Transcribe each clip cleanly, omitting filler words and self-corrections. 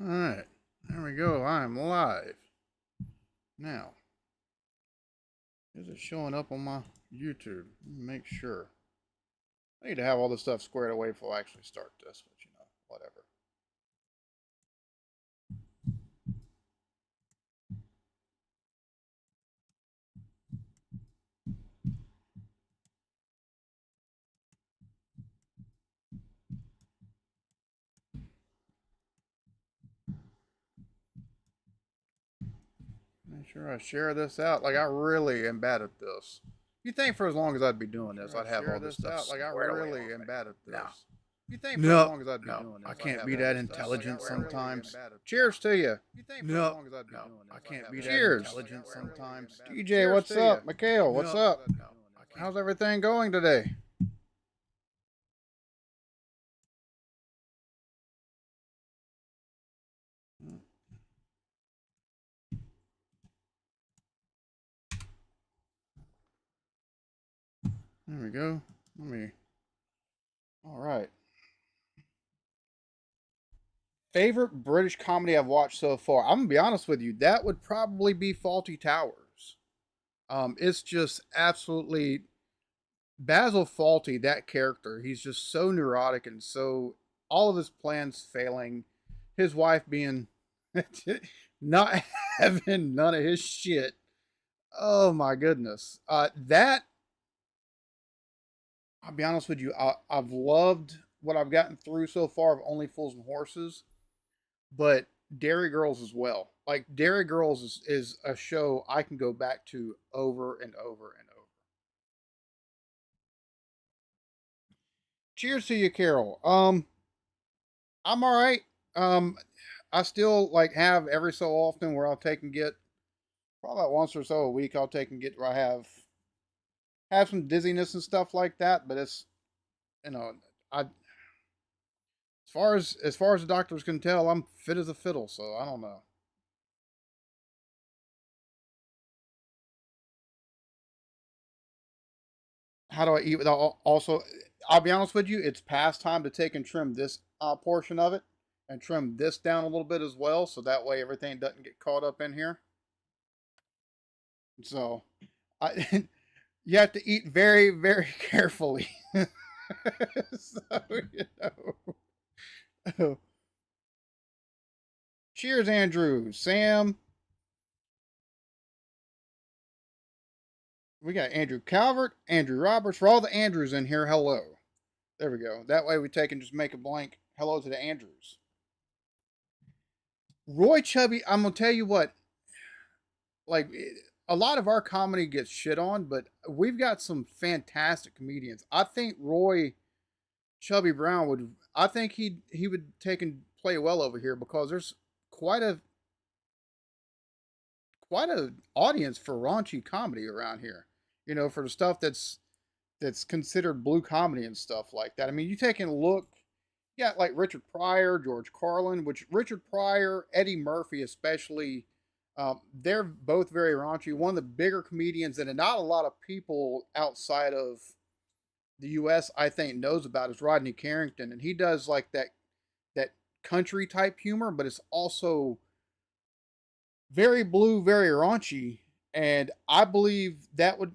Alright, there we go. I'm live. Now, is it showing up on my YouTube? Let me make sure. I need to have all this stuff squared away before I actually start this, but whatever. Make sure I share this out. Like, I really am bad at this. You think for as long as I'd be doing this, I'd have all this stuff out. Like, I really am bad at this. No. You think for as long as I'd be doing this, I I'd can't have be all that this stuff. intelligent Like, I really sometimes. am bad at Cheers to you. You think for as No, long as I'd be no, doing this, I can't be that Cheers. intelligent sometimes. TJ, what's up? Mikhail, what's No, up? no, I can't. How's everything going today? There we go. Let me. All right. Favorite British comedy I've watched so far. I'm gonna be honest with you. That would probably be Faulty Towers. It's just absolutely Basil Fawlty. That character, he's just so neurotic and so all of his plans failing. His wife being not having none of his shit. Oh my goodness. That I'll be honest with you. I've loved what I've gotten through so far of Only Fools and Horses, but Dairy Girls as well. Like Dairy Girls is a show I can go back to over and over and over. Cheers to you, Carol. I'm all right. Um, I still like have every so often where I'll take and get probably about once or so a week. I'll take and get where I have some dizziness and stuff like that. But it's I as far as the doctors can tell, I'm fit as a fiddle. So I don't know. How do I eat without also? I'll be honest with you. It's past time to take and trim this portion of it and trim this down a little bit as well, so that way everything doesn't get caught up in here. So, I you have to eat very very carefully. So cheers, Andrew, Sam. We got Andrew Calvert, Andrew Roberts. For all the Andrews in here, hello. There we go. That way we take and just make a blank hello to the Andrews. Roy Chubby, I'm gonna tell you what, like a lot of our comedy gets shit on, but we've got some fantastic comedians. I think Roy Chubby Brown would. I think he would take and play well over here because there's quite a quite a audience for raunchy comedy around here. For the stuff that's considered blue comedy and stuff like that. I mean, you take a look. Yeah, like Richard Pryor, George Carlin, which Richard Pryor, Eddie Murphy, especially, they're both very raunchy. One of the bigger comedians that not a lot of people outside of the U.S. I think knows about is Rodney Carrington, and he does like that country type humor, but it's also very blue, very raunchy, and I believe that would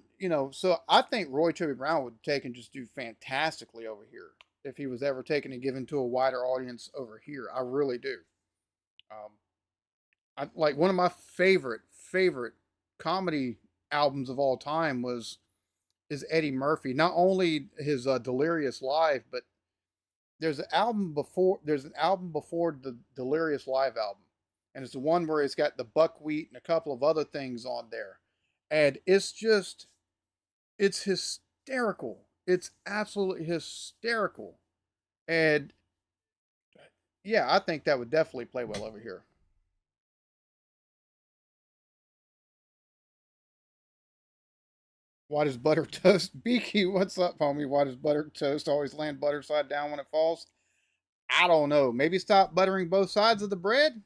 So I think Roy Chubby Brown would take and just do fantastically over here if he was ever taken and given to a wider audience over here. I really do. Um, I like one of my favorite comedy albums of all time was is Eddie Murphy. Not only his Delirious Live, but there's an album before the Delirious Live album, and it's the one where it's got the buckwheat and a couple of other things on there, and it's hysterical. It's absolutely hysterical, and yeah, I think that would definitely play well over here. Why does butter toast Beaky? What's up, homie? Why does butter toast always land butter side down when it falls? I don't know. Maybe stop buttering both sides of the bread.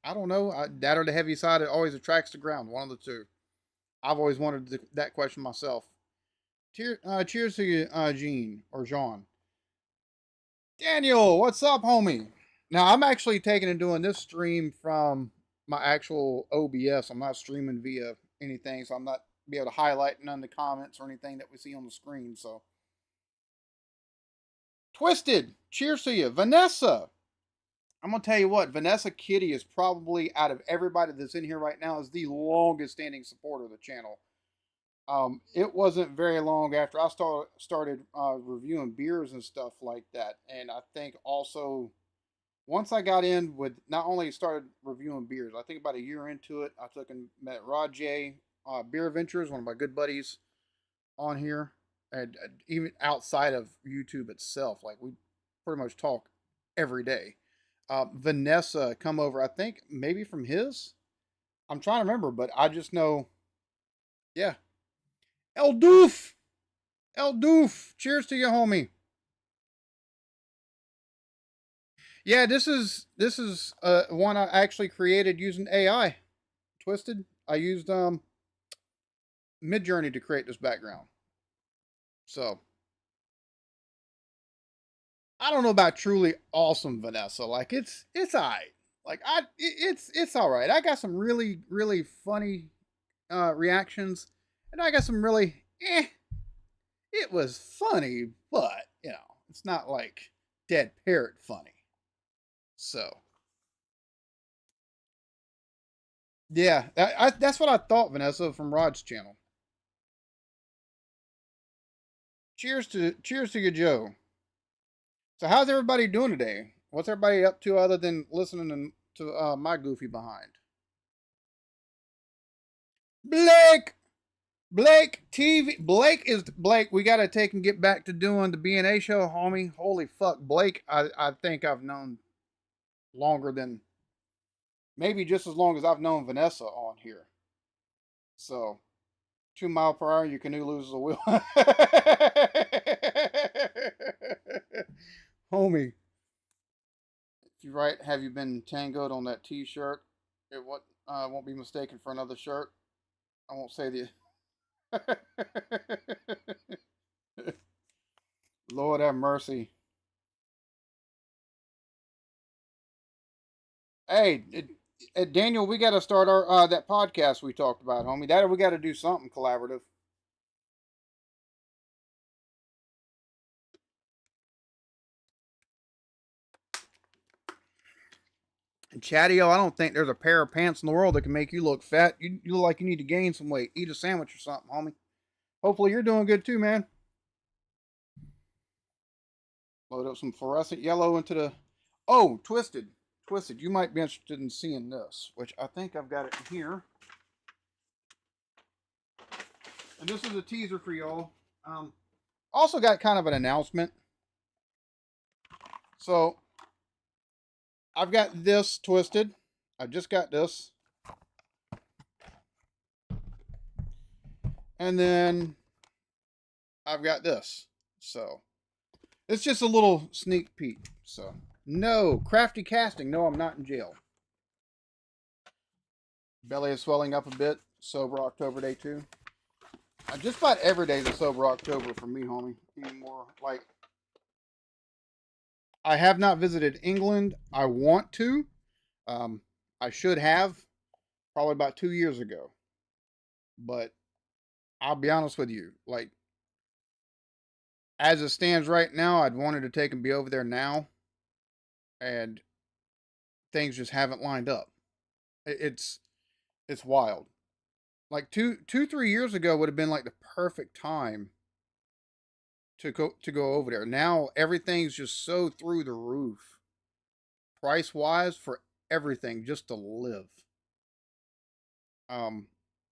I don't know. That or the heavy side, it always attracts the ground. One of the two. I've always wondered that question myself. Cheers to you, Gene or Jean. Daniel, what's up, homie? Now, I'm actually taking and doing this stream from my actual OBS. I'm not streaming via anything, so I'm not be able to highlight none of the comments or anything that we see on the screen. So, Twisted, cheers to you. Vanessa, I'm gonna tell you what, Vanessa Kitty is probably out of everybody that's in here right now is the longest standing supporter of the channel. It wasn't very long after I started reviewing beers and stuff like that, and I think also once I got in with not only started reviewing beers, I think about a year into it, I took and met Rod J, Beer Ventures, one of my good buddies on here, and even outside of YouTube itself, like we pretty much talk every day. Vanessa come over, I think maybe from his. I'm trying to remember, but I just know, yeah. El Doof, El Doof, cheers to you, homie. Yeah, this is one I actually created using AI. Twisted. I used Midjourney to create this background. So I don't know about truly awesome Vanessa. Like it's alright. Like it's all right. I got some really funny reactions, and I got some really It was funny, but it's not like dead parrot funny. So yeah, that's what I thought, Vanessa, from Rod's channel. Cheers to you, Joe. So how's everybody doing today? What's everybody up to other than listening to my goofy behind? Blake, Blake. We gotta take and get back to doing the BNA show, homie. Holy fuck, Blake. I think I've known longer than maybe just as long as I've known Vanessa on here. So 2 mile per hour, your canoe loses a wheel. Homie, if you right, have you been tangoed on that T-shirt? It won't be mistaken for another shirt. I won't say the. Lord have mercy. Hey, Daniel, we got to start our that podcast we talked about, homie. That we got to do something collaborative. And Chattio, I don't think there's a pair of pants in the world that can make you look fat. You look like you need to gain some weight. Eat a sandwich or something, homie. Hopefully you're doing good too, man. Load up some fluorescent yellow into the. Oh, twisted. You might be interested in seeing this, which I think I've got it in here. And this is a teaser for y'all. Also got kind of an announcement. So I've got this twisted. I just got this. And then I've got this. So it's just a little sneak peek. So no, crafty casting. No, I'm not in jail. Belly is swelling up a bit. Sober October day 2. Just about every day is a sober October for me, homie. Anymore. Like, I have not visited England. I want to. I should have probably about 2 years ago. But I'll be honest with you. Like, as it stands right now, I'd wanted to take and be over there now. And things just haven't lined up. It's wild. Like 3 years ago would have been like the perfect time to go over there. Now everything's just so through the roof, price wise for everything just to live. Um,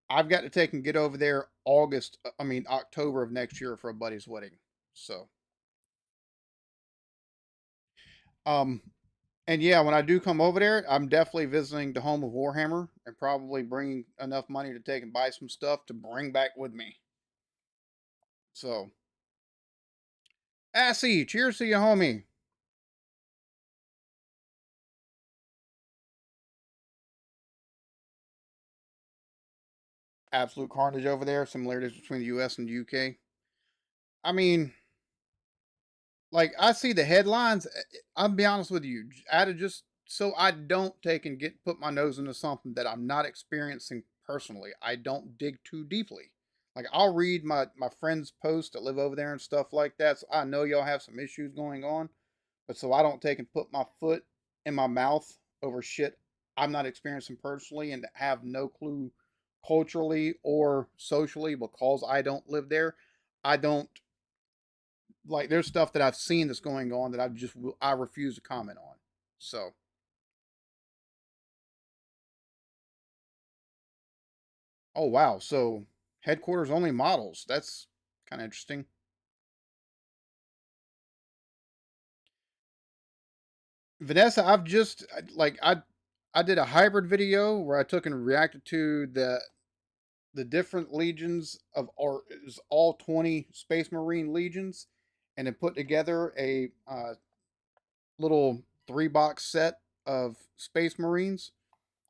I've got to take and get over there October of next year for a buddy's wedding. So, um, and yeah, when I do come over there, I'm definitely visiting the home of Warhammer and probably bringing enough money to take and buy some stuff to bring back with me. So, Assy, cheers to you, homie. Absolute carnage over there. Similarities between the U.S. and the U.K. I mean, like I see the headlines. I'll be honest with you, out of just so I don't take and get put my nose into something that I'm not experiencing personally. I don't dig too deeply. Like I'll read my friends' posts that live over there and stuff like that. So I know y'all have some issues going on, but so I don't take and put my foot in my mouth over shit I'm not experiencing personally and have no clue culturally or socially because I don't live there. I don't like there's stuff that I've seen that's going on that I refuse to comment on. So, oh wow, so headquarters only models. That's kind of interesting. Vanessa, I've just like I did a hybrid video where I took and reacted to the different legions of or is all 20 Space Marine legions, and then put together a little 3 box set of Space Marines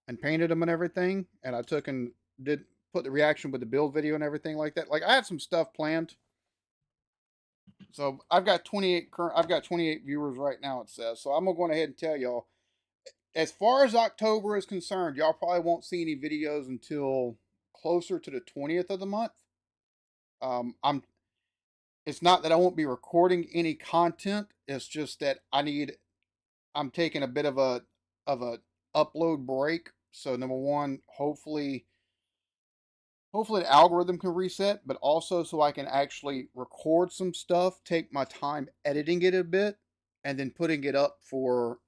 and painted them and everything. And I took and did put the reaction with the build video and everything like that. Like I have some stuff planned. So I've got 28 viewers right now, it says. So I'm gonna go ahead and tell y'all, as far as October is concerned, y'all probably won't see any videos until closer to the 20th of the month. I'm it's not that I won't be recording any content. It's just that I'm taking a bit of a upload break. So number one, hopefully the algorithm can reset, but also so I can actually record some stuff, take my time editing it a bit, and then putting it up for.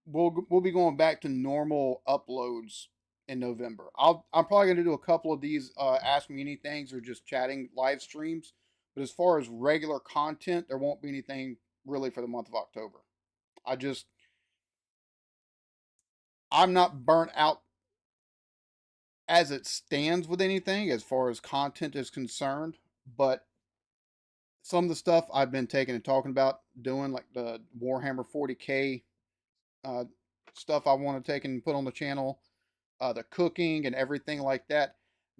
We'll be going back to normal uploads in November. I'm probably going to do a couple of these ask me anythings or just chatting live streams, but as far as regular content, there won't be anything really for the month of October. I just I'm not burnt out as it stands with anything as far as content is concerned, but some of the stuff I've been taking and talking about doing, like the Warhammer 40K uh, stuff I want to take and put on the channel, the cooking and everything like that,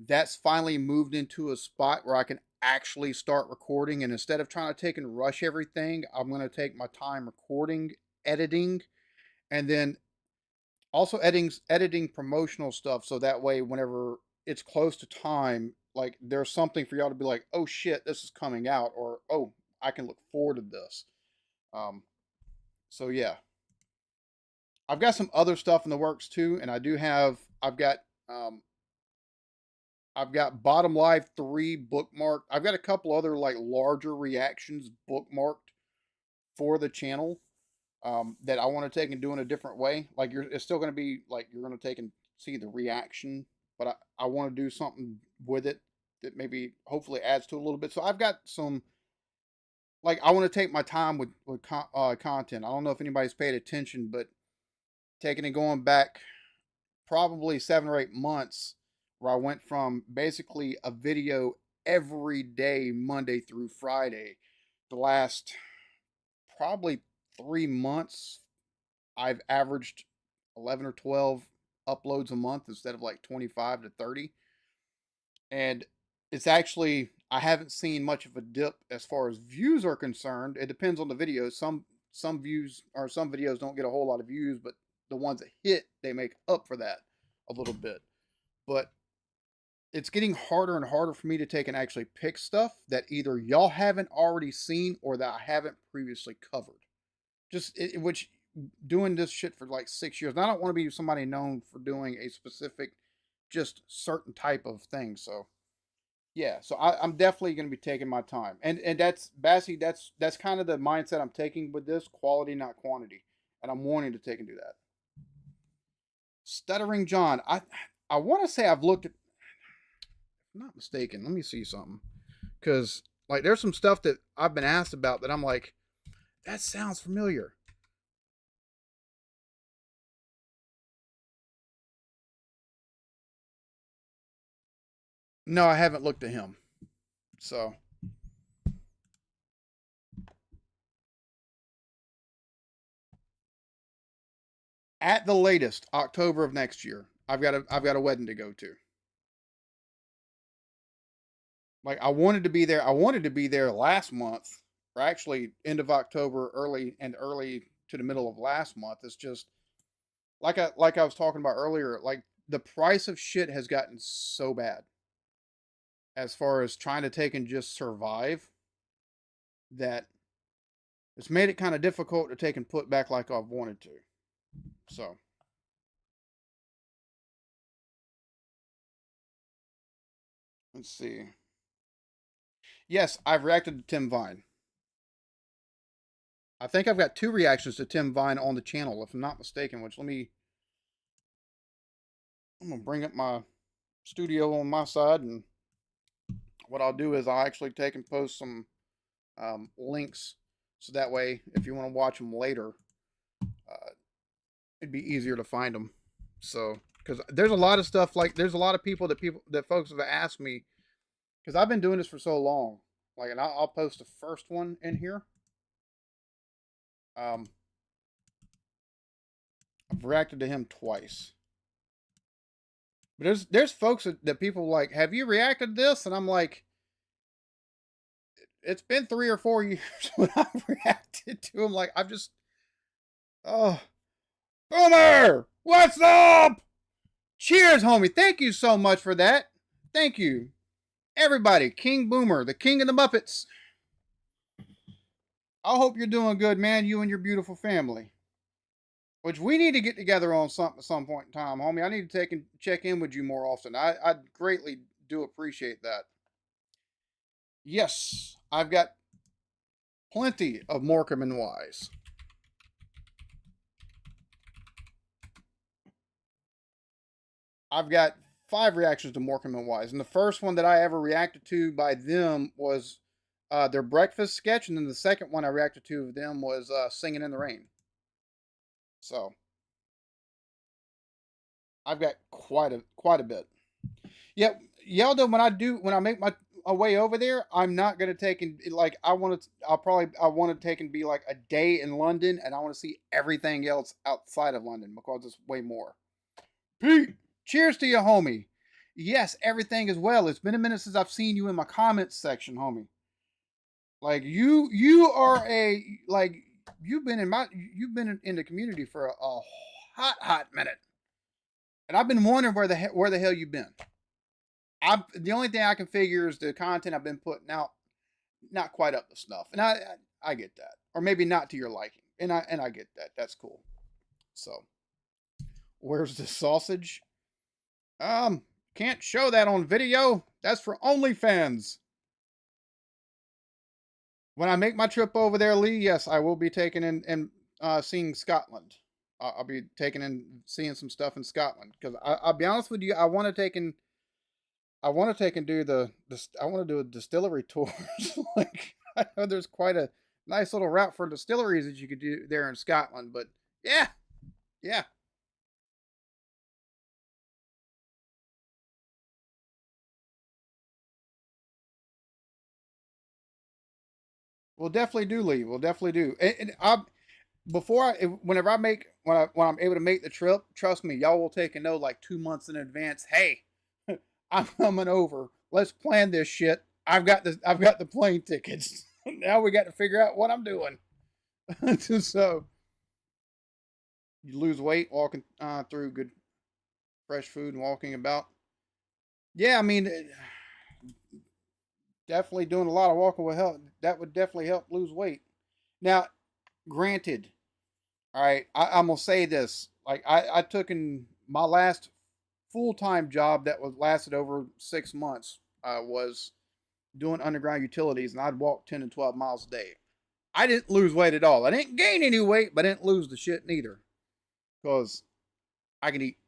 that's finally moved into a spot where I can actually start recording. And instead of trying to take and rush everything, I'm going to take my time recording, editing, and then also editing promotional stuff so that way whenever it's close to time, like there's something for y'all to be like, oh shit, this is coming out, or oh, I can look forward to this. um so yeah, I've got some other stuff in the works too, and um I've got Bottom Live 3 bookmarked. I've got a couple other like larger reactions bookmarked for the channel, that I want to take and do in a different way. Like it's still going to be like you're going to take and see the reaction, but I want to do something with it that maybe hopefully adds to it a little bit. So I've got some like I want to take my time with content. I don't know if anybody's paid attention, but taking and going back probably 7 or 8 months, where I went from basically a video every day, Monday through Friday, the last probably 3 months I've averaged 11 or 12 uploads a month instead of like 25 to 30. And it's actually, I haven't seen much of a dip as far as views are concerned. It depends on the video. Some views or some videos don't get a whole lot of views, but the ones that hit, they make up for that a little bit. But it's getting harder and harder for me to take and actually pick stuff that either y'all haven't already seen or that I haven't previously covered. Which doing this shit for like 6 years. And I don't want to be somebody known for doing a specific, just certain type of thing. So yeah, so I'm definitely going to be taking my time, and that's Bassy. That's kind of the mindset I'm taking with this, quality not quantity, and I'm wanting to take and do that. Stuttering John, I want to say I've looked at, if I'm not mistaken. Let me see something, because like there's some stuff that I've been asked about that I'm like, that sounds familiar. No, I haven't looked at him. So at the latest, October of next year, I've got a wedding to go to. Like I wanted to be there. I wanted to be there last month, or actually end of October, early to the middle of last month. It's just like I was talking about earlier. Like the price of shit has gotten so bad as far as trying to take and just survive that it's made it kind of difficult to take and put back like I've wanted to. So let's see. Yes, I've reacted to Tim Vine. I think I've got 2 reactions to Tim Vine on the channel, if I'm not mistaken. Which I'm gonna bring up my studio on my side, and what I'll do is I'll actually take and post some links, so that way if you want to watch them later, uh, it'd be easier to find them. So because there's a lot of stuff, like there's a lot of people that folks have asked me, because I've been doing this for so long. Like, and I'll post the first one in here. Um, I've reacted to him twice. But there's folks that people like, have you reacted to this? And I'm like, it's been 3 or 4 years when I've reacted to him. Like, I've just, oh, Boomer, what's up? Cheers, homie. Thank you so much for that. Thank you, everybody. King Boomer, the king of the Muppets. I hope you're doing good, man. You and your beautiful family. Which we need to get together on some point in time, homie. I need to take and check in with you more often. I greatly do appreciate that. Yes, I've got plenty of Morecambe and Wise. I've got 5 reactions to Morecambe and Wise, and the first one that I ever reacted to by them was their breakfast sketch, and then the second one I reacted to of them was Singing in the Rain. So I've got quite a bit. Yeah, Yelda. When I make my way over there, I'm not gonna take and like I want to. I want to take and be like a day in London, and I want to see everything else outside of London because it's way more. Pete, cheers to you, homie. Yes, everything as well. It's been a minute since I've seen you in my comments section, homie. Like you are a like you've been in the community for a hot minute, and I've been wondering where the hell you've been. The only thing I can figure is the content I've been putting out not quite up to snuff, and I get that, or maybe not to your liking, and I get that. That's cool. So where's the sausage? Can't show that on video. That's for OnlyFans. When I make my trip over there, Lee, yes, I will be taking in and seeing Scotland. I'll be taking and seeing some stuff in Scotland because I'll be honest with you, I want to take and do I want to do a distillery tour. Like I know there's quite a nice little route for distilleries that you could do there in Scotland, but yeah, yeah. We'll definitely do, Lee. We'll definitely do. And whenever when I'm able to make the trip, trust me, y'all will take a note like 2 months in advance. Hey, I'm coming over. Let's plan this shit. I've got the plane tickets. Now we got to figure out what I'm doing. So you lose weight walking through good fresh food and walking about. Yeah, I mean, definitely doing a lot of walking will help. That would definitely help lose weight. Now, granted, all right, I'm gonna say this. Like I took in my last full time job that was lasted over 6 months was doing underground utilities, and I'd walk 10 and 12 miles a day. I didn't lose weight at all. I didn't gain any weight, but I didn't lose the shit neither. Because I can eat.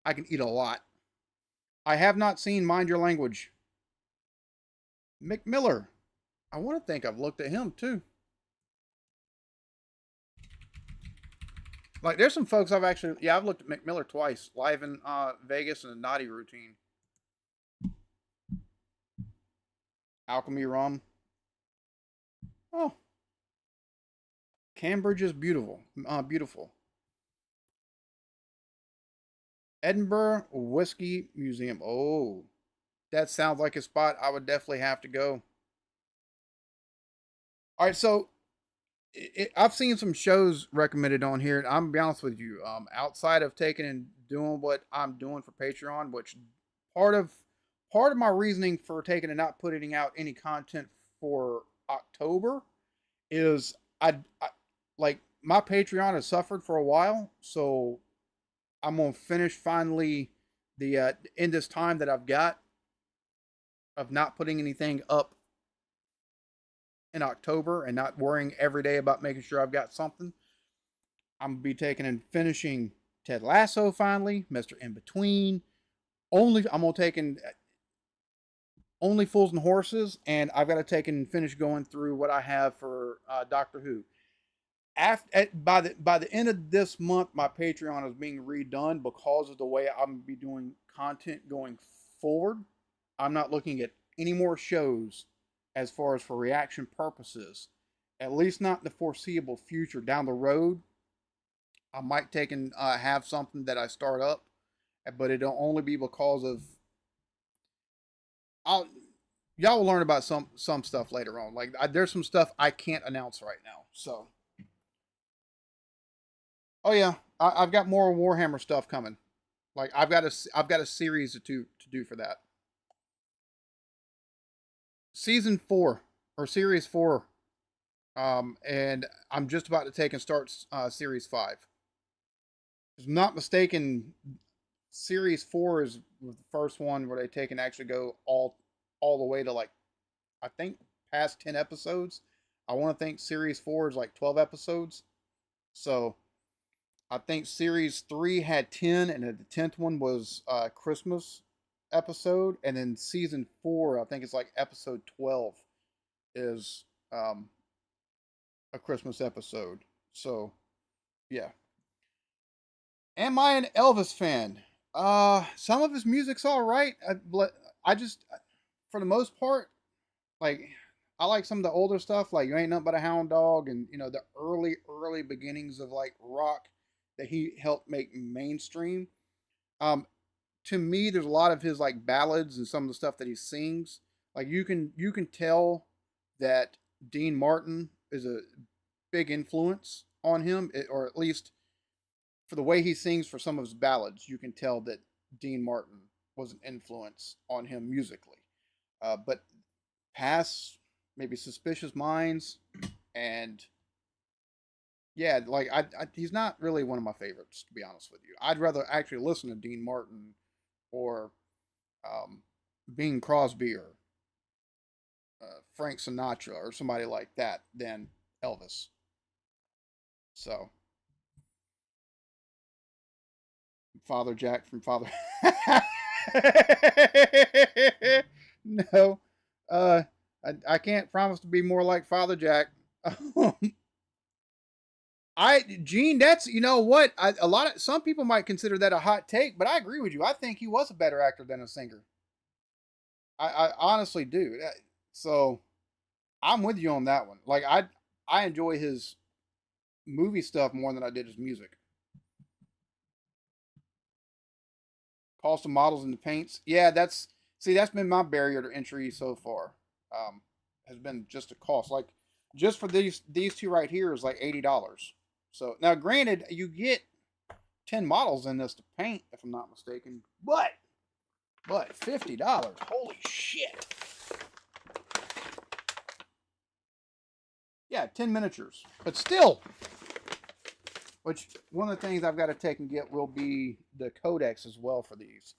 I can eat a lot. I have not seen Mind Your Language. Mick Miller. I want to think I've looked at him too. Like there's some folks I've looked at Mick Miller twice, live in Vegas in a naughty routine. Alchemy Rum. Oh, Cambridge is beautiful. Beautiful. Edinburgh Whiskey Museum. Oh, that sounds like a spot I would definitely have to go. All right, so I've seen some shows recommended on here, and I'm gonna be honest with you. Outside of taking and doing what I'm doing for Patreon, which part of part of my reasoning for taking and not putting out any content for October is I like my Patreon has suffered for a while, so I'm gonna finish finally the in this time that I've got of not putting anything up in October and not worrying every day about making sure I've got something. I'm gonna be taking and finishing Ted Lasso finally, Mr. In Between. I'm gonna take and Only Fools and Horses, and I've got to take and finish going through what I have for Doctor Who. By the end of this month, my Patreon is being redone because of the way I'm gonna be doing content going forward. I'm not looking at any more shows as far as for reaction purposes, at least not in the foreseeable future. Down the road, I might take and have something that I start up, but it'll only be because of I'll y'all will learn about some stuff later on. Like there's some stuff I can't announce right now. So, oh yeah, I've got more Warhammer stuff coming. Like I've got a series to do for that. Season 4 or Series 4, and I'm just about to take and start Series 5. If I'm not mistaken, Series 4 is the first one where they take and actually go all the way to like I think past 10 episodes. I want to think Series 4 is like 12 episodes. So I think Series 3 had 10, and the 10th one was Christmas episode. And then Season 4, I think it's like episode 12, is a Christmas episode. So, yeah. Am I an Elvis fan? Some of his music's all right. I just, for the most part, like I like some of the older stuff, like "You Ain't Nothing But a Hound Dog," and the early beginnings of like rock that he helped make mainstream. Um, to me, there's a lot of his like ballads and some of the stuff that he sings. Like you can tell that Dean Martin is a big influence on him, or at least for the way he sings for some of his ballads, you can tell that Dean Martin was an influence on him musically. But past maybe Suspicious Minds and yeah, like he's not really one of my favorites to be honest with you. I'd rather actually listen to Dean Martin or um, Bing Crosby or Frank Sinatra or somebody like that than Elvis. So Father Jack from Father. No, uh, I can't promise to be more like Father Jack. Gene, that's what a lot of some people might consider that a hot take, but I agree with you. I think he was a better actor than a singer. I honestly do. So I'm with you on that one. Like I enjoy his movie stuff more than I did his music. Cost of models and the paints. Yeah, that's been my barrier to entry so far. Has been just a cost. Like just for these two right here is like $80. So now, granted, you get 10 models in this to paint, if I'm not mistaken. But $50. Holy shit. Yeah, 10 miniatures. But still, which one of the things I've got to take and get will be the codex as well for these.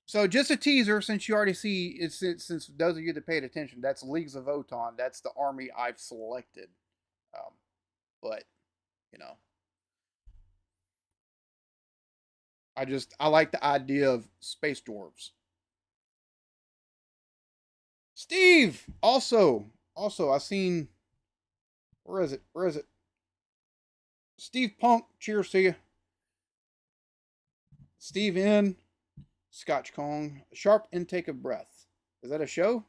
So just a teaser, since you already see, since those of you that paid attention, that's Leagues of Voton. That's the army I've selected. Um, but, you know, I like the idea of space dwarves. Steve, also, I seen, where is it? Where is it? Steve Punk, cheers to you. Steve N, Scotch Kong, Sharp Intake of Breath. Is that a show?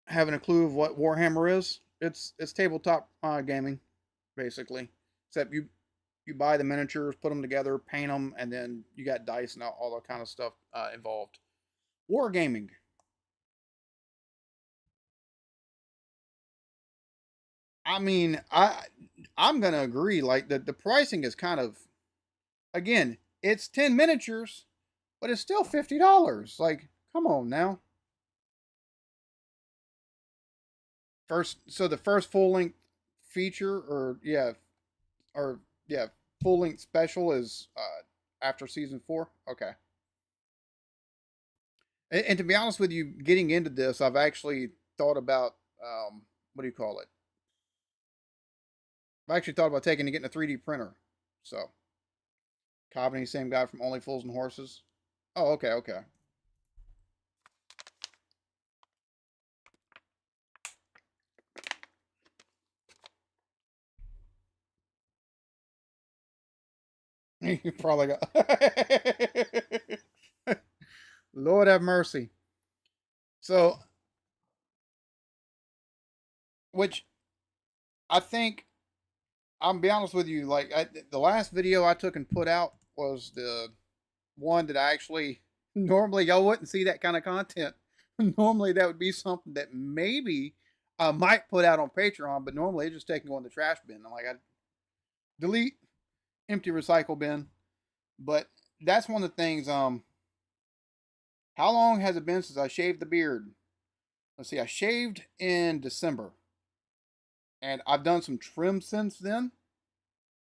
Having a clue of what Warhammer is? It's tabletop gaming, basically. Except you buy the miniatures, put them together, paint them, and then you got dice and all that kind of stuff involved. Wargaming. I mean, I'm gonna agree. Like the pricing is kind of, again, it's 10 miniatures, but it's still $50. Like, come on now. So the first full length feature, or yeah, full length special is after season 4. Okay. And to be honest with you, getting into this, I've actually thought about what do you call it? I've actually thought about taking and getting a 3D printer. So, Cobbany, same guy from Only Fools and Horses. Oh, okay, okay. You probably got. Lord have mercy. So, which I think, I'm be honest with you, like the last video I took and put out was the one that I actually, normally y'all wouldn't see that kind of content. Normally that would be something that maybe I might put out on Patreon, but normally it's just taking go in the trash bin. I'm like, I delete, empty recycle bin. But that's one of the things. How long has it been since I shaved the beard? Let's see, I shaved in December, and I've done some trim since then.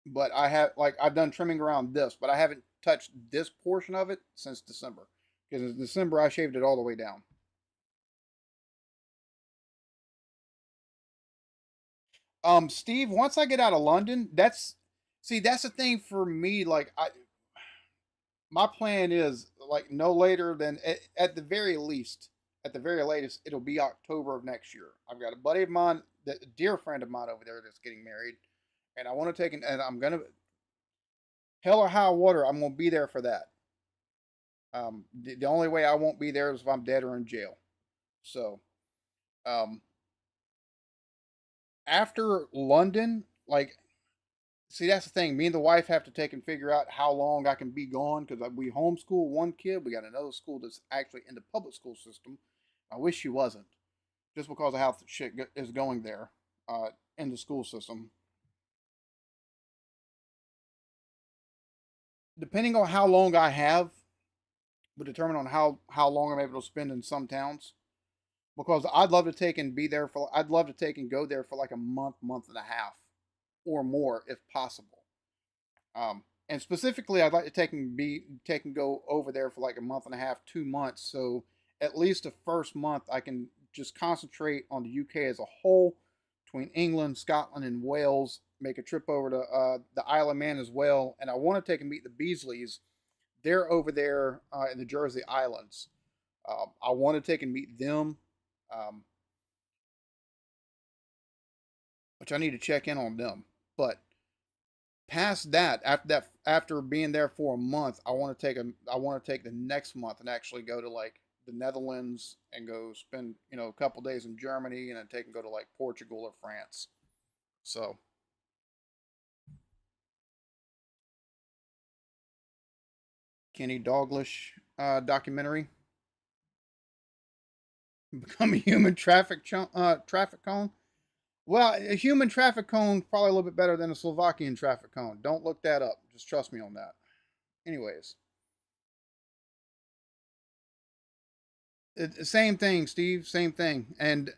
But I've done trimming around this, but I haven't touched this portion of it since December. Because in December I shaved it all the way down. Steve, once I get out of London, that's the thing for me. Like my plan is like no later than at the very least, at the very latest, it'll be October of next year. I've got a buddy of mine, a dear friend of mine over there that's getting married, and I want to take and I'm gonna, hell or high water, I'm gonna be there for that. The only way I won't be there is if I'm dead or in jail. So, um, after London, like, see, that's the thing. Me and the wife have to take and figure out how long I can be gone because we homeschool one kid. We got another school that's actually in the public school system. I wish she wasn't, just because of how shit is going there in the school system. Depending on how long I have, would determine on how long I'm able to spend in some towns. Because I'd love to take and be there for. I'd love to take and go there for like a month, month and a half, or more if possible. And specifically, I'd like to take and go over there for like a month and a half, 2 months. So at least the first month, I can just concentrate on the UK as a whole, between England, Scotland, and Wales. Make a trip over to the Isle of Man as well, and I want to take and meet the Beasleys. They're over there in the Jersey Islands. I want to take and meet them, um, which I need to check in on them. But past that, after being there for a month, I want to take the next month and actually go to like the Netherlands and go spend a couple days in Germany and then take and go to like Portugal or France. So Kenny Dalglish documentary, become a human traffic cone. Well, a human traffic cone probably a little bit better than a Slovakian traffic cone. Don't look that up. Just trust me on that. Anyways, same thing, Steve. Same thing. And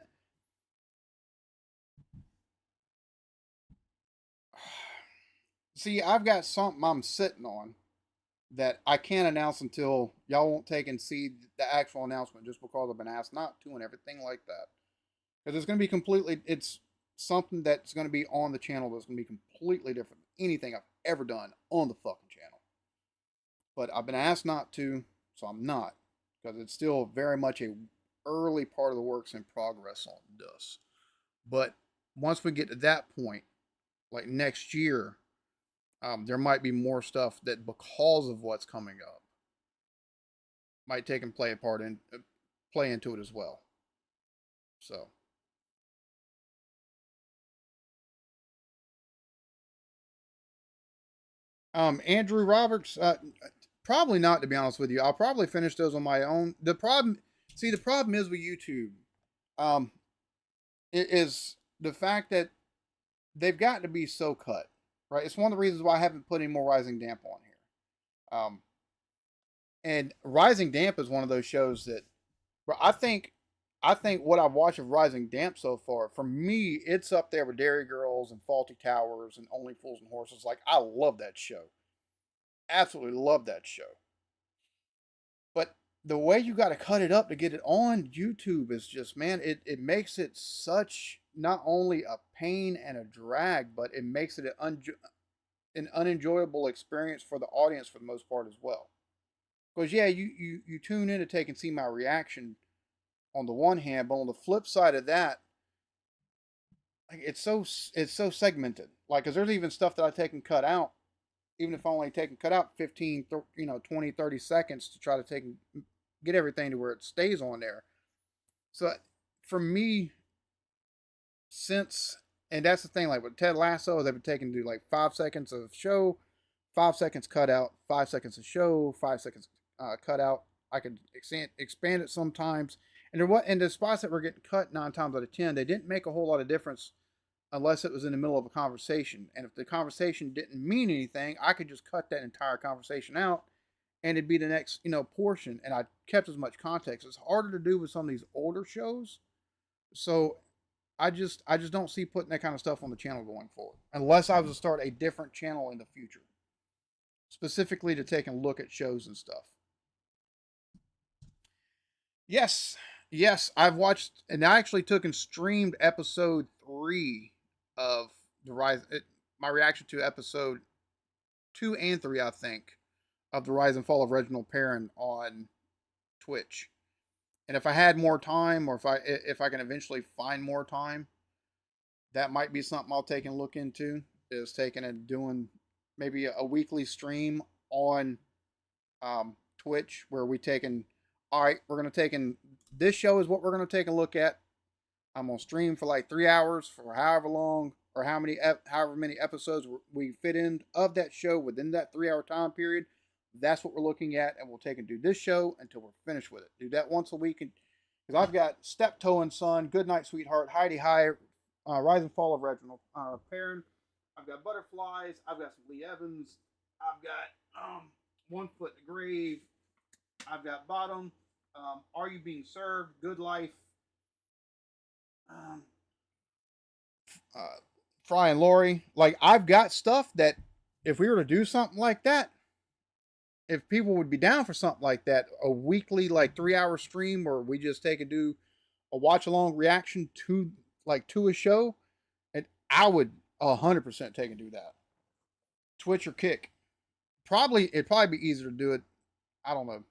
see, I've got something I'm sitting on that I can't announce until y'all won't take and see the actual announcement, just because I've been asked not to and everything like that. Because it's going to be it's something that's going to be on the channel that's going to be completely different than anything I've ever done on the fucking channel. But I've been asked not to, so I'm not, because it's still very much a early part of the works in progress on this. But once we get to that point, like next year, there might be more stuff that, because of what's coming up, might take and play into it as well. So Andrew Roberts, probably not, to be honest with you. I'll probably finish those on my own. The problem is with YouTube, it is the fact that they've got to be so cut, right? It's one of the reasons why I haven't put any more Rising Damp on here. And Rising Damp is one of those shows that, bro, I think what I've watched of Rising Damp so far, for me, it's up there with Dairy Girls and Faulty Towers and Only Fools and Horses. Like, I love that show. Absolutely love that show. But the way you got to cut it up to get it on YouTube is just, man, it makes it such not only a pain and a drag, but it makes it an unenjoyable experience for the audience for the most part as well. Because yeah, you tune in to take and see my reaction on the one hand, but on the flip side of that, like it's so segmented. Like, cause there's even stuff that I take and cut out, even if I only take and cut out 15, 20, 30 seconds to try to take and get everything to where it stays on there. So for me, since and that's the thing, like with Ted Lasso, they've been taking to do like 5 seconds of show, 5 seconds cut out, 5 seconds of show, 5 seconds cut out. I could expand it sometimes, and the spots that were getting cut 9 times out of 10, they didn't make a whole lot of difference unless it was in the middle of a conversation. And if the conversation didn't mean anything, I could just cut that entire conversation out, and it'd be the next portion, and I kept as much context. It's harder to do with some of these older shows, so I just don't see putting that kind of stuff on the channel going forward, unless I was to start a different channel in the future, specifically to take a look at shows and stuff. Yes, yes, I've watched, and I actually took and streamed episode 3 of the my reaction to episode 2 and 3, I think, of the Rise and Fall of Reginald Perrin on Twitch. And if I had more time, or if I can eventually find more time, that might be something I'll take and look into. Is taking and doing maybe a weekly stream on Twitch, where we taking, all right, we're gonna take in this show is what we're gonna take a look at. I'm gonna stream for like 3 hours for however long or however many episodes we fit in of that show within that 3 hour time period. That's what we're looking at, and we'll take and do this show until we're finished with it. Do that once a week, because I've got Steptoe and Son, Goodnight Sweetheart, Heidi High, Rise and Fall of Reginald Perrin. I've got Butterflies. I've got some Lee Evans. I've got One Foot in the Grave. I've got Bottom. Are You Being Served? Good Life. Um, Fry and Laurie. Like, I've got stuff that if we were to do something like that, if people would be down for something like that, a weekly like 3 hour stream where we just take and do a watch along reaction to a show, and I would 100% take and do that. Twitch or Kick. It'd probably be easier to do it. I don't know.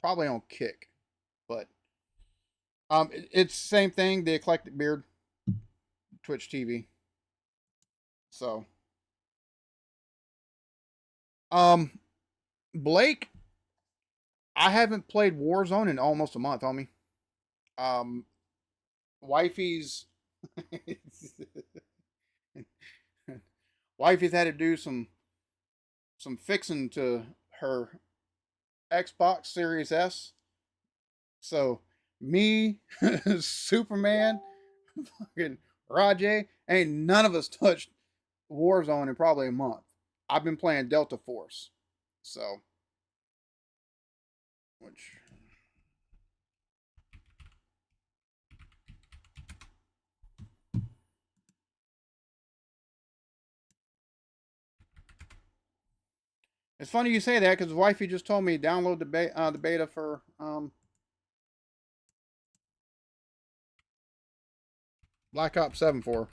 Probably on Kick, but it's the same thing. The Eclectic Beard, Twitch TV. So, Blake, I haven't played Warzone in almost a month, homie. Wifey's wifey's had to do some fixing to her Xbox Series S. So me, Superman, fucking Rajay, ain't none of us touched Warzone in probably a month. I've been playing Delta Force. So, which it's funny you say that, because wifey just told me download the beta for Black Ops 7 for.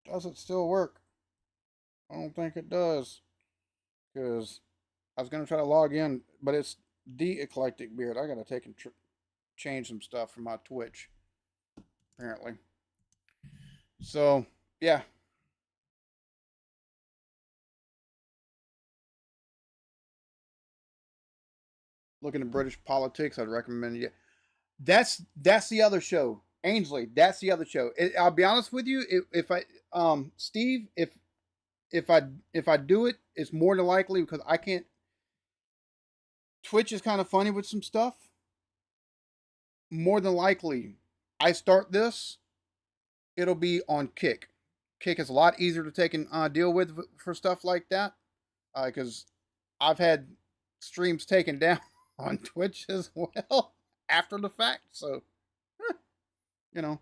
Does it still work? I don't think it does, because I was gonna try to log in, but it's the Eclectic Beard. I gotta take and change some stuff for my Twitch, apparently. So yeah, looking at British politics, I'd recommend you. That's the other show, Ainsley. That's the other show. I'll be honest with you. If I Steve, if I do it, it's more than likely because I can't. Twitch is kind of funny with some stuff, more than likely, I start this, it'll be on Kick. Kick is a lot easier to take and deal with for stuff like that because I've had streams taken down on Twitch as well after the fact. So, you know.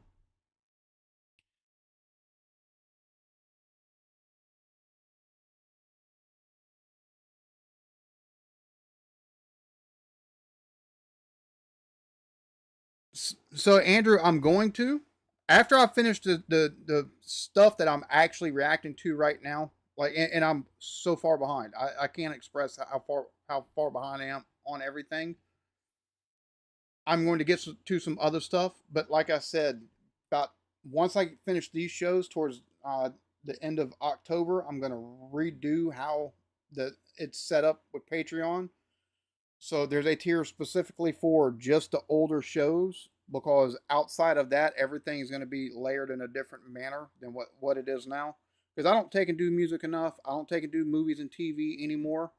So Andrew, I'm going to after I finish the stuff that I'm actually reacting to right now. Like, and I'm so far behind. I can't express how far behind I am on everything. I'm going to get to some other stuff, but like I said, about once I finish these shows towards the end of October, I'm going to redo how it's set up with Patreon. So there's a tier specifically for just the older shows because outside of that, everything is going to be layered in a different manner than what it is now. Because I don't take and do music enough. I don't take and do movies and TV anymore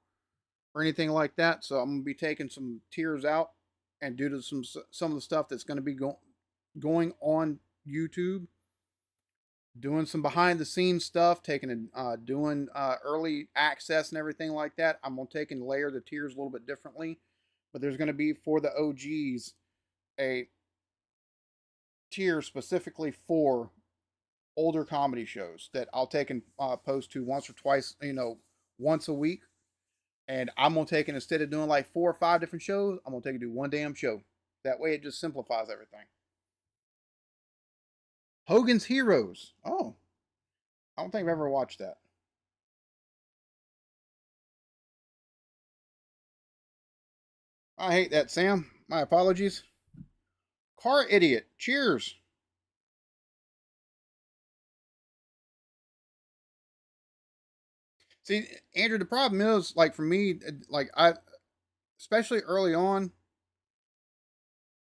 or anything like that. So I'm going to be taking some tiers out and due to some of the stuff that's going to be going on YouTube, doing some behind the scenes stuff, taking doing early access and everything like that. I'm gonna take and layer the tiers a little bit differently, but there's gonna be for the OGs a tier specifically for older comedy shows that I'll take and post to once or twice, once a week. And I'm gonna take it instead of doing like 4 or 5 different shows, I'm gonna take and do one damn show. That way, it just simplifies everything. Hogan's Heroes. Oh, I don't think I've ever watched that. I hate that, Sam. My apologies. Car Idiot. Cheers. See, Andrew, the problem is, like, for me, especially early on,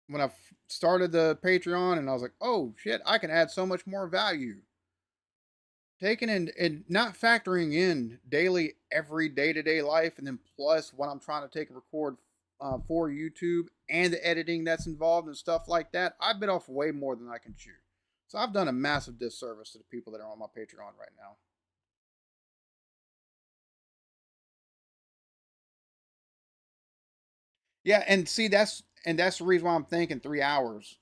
when I started the Patreon and I was like, oh, shit, I can add so much more value. Taking and not factoring in daily, every day to day life, and then plus what I'm trying to take and record for YouTube and the editing that's involved and stuff like that, I bit off way more than I can chew. So I've done a massive disservice to the people that are on my Patreon right now. Yeah, and see that's the reason why I'm thinking 3 hours.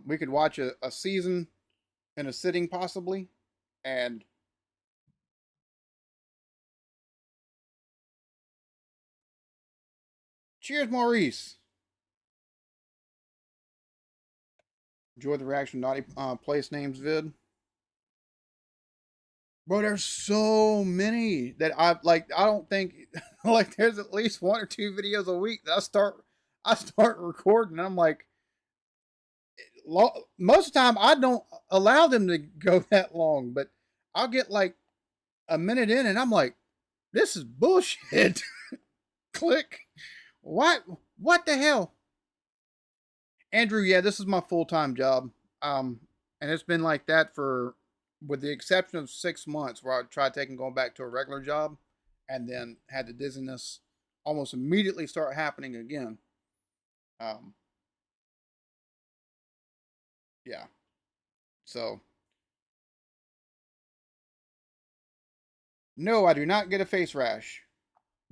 We could watch a season in a sitting possibly, and cheers, Maurice. Enjoy the reaction naughty place names vid. Bro, there's so many that I don't think like there's at least 1 or 2 videos a week that I start recording. And I'm like, most of the time I don't allow them to go that long, but I'll get like a minute in and I'm like, this is bullshit. Click. What? What the hell? Andrew, yeah, this is my full-time job. And it's been like that with the exception of 6 months where I tried taking going back to a regular job and then had the dizziness almost immediately start happening again. Um, yeah. So, no, I do not get a face rash.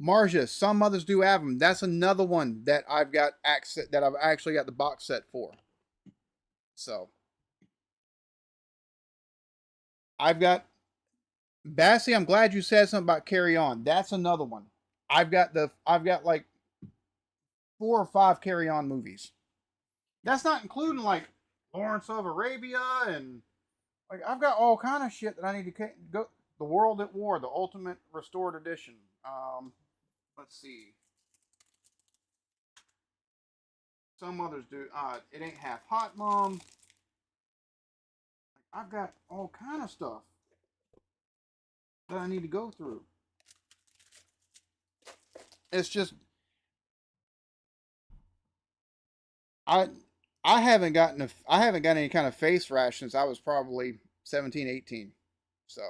Marja, some mothers do have them. That's another one that I've got access that I've actually got the box set for. So, I've got Bassy. I'm glad you said something about Carry On. That's another one. I've got like 4 or 5 Carry On movies. That's not including like Lawrence of Arabia and like I've got all kind of shit that I need to go. The World at War, the Ultimate Restored Edition. Let's see. Some others do. It ain't half hot, Mom. I've got all kind of stuff that I need to go through. It's just I I haven't got any kind of face rash since I was probably 17, 18. So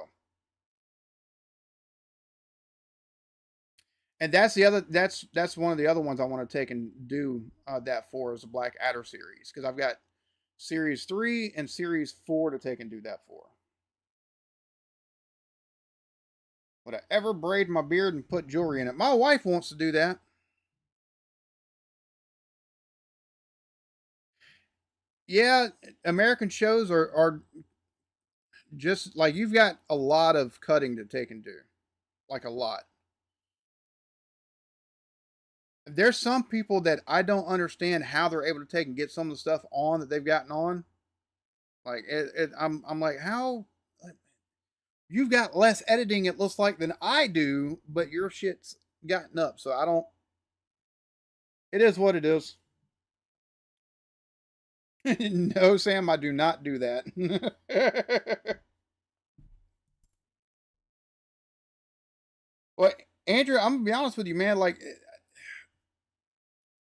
And that's the other. That's one of the other ones I want to take and do that for is the Black Adder series because I've got series 3 and series 4 to take and do that for. Would I ever braid my beard and put jewelry in it? My wife wants to do that. Yeah, American shows are just like you've got a lot of cutting to take and do, like a lot. There's some people that I don't understand how they're able to take and get some of the stuff on that they've gotten on. Like I'm like, how you've got less editing it looks like than I do, but your shit's gotten up. So I don't. It is what it is. No, Sam, I do not do that. Well, Andrew, I'm gonna be honest with you, man. Like,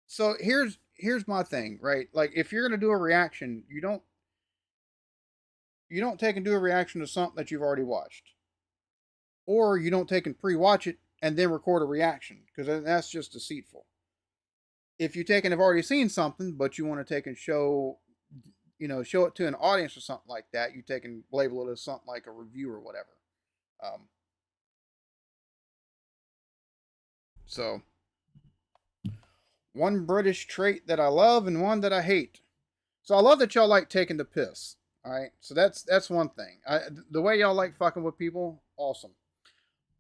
so here's my thing, right? Like, if you're gonna do a reaction, you don't take and do a reaction to something that you've already watched, or you don't take and pre-watch it and then record a reaction because that's just deceitful. If you take and have already seen something, but you want to take and show, show it to an audience or something like that, you take and label it as something like a review or whatever. Um, so, one British trait that I love and one that I hate. So I love that y'all like taking the piss. All right, so that's one thing. The way y'all like fucking with people, awesome.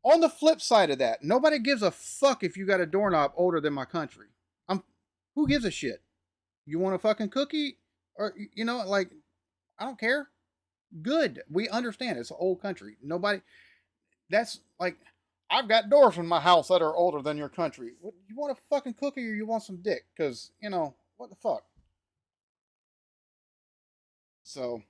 On the flip side of that, nobody gives a fuck if you got a doorknob older than my country. I'm who gives a shit? You want a fucking cookie? Or like I don't care. Good. We understand it's an old country. Nobody that's like I've got doors in my house that are older than your country. What, you want a fucking cookie or you want some dick? Because, what the fuck? So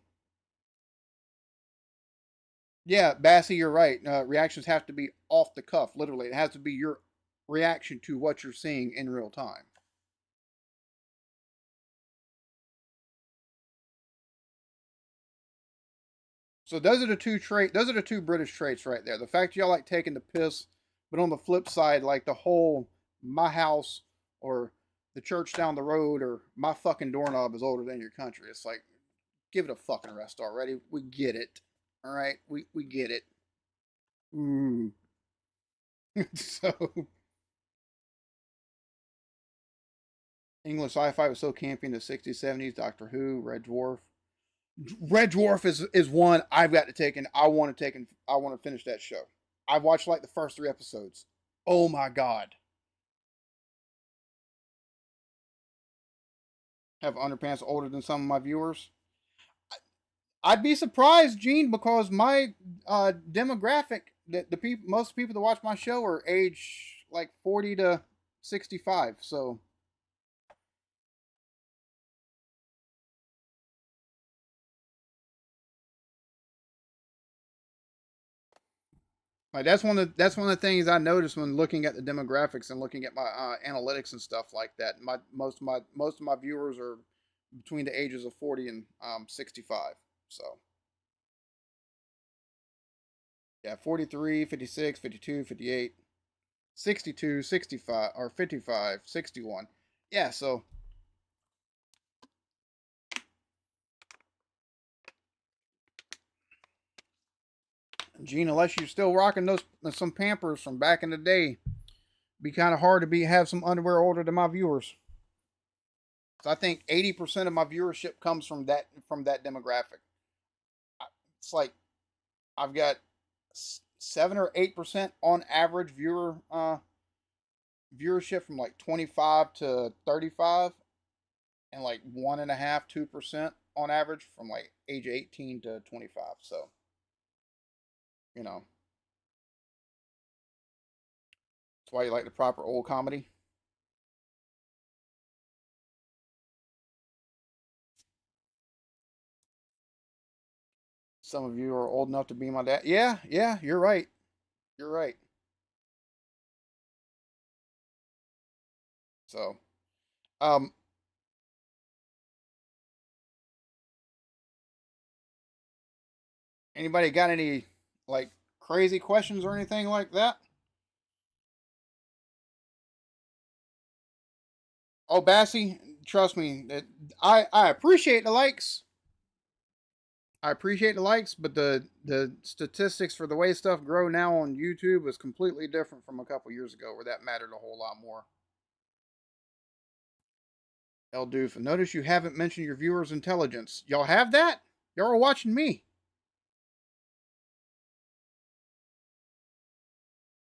yeah, Bassy, you're right. Reactions have to be off the cuff, literally. It has to be your reaction to what you're seeing in real time. So those are the two British traits right there. The fact y'all like taking the piss, but on the flip side, like the whole my house or the church down the road or my fucking doorknob is older than your country. It's like, give it a fucking rest already. We get it. All right, we get it. Ooh. So English sci-fi was so campy in the 60s, 70s. Doctor Who, Red Dwarf. Red Dwarf is one I've got to take and I want to take and I want to finish that show. I've watched like the first 3 episodes. Oh my god. Have underpants older than some of my viewers? I'd be surprised, Gene, because my demographic, the people, most people that watch my show are age like 40 to 65. So like that's one of the things I noticed when looking at the demographics and looking at my analytics and stuff like that. Most of my viewers are between the ages of 40 and 65. So yeah, 43, 56, 52, 58, 62, 65, or 55, 61. Yeah, so Gene, unless you're still rocking those some Pampers from back in the day, be kind of hard to be have some underwear older than my viewers. So I think 80% of my viewership comes from that demographic. It's like I've got 7 or 8% on average viewership from like 25 to 35, and like 1.5 2% on average from like age 18 to 25. So you know that's why you like the proper old comedy. Some of you are old enough to be my dad. Yeah, yeah, you're right. You're right. So, um, anybody got any like crazy questions or anything like that? Oh, Bassy, trust me, I appreciate the likes. I appreciate the likes, but the statistics for the way stuff grow now on YouTube is completely different from a couple years ago, where that mattered a whole lot more. El Doof, notice you haven't mentioned your viewers' intelligence. Y'all have that? Y'all are watching me.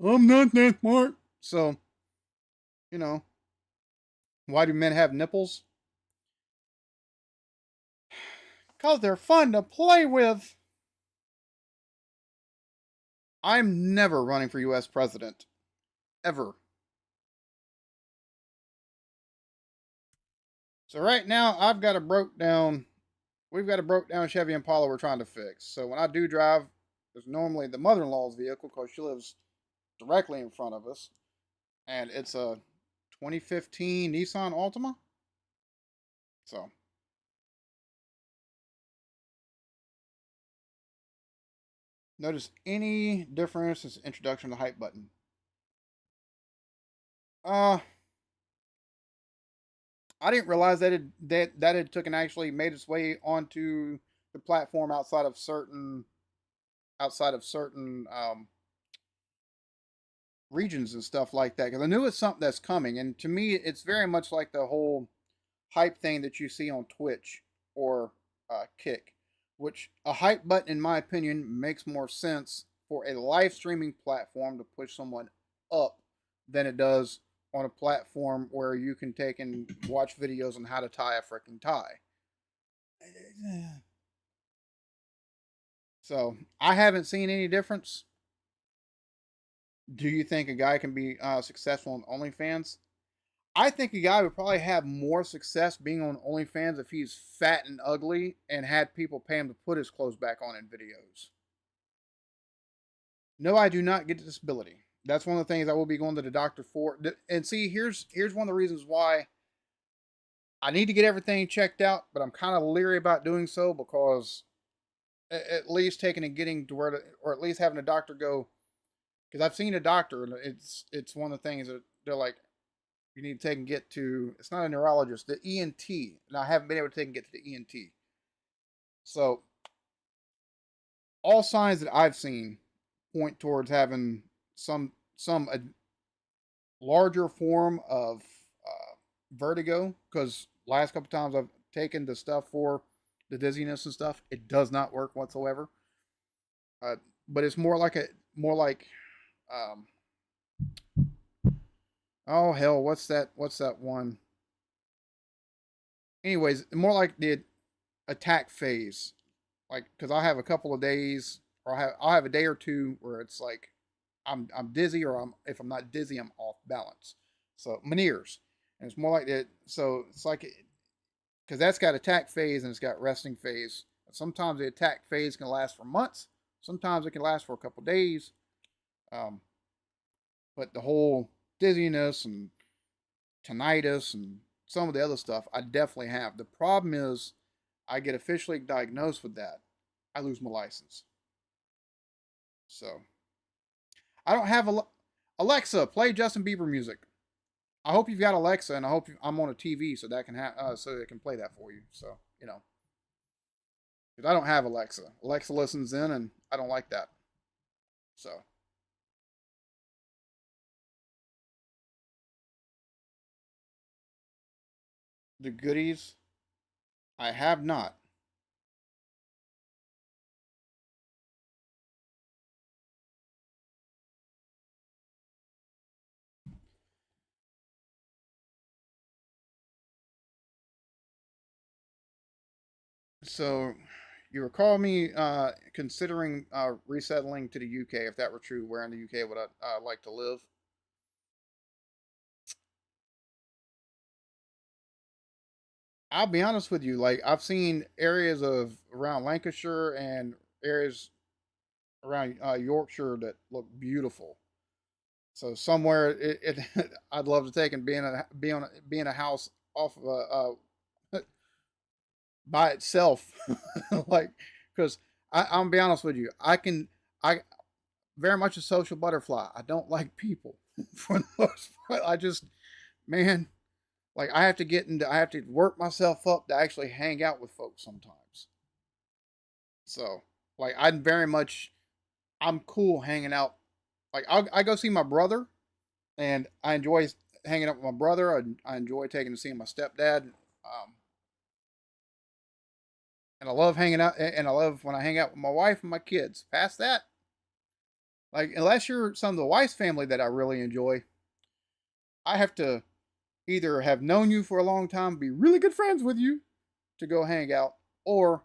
I'm not that smart. So, you know, why do men have nipples? Because they're fun to play with. I'm never running for US president. Ever. So right now I've got a broke down we've got a broke down Chevy Impala we're trying to fix. So when I do drive, there's normally the mother-in-law's vehicle because she lives directly in front of us. And it's a 2015 Nissan Altima. So notice any difference since the introduction of the hype button. Uh I didn't realize that it took and actually made its way onto the platform outside of certain regions and stuff like that. Because I knew it's something that's coming, and to me, it's very much like the whole hype thing that you see on Twitch or Kick, which a hype button, in my opinion, makes more sense for a live streaming platform to push someone up than it does on a platform where you can take and watch videos on how to tie a freaking tie. So I haven't seen any difference. Do you think a guy can be successful on OnlyFans? I think a guy would probably have more success being on OnlyFans if he's fat and ugly and had people pay him to put his clothes back on in videos. No, I do not get a disability. That's one of the things I will be going to the doctor for. And see, here's one of the reasons why I need to get everything checked out, but I'm kind of leery about doing so because at least taking and getting to where, or at least having a doctor go, because I've seen a doctor and it's one of the things that they're like, you need to take and get to. It's not a neurologist, the ENT, and I haven't been able to take and get to the ENT. So all signs that I've seen point towards having some larger form of vertigo. Because last couple times I've taken the stuff for the dizziness and stuff, it does not work whatsoever. But it's more like um, oh hell, what's that? What's that one? Anyways, more like the attack phase, like because I have a couple of days, or I'll have a day or two where it's like I'm dizzy, or if I'm not dizzy, I'm off balance. So Meniere's, and it's more like that. So it's like because that's got attack phase and it's got resting phase. Sometimes the attack phase can last for months. Sometimes it can last for a couple of days. Um, but the whole dizziness and tinnitus and some of the other stuff, I definitely have. The problem is, I get officially diagnosed with that, I lose my license. So I don't have Alexa. Play Justin Bieber music. I hope you've got Alexa, and I hope I'm on a TV so that can so it can play that for you. So you know, because I don't have Alexa. Alexa listens in, and I don't like that. So the goodies, I have not. So you recall me considering resettling to the UK. If that were true, where in the UK would I like to live? I'll be honest with you. Like I've seen areas of around Lancashire and areas around Yorkshire that look beautiful. So somewhere I'd love to take and be in a house off of by itself, like because I'm be honest with you. I very much a social butterfly. I don't like people for the most part. I just man. Like I have to work myself up to actually hang out with folks sometimes. So like I'm cool hanging out. Like I go see my brother, and I enjoy hanging out with my brother. I enjoy taking to see my stepdad. And I love hanging out, and I love when I hang out with my wife and my kids. Past that, like unless you're some of the wife's family that I really enjoy, I have to either have known you for a long time, be really good friends with you to go hang out, or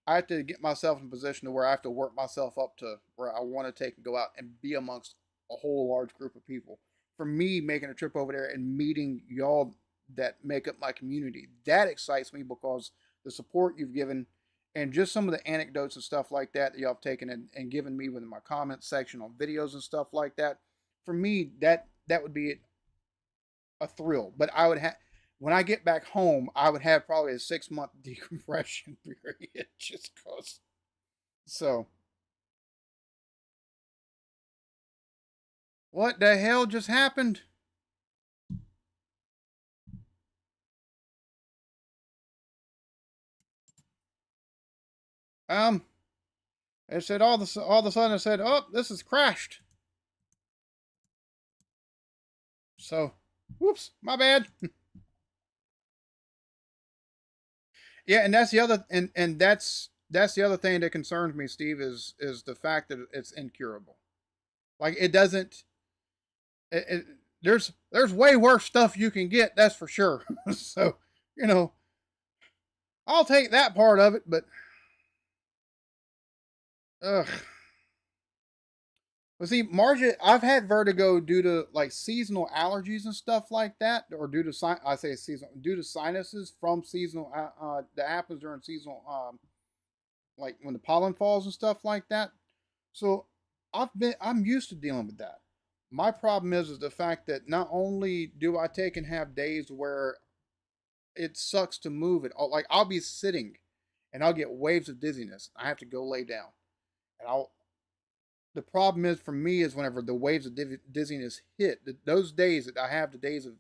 I have to get myself in a position to where I have to work myself up to where I want to take and go out and be amongst a whole large group of people. For me, making a trip over there and meeting y'all that make up my community, that excites me because the support you've given and just some of the anecdotes and stuff like that y'all have taken and given me within my comments section on videos and stuff like that. For me, that would be a thrill. But I would have when I get back home, I would have probably a 6 month decompression period just cause. So what the hell just happened? Um, it said all of a sudden it said, "Oh, this has crashed." So, whoops, my bad. Yeah, and that's the other and that's the other thing that concerns me, Steve, is the fact that it's incurable. Like it doesn't. It, there's way worse stuff you can get. That's for sure. So you know, I'll take that part of it, but ugh. Well, see, Marja, I've had vertigo due to like seasonal allergies and stuff like that, or due to I say seasonal due to sinuses from seasonal that happens during seasonal like when the pollen falls and stuff like that. So I'm used to dealing with that. My problem is the fact that not only do I take and have days where it sucks to move it, like I'll be sitting and I'll get waves of dizziness. I have to go lay down, and I'll the problem is for me is whenever the waves of dizziness hit, those days that I have the days of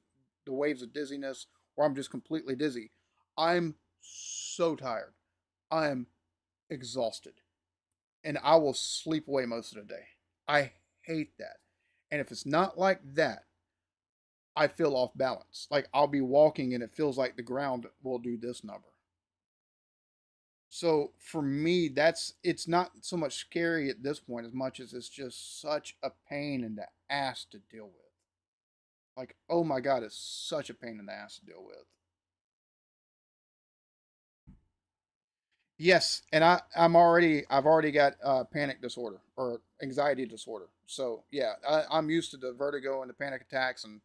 the waves of dizziness where I'm just completely dizzy, I'm so tired. I am exhausted. And I will sleep away most of the day. I hate that. And if it's not like that, I feel off balance. Like I'll be walking and it feels like the ground will do this number. So for me, it's not so much scary at this point as much as it's just such a pain in the ass to deal with. Like, oh my god, it's such a pain in the ass to deal with. Yes, and I've already got panic disorder or anxiety disorder. So yeah, I'm used to the vertigo and the panic attacks, and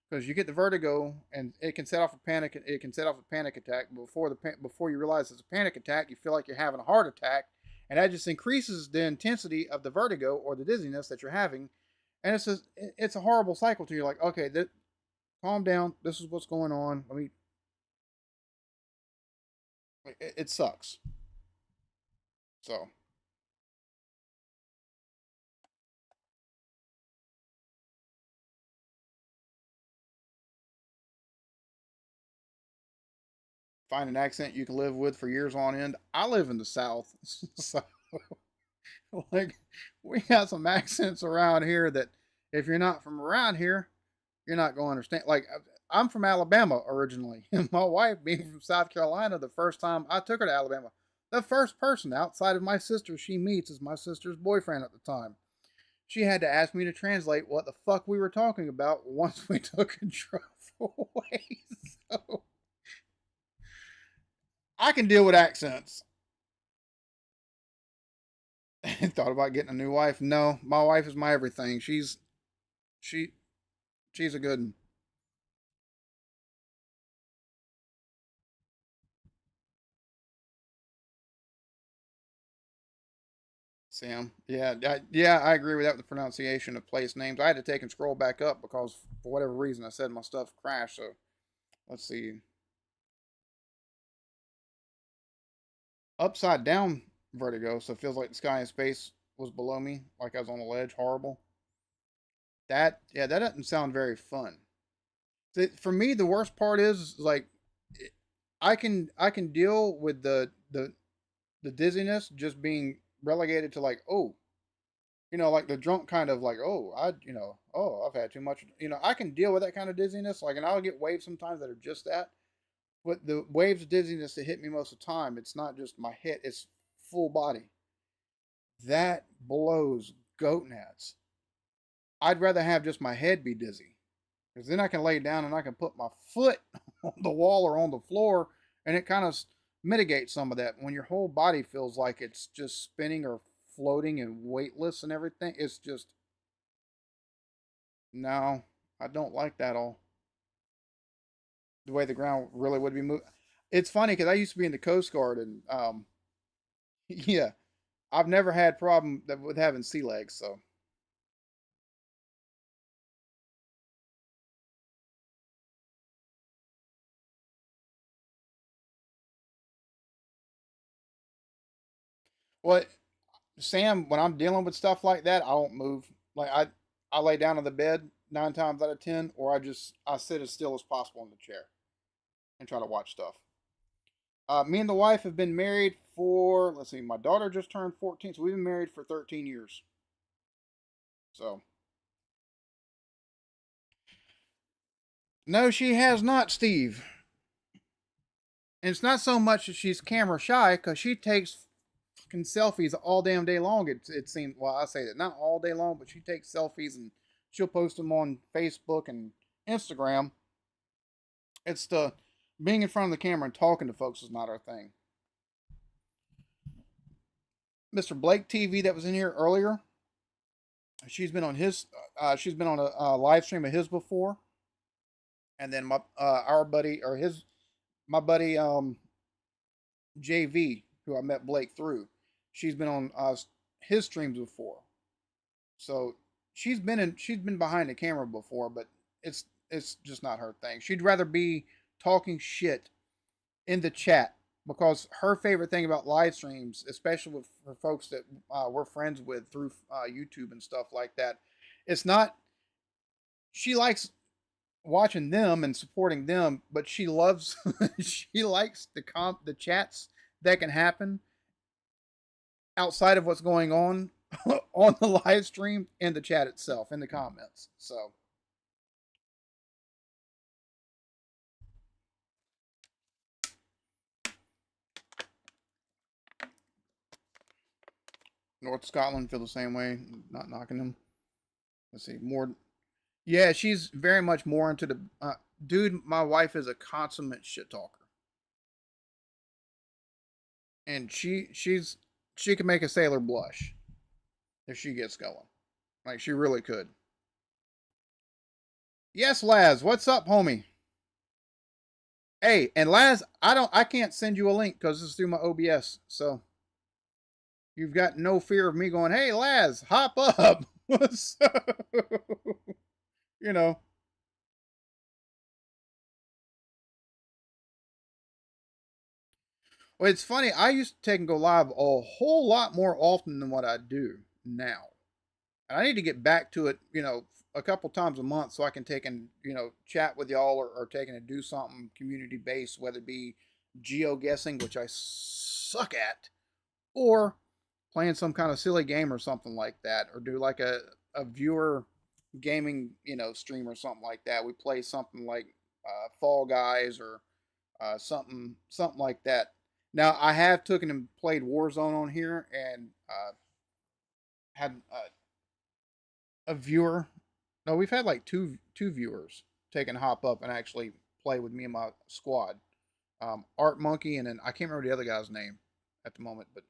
because you get the vertigo and it can set off a panic attack. Before you realize it's a panic attack, you feel like you're having a heart attack, and that just increases the intensity of the vertigo or the dizziness that you're having, and it's a horrible cycle. To you're like, okay, calm down. This is what's going on. I mean, it sucks. So find an accent you can live with for years on end. I live in the South, so like we got some accents around here that if you're not from around here, you're not going to understand. Like I'm from Alabama originally, and my wife being from South Carolina, the first time I took her to Alabama, the first person outside of my sister she meets is my sister's boyfriend at the time. She had to ask me to translate what the fuck we were talking about once we took and drove away. So I can deal with accents. Thought about getting a new wife. No, my wife is my everything. She she's a good one. Sam. Yeah, yeah, I agree with that with the pronunciation of place names. I had to take and scroll back up because for whatever reason I said my stuff crashed. So let's see. Upside down vertigo, so it feels like the sky and space was below me, like I was on a ledge. Horrible. That doesn't sound very fun. For me, the worst part is like I can deal with the dizziness just being relegated to like, oh, like the drunk kind of like, oh, oh, I've had too much. I can deal with that kind of dizziness. Like, and I'll get waves sometimes that are just that. But the waves of dizziness that hit me most of the time, it's not just my head, it's full body. That blows goat nuts. I'd rather have just my head be dizzy. Because then I can lay down and I can put my foot on the wall or on the floor, and it kind of mitigates some of that. When your whole body feels like it's just spinning or floating and weightless and everything, it's just, no, I don't like that all. The way the ground really would be moving. It's funny because I used to be in the Coast Guard, and yeah, I've never had problem with having sea legs. So, what Sam, when I'm dealing with stuff like that, I don't move. Like I lay down on the bed 9 times out of 10, or I sit as still as possible in the chair and try to watch stuff. Me and the wife have been married for, let's see, my daughter just turned 14, so we've been married for 13 years. So, no, she has not, Steve. And it's not so much that she's camera shy, because she takes fucking selfies all damn day long. It seems, well, I say that not all day long, but she takes selfies and she'll post them on Facebook and Instagram. It's the being in front of the camera and talking to folks is not our thing. Mr. Blake TV that was in here earlier, she's been on his, she's been on a live stream of his before, and then my our buddy or his my buddy JV, who I met Blake through, she's been on his streams before. So she's been behind the camera before, but it's just not her thing. She'd rather be talking shit in the chat, because her favorite thing about live streams, especially with for folks that we're friends with through YouTube and stuff like that, it's not. She likes watching them and supporting them, but she loves she likes the chats that can happen outside of what's going on on the live stream in the chat itself in the comments. So North Scotland feel the same way. Not knocking them. Let's see more. Yeah, she's very much more into the dude. My wife is a consummate shit talker, and she can make a sailor blush if she gets going. Like she really could. Yes, Laz, what's up, homie? Hey, and Laz, I can't send you a link because this is through my OBS, so you've got no fear of me going, hey, Laz, hop up. So, you know. Well, it's funny. I used to take and go live a whole lot more often than what I do now. And I need to get back to it, a couple times a month so I can take and, chat with y'all, or take and do something community based, whether it be geo guessing, which I suck at, or playing some kind of silly game or something like that, or do like a viewer gaming, stream or something like that. We play something like Fall Guys, or something like that. Now I have taken and played Warzone on here, and had a viewer. No, we've had like two viewers take and hop up and actually play with me and my squad. Art Monkey, and then I can't remember the other guy's name at the moment, but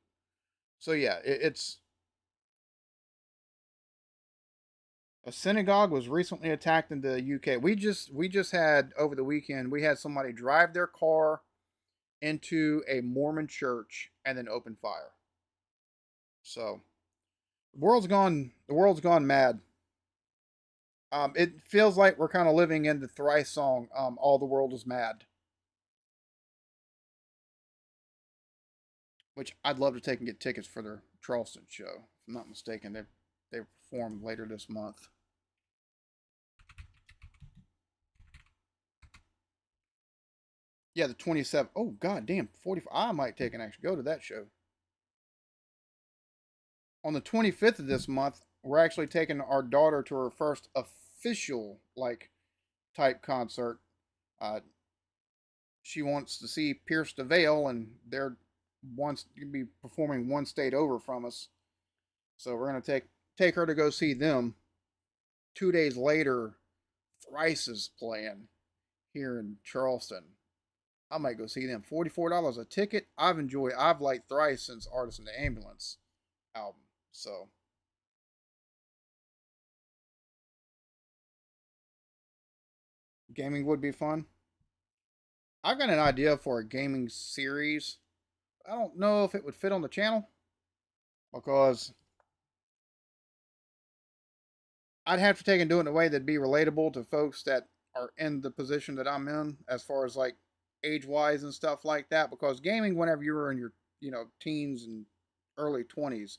so yeah, it's a synagogue was recently attacked in the UK. We just had over the weekend, we had somebody drive their car into a Mormon church and then open fire. So the world's gone mad. It feels like we're kind of living in the Thrice song, "All the World is Mad," which I'd love to take and get tickets for their Charleston show. If I'm not mistaken, they perform later this month. Yeah, the 27th. Oh, god damn, 45. I might take and actually go to that show. On the 25th of this month, we're actually taking our daughter to her first official, like, type concert. Uh, she wants to see Pierce the Veil, and they're once to be performing one state over from us. So we're gonna take her to go see them. 2 days later, Thrice is playing here in Charleston. I might go see them. $44 a ticket. I've liked Thrice since Artist in the Ambulance album. So gaming would be fun. I've got an idea for a gaming series. I don't know if it would fit on the channel because I'd have to take and do it in a way that'd be relatable to folks that are in the position that I'm in, as far as like age wise and stuff like that. Because gaming, whenever you're in your teens and early 20s,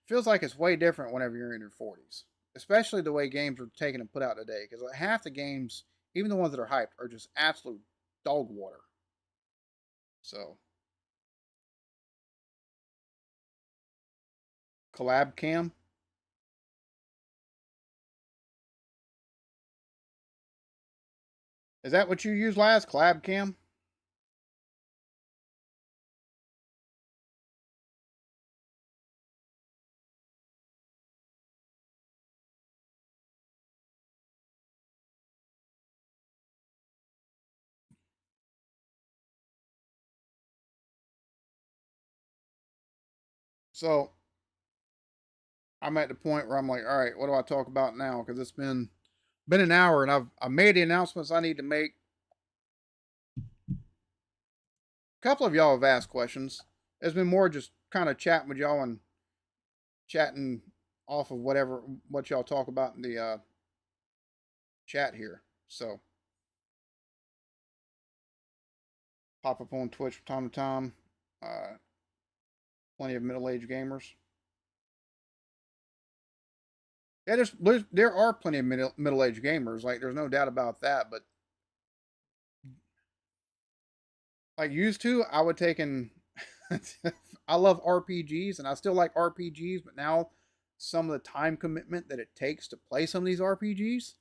feels like it's way different whenever you're in your 40s. Especially the way games are taken and put out today. Because half the games, even the ones that are hyped, are just absolute dog water. So collab cam. Is that what you used last? Collab cam? So I'm at the point where I'm like, all right, what do I talk about now? Because it's been an hour and I've made the announcements I need to make. A couple of y'all have asked questions. It's been more just kind of chatting with y'all and chatting off of what y'all talk about in the chat here. So pop up on Twitch from time to time. Uh, Plenty of middle-aged gamers. Yeah, there are plenty of middle-aged gamers. Like, there's no doubt about that. But like used to, I would take and I love RPGs and I still like RPGs, but now some of the time commitment that it takes to play some of these RPGs,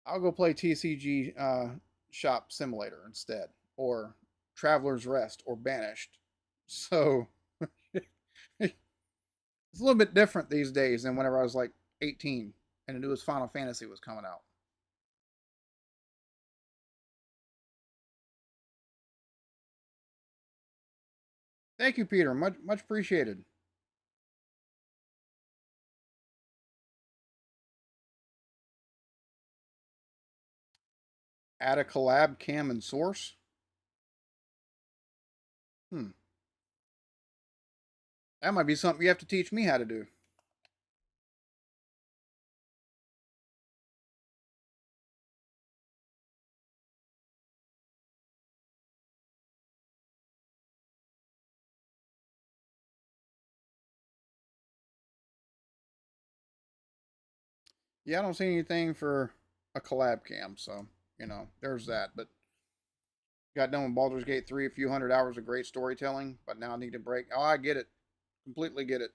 I'll go play TCG Shop Simulator instead, or Traveler's Rest, or Banished. So it's a little bit different these days than whenever I was like 18 and the newest Final Fantasy was coming out. Thank you, Peter. Much appreciated. Add a collab cam and source. Hmm. That might be something you have to teach me how to do. Yeah, I don't see anything for a collab cam, so there's that. But got done with Baldur's Gate 3, a few hundred hours of great storytelling, but now I need to break. Oh, I get it. Completely get it.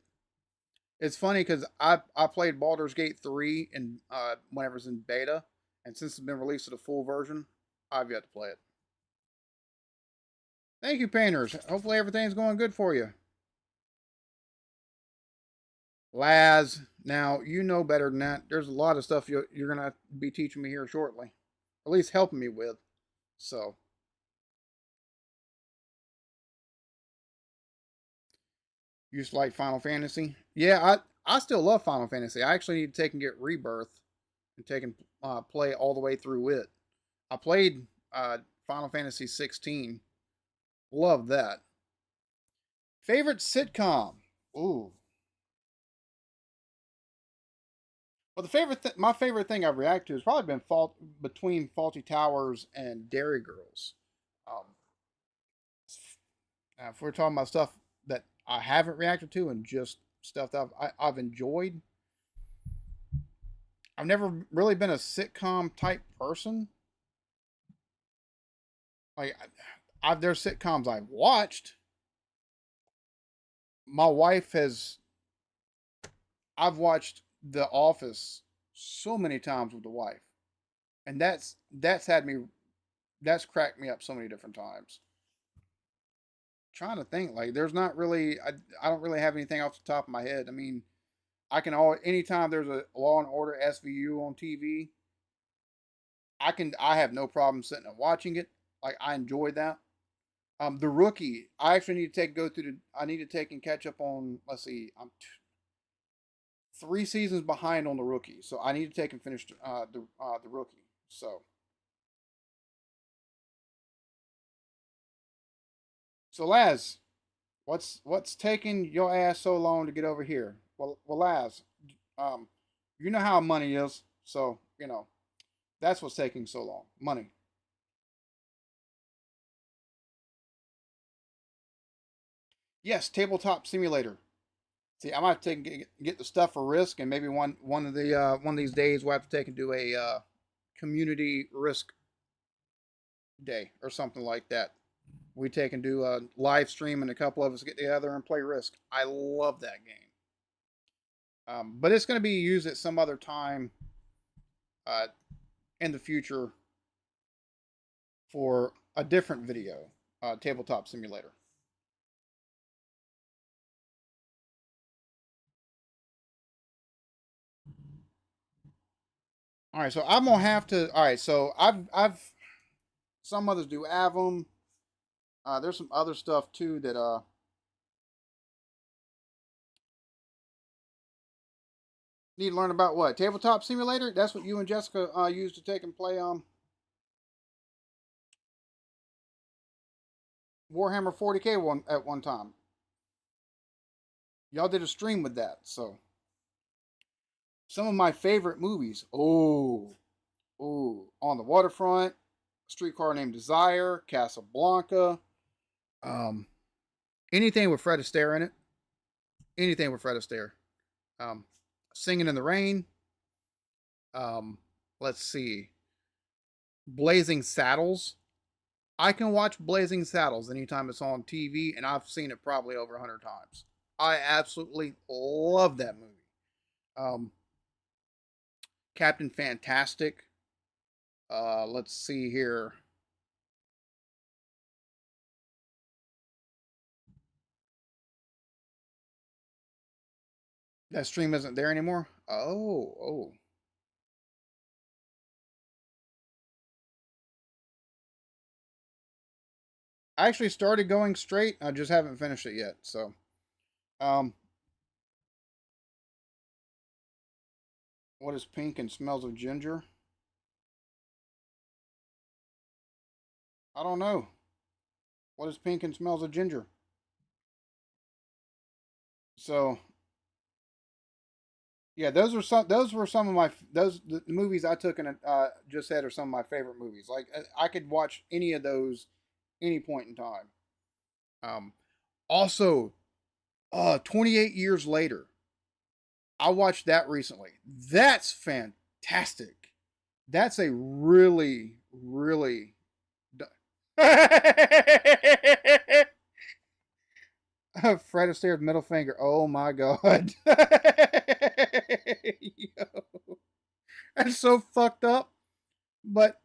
It's funny because I played Baldur's Gate 3 in whenever it's in beta, and since it's been released to the full version, I've yet to play it. Thank you, painters. Hopefully everything's going good for you. Laz, now you know better than that. There's a lot of stuff you're gonna be teaching me here shortly, at least helping me with. So, used to like Final Fantasy. Yeah, I still love Final Fantasy. I actually need to take and get Rebirth and take and play all the way through it. I played Final Fantasy 16. Love that. Favorite sitcom? Ooh. Well, my favorite thing I've reacted to has probably been between Faulty Towers and Dairy Girls. Um, if we're talking about stuff that I haven't reacted to and just stuff that I've enjoyed, I've never really been a sitcom type person. Like, there's sitcoms I've watched. My wife has. I've watched The Office so many times with the wife, and that's had me. That's cracked me up so many different times. Trying to think, like, there's not really. I don't really have anything off the top of my head. I mean, I can always anytime there's a Law and Order SVU on TV, I have no problem sitting and watching it. Like, I enjoy that. The Rookie, I actually need to go through the. I need to take and catch up on. Let's see, I'm 3 seasons behind on the Rookie, so I need to take and finish the Rookie. So Laz, what's taking your ass so long to get over here? Well, Laz, um, you know how money is, so that's what's taking so long. Money. Yes, tabletop simulator. See, I might take get the stuff for Risk, and maybe one of these days we'll have to take and do a community Risk day or something like that. We take and do a live stream, and a couple of us get together and play Risk. I love that game. But it's going to be used at some other time uh, in the future for a different video, tabletop simulator. All right, so I'm gonna have to. All right, so I've some others do have them. There's some other stuff too that need to learn about. What tabletop simulator? That's what you and Jessica used to take and play Warhammer 40K at one time. Y'all did a stream with that. So some of my favorite movies. On the Waterfront, Streetcar Named Desire, Casablanca. Um, anything with Fred Astaire in it. Anything with Fred Astaire. Um, Singing in the Rain. Um, let's see. Blazing Saddles. I can watch Blazing Saddles anytime it's on TV, and I've seen it probably over 100 times. I absolutely love that movie. Um, Captain Fantastic. Let's see here. That stream isn't there anymore. Oh. I actually started going straight. I just haven't finished it yet. So, um, what is pink and smells of ginger? I don't know. What is pink and smells of ginger? So, yeah, those were some. Those were some of my those the movies I took and just said are some of my favorite movies. Like I could watch any of those any point in time. Um, Also, 28 years later, I watched that recently. That's fantastic. That's a really. Fred Astaire's middle finger. Oh my god. Yo, that's so fucked up. But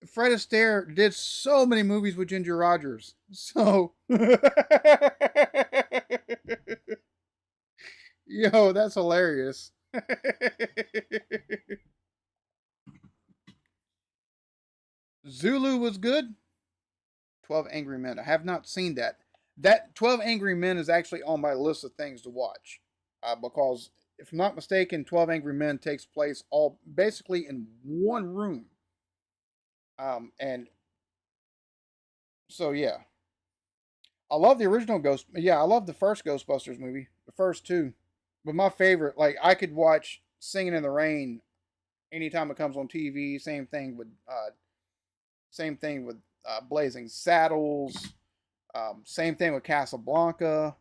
Fred Astaire did so many movies with Ginger Rogers. So, yo, that's hilarious. Zulu was good. 12 Angry Men. I have not seen that. That 12 Angry Men is actually on my list of things to watch. Because, if I'm not mistaken, 12 Angry Men takes place all basically in one room. And so, yeah. I love the original Ghost. Yeah, I love the first Ghostbusters movie. The first two. But my favorite, like, I could watch Singing in the Rain anytime it comes on TV. Same thing with Blazing Saddles. Same thing with Casablanca.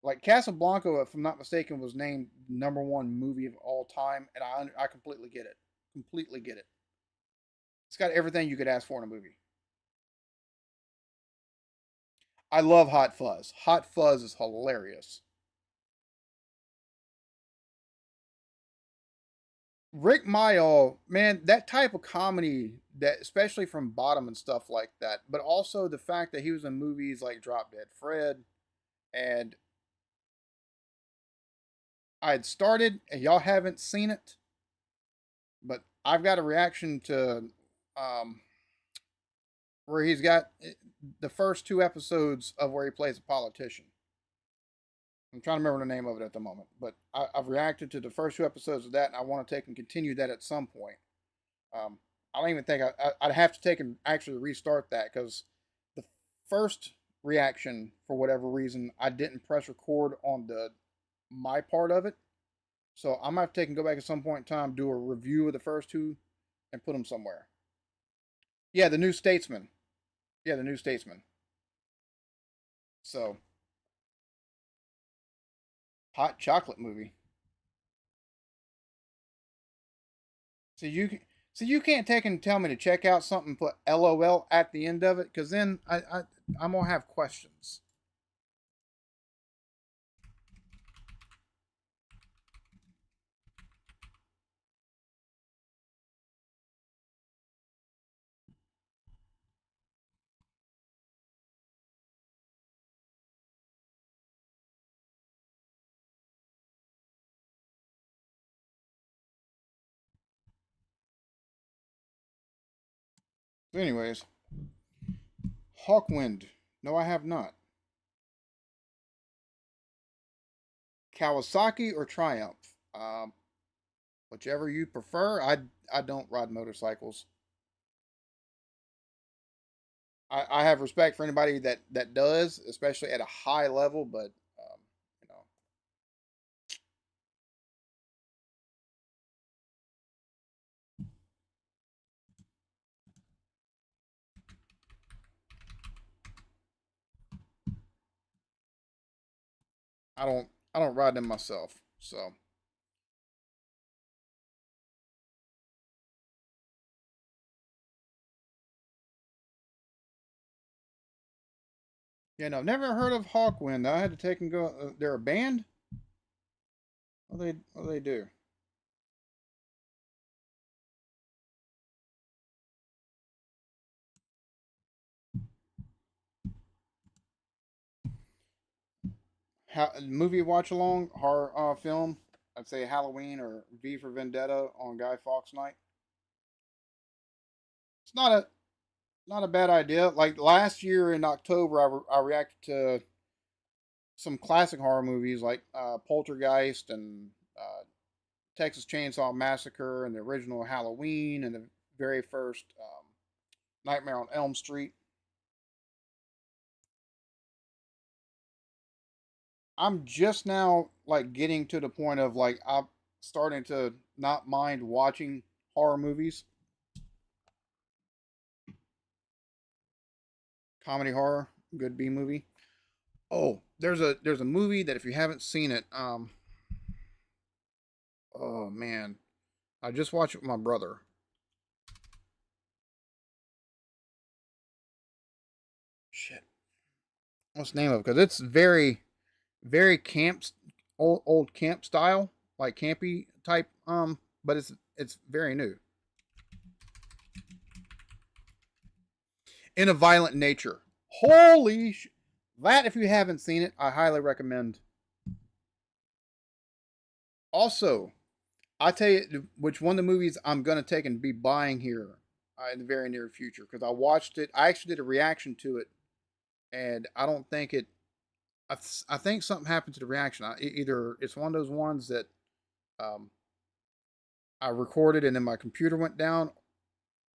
Like Casablanca, if I'm not mistaken, was named #1 movie of all time, and I completely get it. Completely get it. It's got everything you could ask for in a movie. I love Hot Fuzz. Hot Fuzz is hilarious. Rick Mayall, man, that type of comedy that especially from Bottom and stuff like that, but also the fact that he was in movies like Drop Dead Fred and I had started and y'all haven't seen it, but I've got a reaction to um where he's got the first two episodes of where he plays a politician. I'm trying to remember the name of it at the moment, but I've reacted to the first two episodes of that, and I want to take and continue that at some point. Um, I don't even think I'd have to take and actually restart that because the first reaction, for whatever reason, I didn't press record on the my part of it. So I might have to take and go back at some point in time, do a review of the first two, and put them somewhere. Yeah, the New Statesman. Yeah, the New Statesman. So hot chocolate movie. So you can't take and tell me to check out something and put LOL at the end of it because then I'm gonna have questions. Anyways, Hawkwind. No, I have not. Kawasaki or Triumph. Whichever you prefer. I don't ride motorcycles. I have respect for anybody that does, especially at a high level. But you know, I don't I don't ride them myself. So yeah, no, never heard of Hawkwind. I had to take and go. They're a band. What do they do? Movie watch along horror film. I'd say Halloween or V for Vendetta on Guy Fawkes night. It's not a bad idea. Like last year in October, I reacted to some classic horror movies like Poltergeist and Texas Chainsaw Massacre and the original Halloween and the very first Nightmare on Elm Street. I'm just now like getting to the point of like I'm starting to not mind watching horror movies, comedy horror, good B movie. Oh, there's a movie that if you haven't seen it, oh man, I just watched it with my brother. Shit, what's the name of it? Because it's very camp, old camp style, like campy type. But it's very new. In a violent nature. Holy that if you haven't seen it, I highly recommend. Also, I tell you which one of the movies I'm gonna take and be buying here in the very near future because I watched it. I actually did a reaction to it, and I don't think it. I think something happened to the reaction. Either it's one of those ones that um, I recorded and then my computer went down,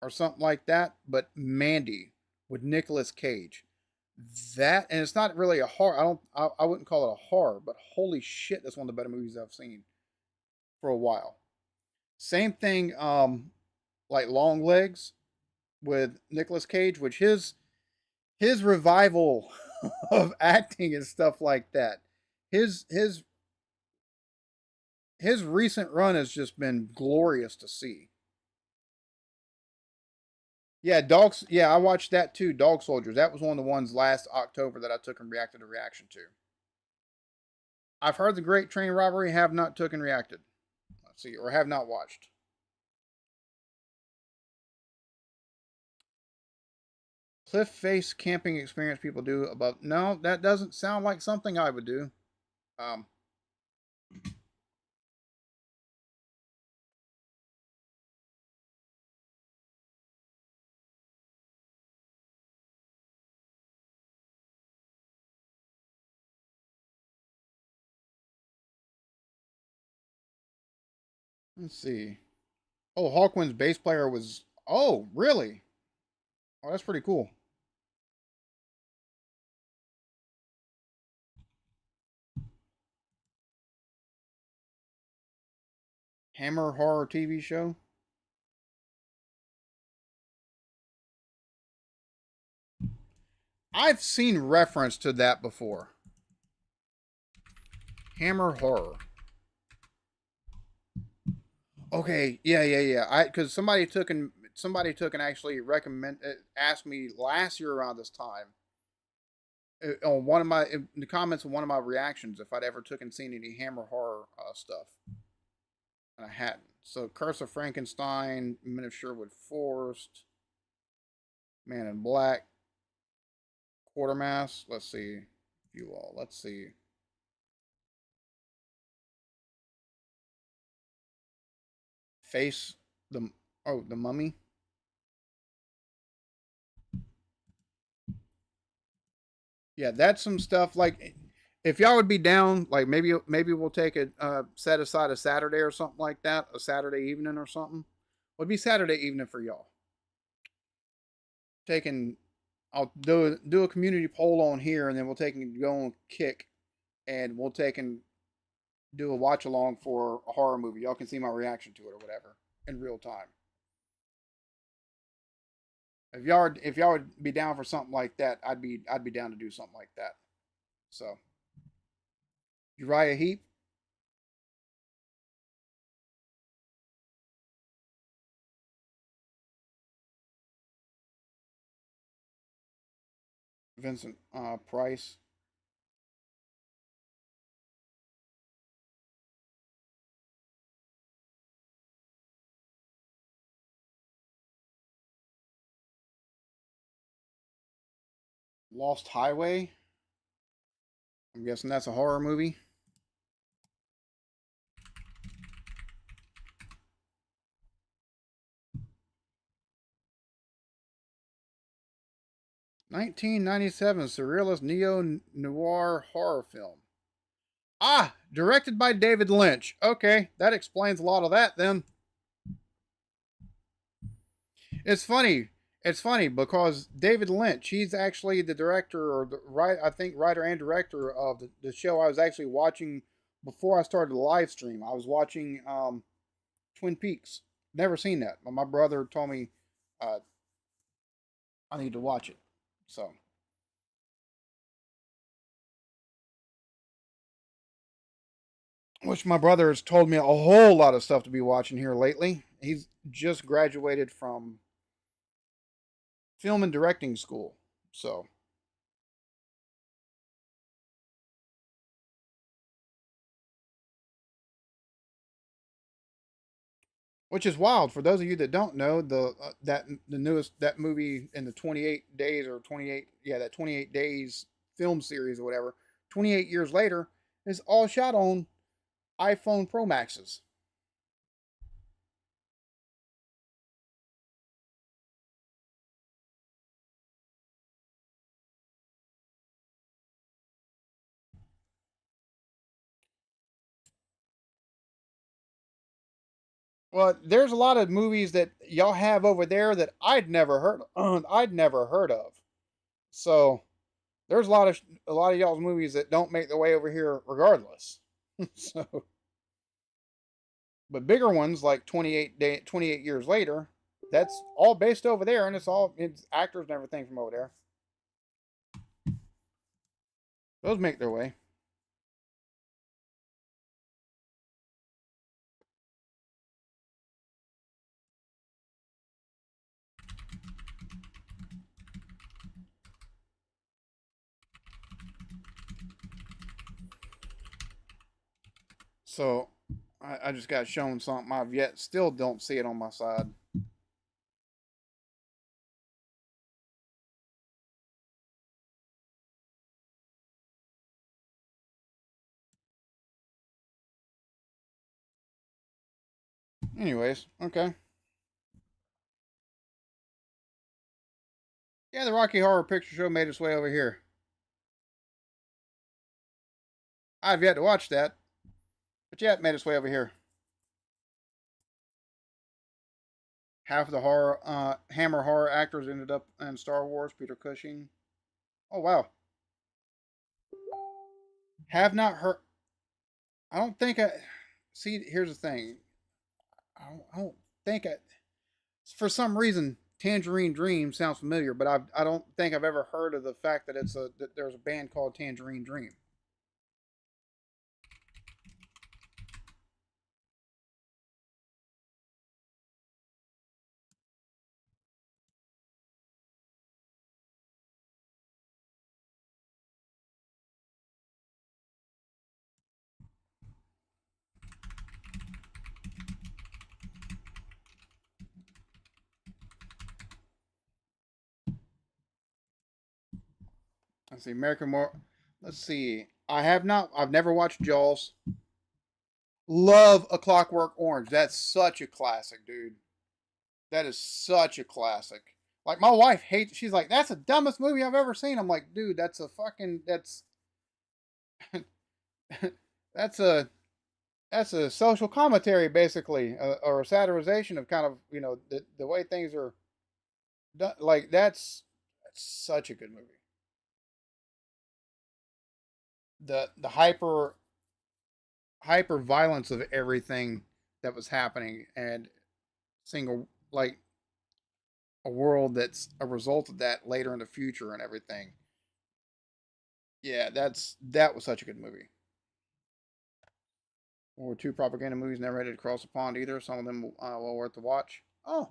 or something like that. But Mandy with Nicolas Cage, that and it's not really a horror. I wouldn't call it a horror, but holy shit, that's one of the better movies I've seen for a while. Same thing, like Long Legs with Nicolas Cage, which his revival of acting and stuff like that. His his his recent run has just been glorious to see. Yeah, dogs. Yeah, I watched that too. Dog Soldiers. That was one of the ones last October that I took and reacted a reaction to. I've heard the Great Train Robbery. Have not took and reacted. Let's see, or have not watched. Cliff face camping experience people do above. No, that doesn't sound like something I would do. Um, let's see. Oh, Hawkwind's bass player was. Oh, really? Oh, that's pretty cool. Hammer horror TV show. I've seen reference to that before. Hammer horror. Okay, yeah. I because somebody took and actually recommend asked me last year around this time on one of my in the comments of one of my reactions if I'd ever took and seen any Hammer horror stuff, and I hadn't. So Curse of Frankenstein, Men of Sherwood Forest, Man in Black, Quartermass. Let's see, you all. Let's see. Face the the Mummy. Yeah, that's some stuff like if y'all would be down, like maybe we'll take a set aside a Saturday or something like that, a Saturday evening or something. Would be Saturday evening for y'all. Taking, I'll do a community poll on here, and then we'll take and go on Kick, and we'll take and do a watch along for a horror movie. Y'all can see my reaction to it or whatever in real time. If y'all would be down for something like that, I'd be down to do something like that. So Uriah Heep, Vincent Price, Lost Highway. I'm guessing that's a horror movie. 1997 surrealist neo noir horror film. Ah, directed by David Lynch. Okay, that explains a lot of that then. It's funny. It's funny because David Lynch, he's actually the director or the right I think writer and director of the show I was actually watching before I started the live stream. I was watching Twin Peaks. Never seen that, but my brother told me uh, I need to watch it. So, which my brother has told me a whole lot of stuff to be watching here lately. He's just graduated from film and directing school. So, which is wild for those of you that don't know the newest that movie in the 28 days or 28 that 28 days film series or whatever 28 years later is all shot on iPhone Pro Maxes. Well, there's a lot of movies that y'all have over there that I'd never heard of. So there's a lot of y'all's movies that don't make their way over here regardless. So, but bigger ones like 28 years later, that's all based over there, and it's actors and everything from over there. Those make their way. So I just got shown something I've yet still don't see it on my side. Anyways, okay. Yeah, the Rocky Horror Picture Show made its way over here. I've yet to watch that, but yeah, it made its way over here. Half of the Hammer horror actors ended up in Star Wars. Peter Cushing. Oh wow. Have not heard. I don't think I. See, here's the thing. I don't think I. For some reason, Tangerine Dream sounds familiar, but I don't think I've ever heard of the fact that that there's a band called Tangerine Dream. Let's see, American More. Let's see. I have not. I've never watched Jaws. Love A Clockwork Orange. That's such a classic, dude. That is such a classic. Like my wife hates. She's like, "That's the dumbest movie I've ever seen." I'm like, "Dude, that's a fucking. That's a that's a social commentary, basically, or a satirization of kind of the way things are done. Like that's such a good movie. The hyper violence of everything that was happening, and single like a world that's a result of that later in the future and everything. Yeah, that was such a good movie. Or two propaganda movies never headed across the pond either. Some of them well worth the watch. Oh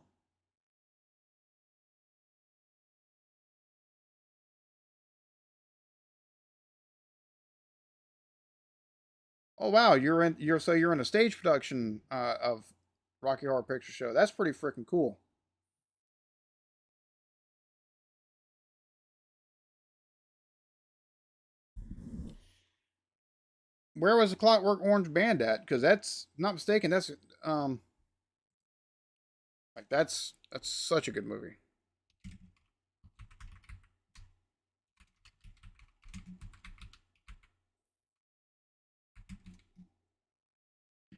wow, you're in a stage production of Rocky Horror Picture Show. That's pretty freaking cool. Where was the Clockwork Orange band at? Because that's not mistaken. That's um that's such a good movie.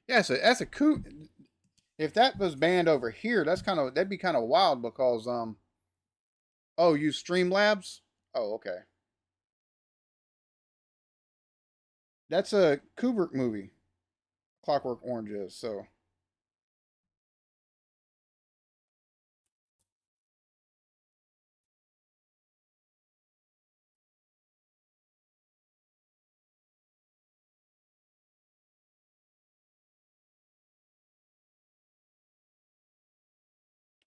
Yeah, so that's a cool. If that was banned over here, that'd be kind of wild because oh, you Streamlabs? Oh, okay. That's a Kubrick movie. Clockwork Orange is so.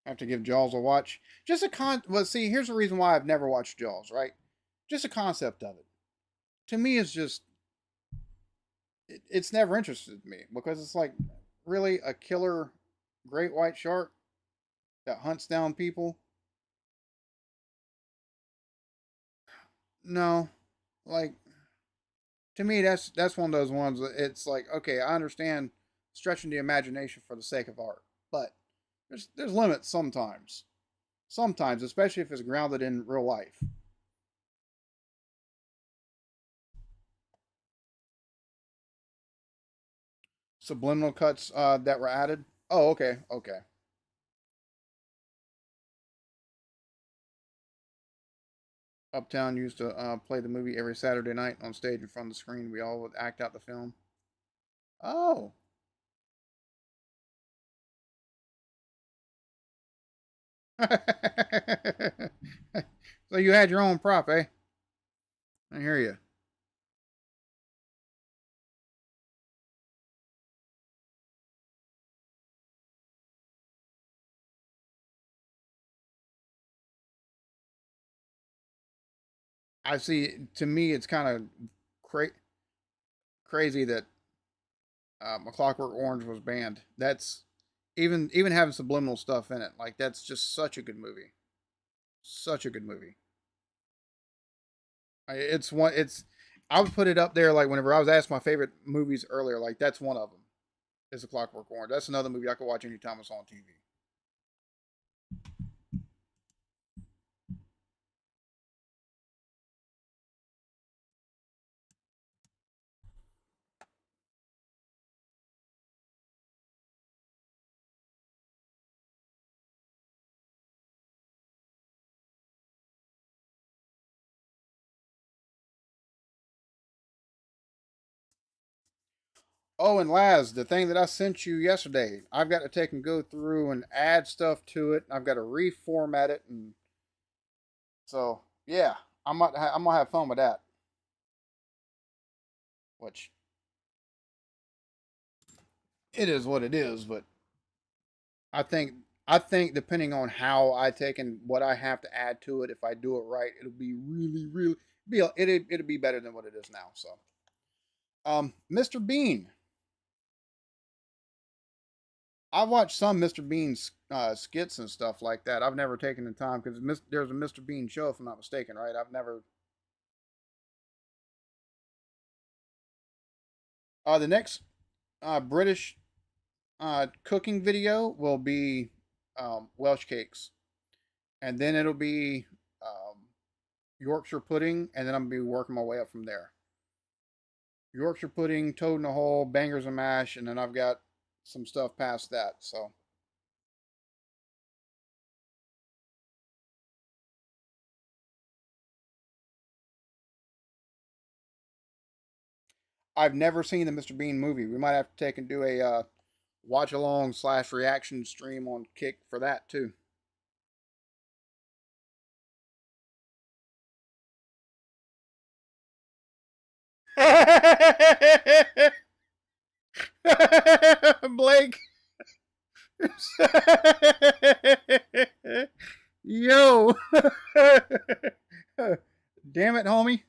I have to give Jaws a watch. Just a con. Well, see, here's the reason why I've never watched Jaws. Right? Just the concept of it. To me, is just it's never interested me because it's like really a killer great white shark that hunts down people. No, like to me, that's one of those ones. That it's like okay, I understand stretching the imagination for the sake of art, but there's limits sometimes. Sometimes, especially if it's grounded in real life. Subliminal cuts that were added. Oh, okay, okay. Uptown used to play the movie every Saturday night on stage in front of the screen. We all would act out the film. Oh, so you had your own prop, eh? I hear you. I see. To me, it's kind of cra- crazy that A Clockwork Orange was banned. That's even having subliminal stuff in it. Like that's just such a good movie. Such a good movie. It's one. It's I would put it up there. Like whenever I was asked my favorite movies earlier, like that's one of them. Is A Clockwork Orange. That's another movie I could watch anytime it's on TV. Oh, and Laz, the thing that I sent you yesterday, I've got to take and go through and add stuff to it. I've got to reformat it, and so yeah, I'm gonna have fun with that. Which it is what it is, but I think I think depending on how I take and what I have to add to it, if I do it right, it'll be really be it'll be better than what it is now. So, Mr. Bean, I watched some Mr. Bean skits and stuff like that. I've never taken the time because there's a Mr. Bean show, if I'm not mistaken, right? I've never. The next British cooking video will be Welsh cakes, and then it'll be Yorkshire pudding, and then I'm gonna be working my way up from there. Yorkshire pudding, toad in the hole, bangers and mash, and then I've got some stuff past that. So I've never seen the Mr. Bean movie. We might have to take and do a watch along / reaction stream on Kick for that too. Blake. Yo. Damn it, homie.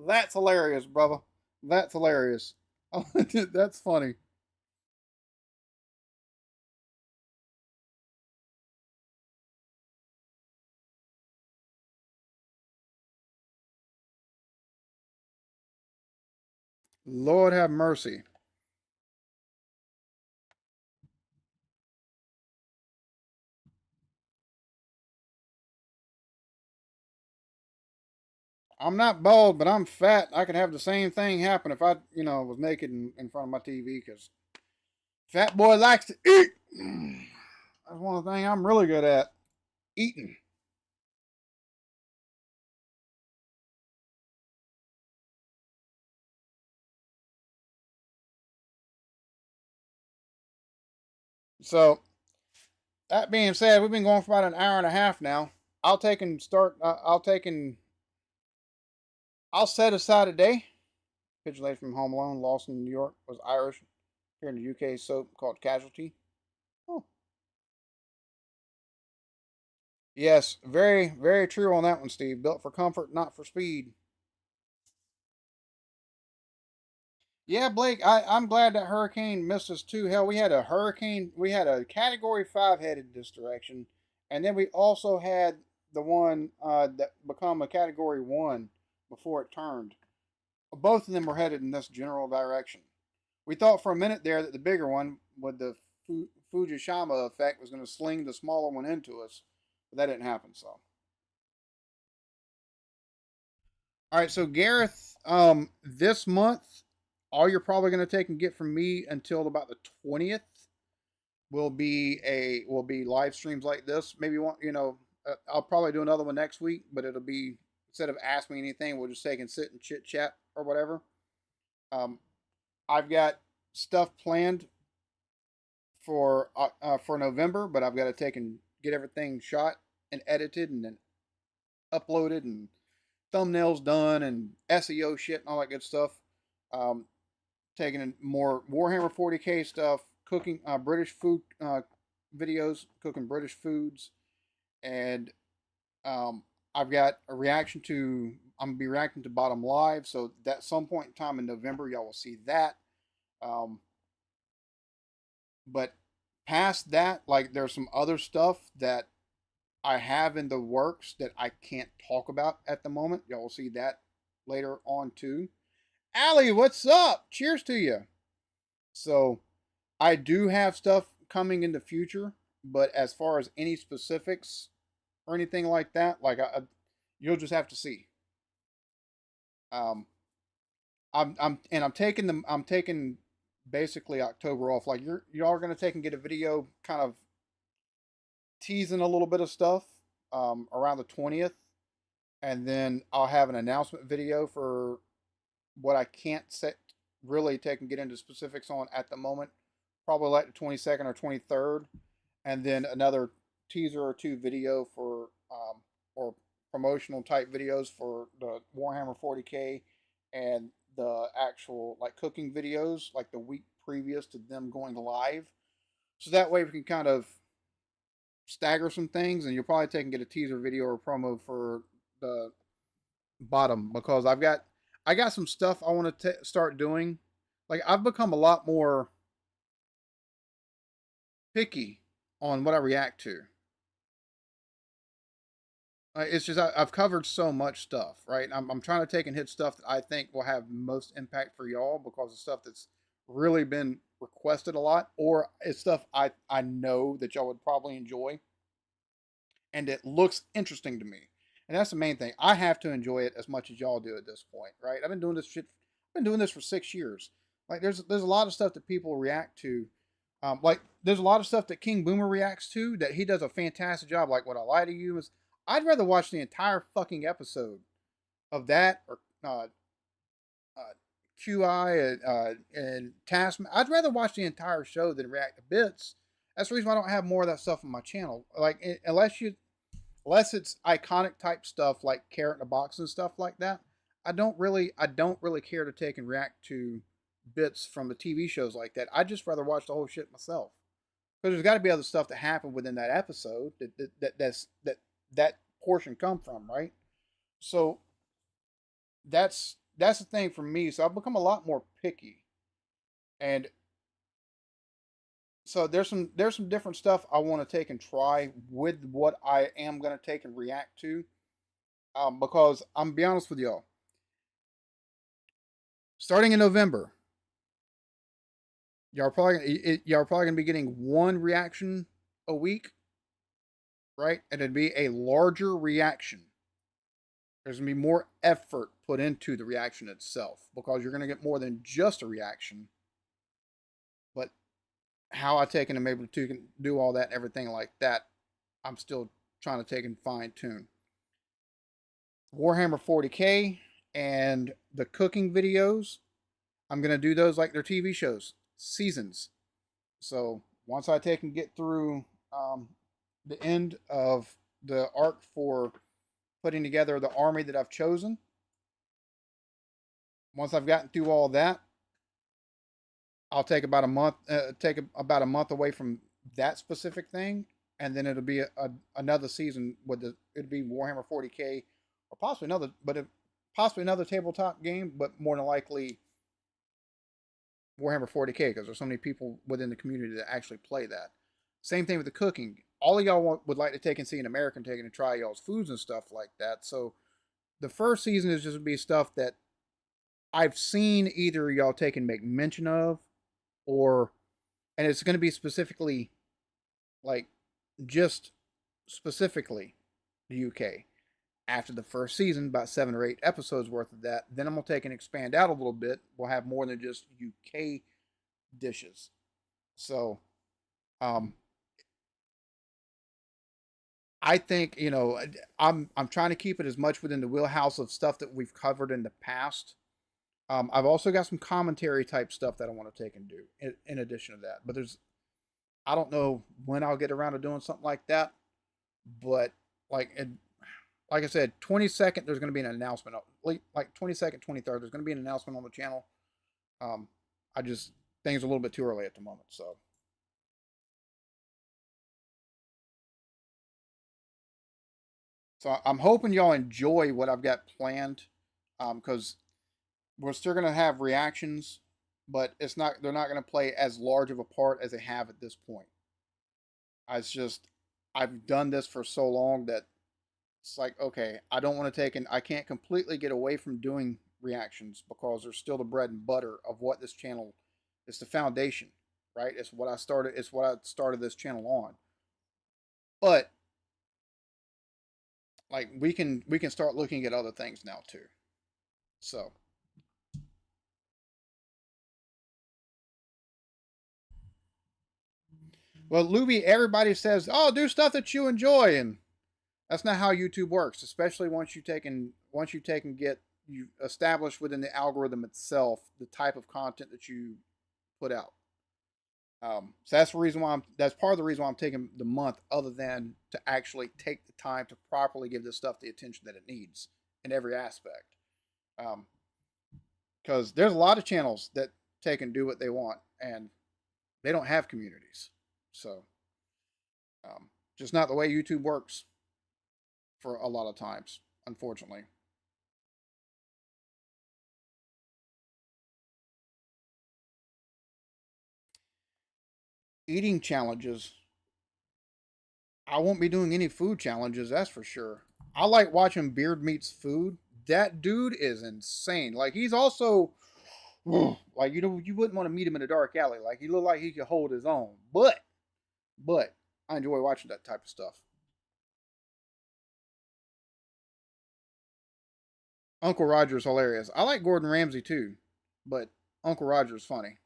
That's hilarious, brother. That's hilarious. That's funny. Lord have mercy. I'm not bald, but I'm fat. I could have the same thing happen if I, was naked in front of my TV because fat boy likes to eat. That's one of the things I'm really good at eating. So, that being said, we've been going for about an hour and a half now. I'll take and start. I'll take and I'll set aside a day. Pigeon Lady from Home Alone, Lost in New York, was Irish. Here in the UK, soap called Casualty. Oh, yes, very true on that one, Steve. Built for comfort, not for speed. Yeah, Blake, I'm glad that hurricane missed us too. Hell, we had a category 5 headed this direction, and then we also had the one that become a category 1 before it turned. Both of them were headed in this general direction. We thought for a minute there that the bigger one, with the Fujishima effect, was going to sling the smaller one into us, but that didn't happen. So, all right. So Gareth, this month, all you're probably going to take and get from me until about the 20th will be live streams like this. Maybe one, I'll probably do another one next week, but it'll be instead of ask me anything, we'll just take and sit and chit chat or whatever. Um, I've got stuff planned for November, but I've got to take and get everything shot and edited and then uploaded and thumbnails done and SEO shit and all that good stuff. Um, Taking in more Warhammer 40k stuff, cooking British food videos, cooking British foods, and I've got a reaction to I'm gonna be reacting to Bottom Live, so that some point in time in November, y'all will see that. Um, but past that, like there's some other stuff that I have in the works that I can't talk about at the moment. Y'all will see that later on too. Allie, what's up? Cheers to you. So I do have stuff coming in the future, but as far as any specifics or anything like that, like you'll just have to see. Um, I'm taking basically October off. Like y'all are gonna take and get a video kind of teasing a little bit of stuff around the 20th, and then I'll have an announcement video for what I can't set really take and get into specifics on at the moment. Probably like the 22nd or 23rd, and then another teaser or two video for or promotional type videos for the Warhammer 40K and the actual like cooking videos like the week previous to them going live. So that way we can kind of stagger some things, and you'll probably take and get a teaser video or promo for the bottom because I got some stuff I want to start doing. Like I've become a lot more picky on what I react to. It's just I've covered so much stuff, right? I'm trying to take and hit stuff that I think will have most impact for y'all because of stuff that's really been requested a lot, or it's stuff I know that y'all would probably enjoy, and it looks interesting to me. And that's the main thing. I have to enjoy it as much as y'all do at this point, right? I've been doing this shit. I've been doing this for 6 years. Like there's a lot of stuff that people react to. Like there's a lot of stuff that King Boomer reacts to that he does a fantastic job. Like Would I Lie to You is. I'd rather watch the entire fucking episode of that or uh, QI and Taskmaster. I'd rather watch the entire show than react to bits. That's the reason why I don't have more of that stuff on my channel. Like unless it's iconic type stuff like Carrot in a Box and stuff like that. I don't really care to take and react to bits from the TV shows like that. I'd just rather watch the whole shit myself. Because there's got to be other stuff that happened within that episode that portion come from, right? So that's the thing for me. So I've become a lot more picky, and so there's some different stuff I want to take and try with what I am going to take and react to. Because I'm gonna be honest with y'all, starting in November, y'all are probably gonna be getting one reaction a week, right? And it'd be a larger reaction. There's gonna be more effort put into the reaction itself because you're gonna get more than just a reaction, but how I take and am able to do all that and everything like that, I'm still trying to take and fine tune. Warhammer 40K and the cooking videos, I'm gonna do those like they're TV shows, seasons. So once I take and get through the end of the arc for putting together the army that I've chosen, once I've gotten through all that, I'll take about a month, about a month away from that specific thing, and then it'll be another season with it'll be Warhammer 40K, or possibly another, possibly another tabletop game, but more than likely Warhammer 40K because there's so many people within the community that actually play that. Same thing with the cooking. All of y'all would like to take and see an American taking and try y'all's foods and stuff like that. So the first season is just gonna be stuff that I've seen either y'all take and make mention of, or and it's going to be specifically like just specifically the UK. After the first season, about 7 or 8 episodes worth of that, then I'm gonna take and expand out a little bit. We'll have more than just UK dishes. So, um, I think I'm trying to keep it as much within the wheelhouse of stuff that we've covered in the past. I've also got some commentary type stuff that I want to take and do in addition to that. But I don't know when I'll get around to doing something like that. But like like I said, 22nd there's going to be an announcement. Like 22nd, 23rd, there's going to be an announcement on the channel. Um, I just things are a little bit too early at the moment. So I'm hoping y'all enjoy what I've got planned, because we're still gonna have reactions, but it's not they're not gonna play as large of a part as they have at this point. It's just I've done this for so long that it's like, okay, I don't want to take and I can't completely get away from doing reactions because they're still the bread and butter of what this channel is, the foundation, right? It's what I started this channel on. But like we can start looking at other things now too. So well, Luby, everybody says, "Oh, do stuff that you enjoy," and that's not how YouTube works. Especially once you take and get you established within the algorithm itself the type of content that you put out. So that's the reason why that's part of the reason why I'm taking the month, other than to actually take the time to properly give this stuff the attention that it needs in every aspect. Because there's a lot of channels that take and do what they want, and they don't have communities. So, just not the way YouTube works for a lot of times, unfortunately. Eating challenges. I won't be doing any food challenges, that's for sure. I like watching Beard Meets Food. That dude is insane. Like, he's also like, you wouldn't want to meet him in a dark alley. Like, he looked like he could hold his own. But I enjoy watching that type of stuff. Uncle Roger's hilarious. I like Gordon Ramsay too, but Uncle Roger's funny.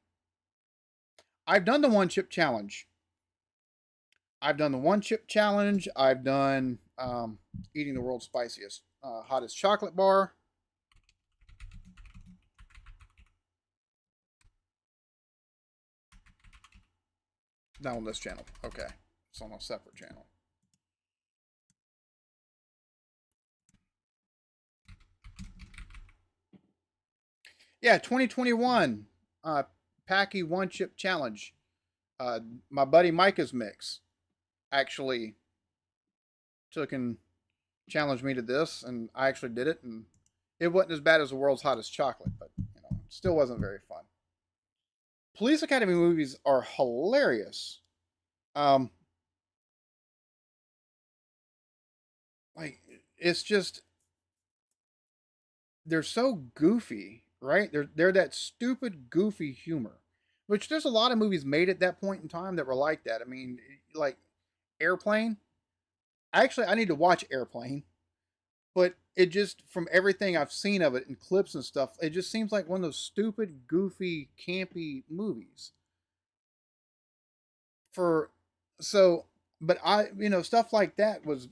I've done the one chip challenge. I've done eating the world's spiciest, hottest chocolate bar. Not on this channel. Okay. It's on a separate channel. Yeah, 2021 Packy One Chip Challenge. My buddy Micah's Mix actually took and challenged me to this, and I actually did it, and it wasn't as bad as the world's hottest chocolate, but still wasn't very fun. Police Academy movies are hilarious. Um, like it's just they're so goofy, right? They're that stupid, goofy humor, which there's a lot of movies made at that point in time that were like that. I mean, like Airplane. Actually, I need to watch Airplane, but it just from everything I've seen of it in clips and stuff, it just seems like one of those stupid, goofy, campy movies. For so, but stuff like that was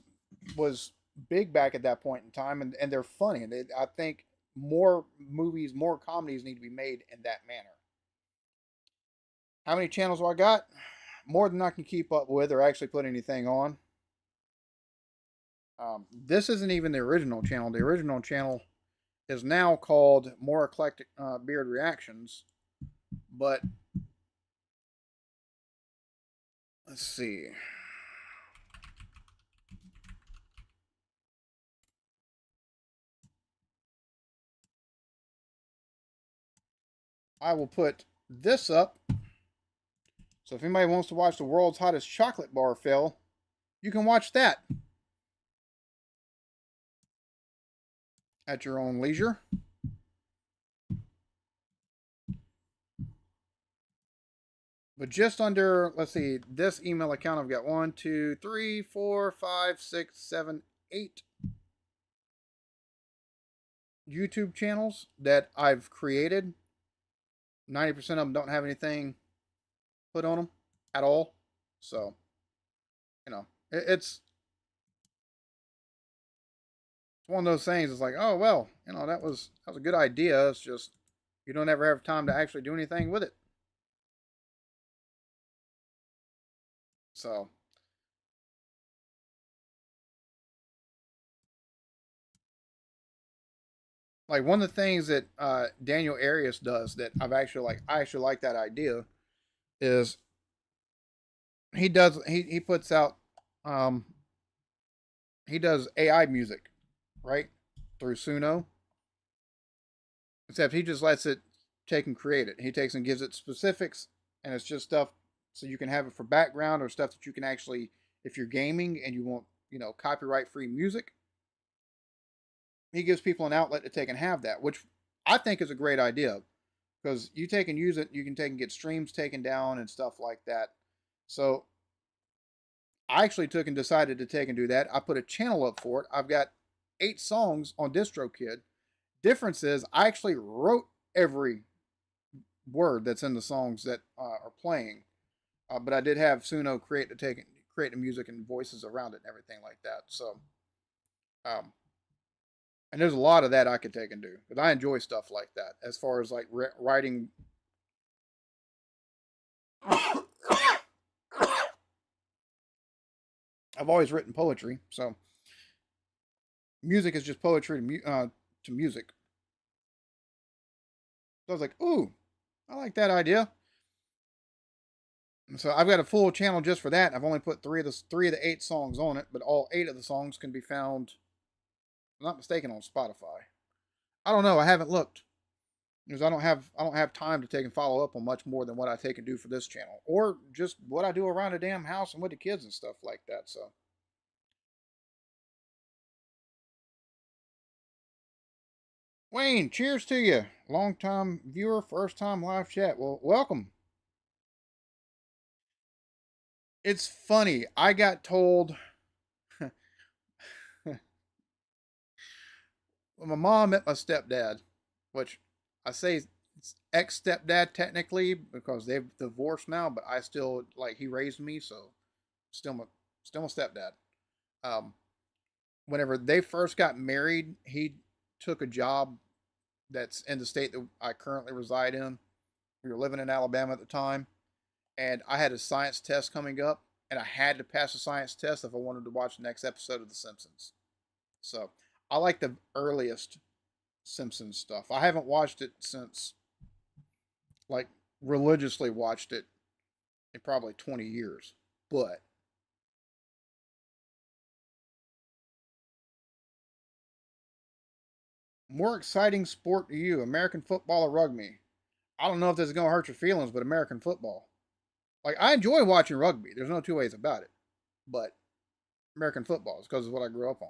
big back at that point in time, and they're funny, and I think more movies, more comedies need to be made in that manner. How many channels do I got? More than I can keep up with or actually put anything on. This isn't even the original channel. The original channel is now called More Eclectic Beard Reactions, but let's see. I will put this up. So if anybody wants to watch the world's hottest chocolate bar fail, you can watch that at your own leisure. But just under, let's see, this email account, I've got 1, 2, 3, 4, 5, 6, 7, 8 YouTube channels that I've created. 90% of them don't have anything put on them at all. So, it's one of those things. It's like, oh well, that was a good idea. It's just you don't ever have time to actually do anything with it. So, like one of the things that Daniel Arias does that I actually like that idea is he puts out he does AI music, right? Through Suno. Except he just lets it take and create it. He takes and gives it specifics, and it's just stuff so you can have it for background or stuff that you can actually, if you're gaming and you want, copyright free music, he gives people an outlet to take and have that, which I think is a great idea because you take and use it, you can take and get streams taken down and stuff like that. So I actually took and decided to take and do that. I put a channel up for it. I've got 8 songs on DistroKid. Difference is I actually wrote every word that's in the songs that are playing, but I did have Suno create the music and voices around it and everything like that. So, um, and there's a lot of that I could take and do because I enjoy stuff like that. As far as like writing, I've always written poetry, so music is just poetry to music. So I was like, ooh, I like that idea. So I've got a full channel just for that. I've only put three of the 8 songs on it, but all 8 of the songs can be found, if I'm not mistaken, on Spotify. I don't know. I haven't looked because I don't have time to take and follow up on much more than what I take and do for this channel, or just what I do around the damn house and with the kids and stuff like that. So, Wayne, cheers to you, long time viewer, first time live chat. Well, welcome. It's funny. I got told when my mom met my stepdad, which I say ex stepdad technically because they've divorced now, but I still like he raised me, so still my stepdad. Um, Whenever they first got married, he took a job that's in the state that I currently reside in. We were living in Alabama at the time, and I had a science test coming up, and I had to pass a science test if I wanted to watch the next episode of The Simpsons. So I like the earliest Simpsons stuff. I haven't watched it since, like, religiously watched it in probably 20 years. But more exciting sport to you, American football or rugby? I don't know if this is going to hurt your feelings, but American football. Like, I enjoy watching rugby. There's no two ways about it. But American football is because of what I grew up on.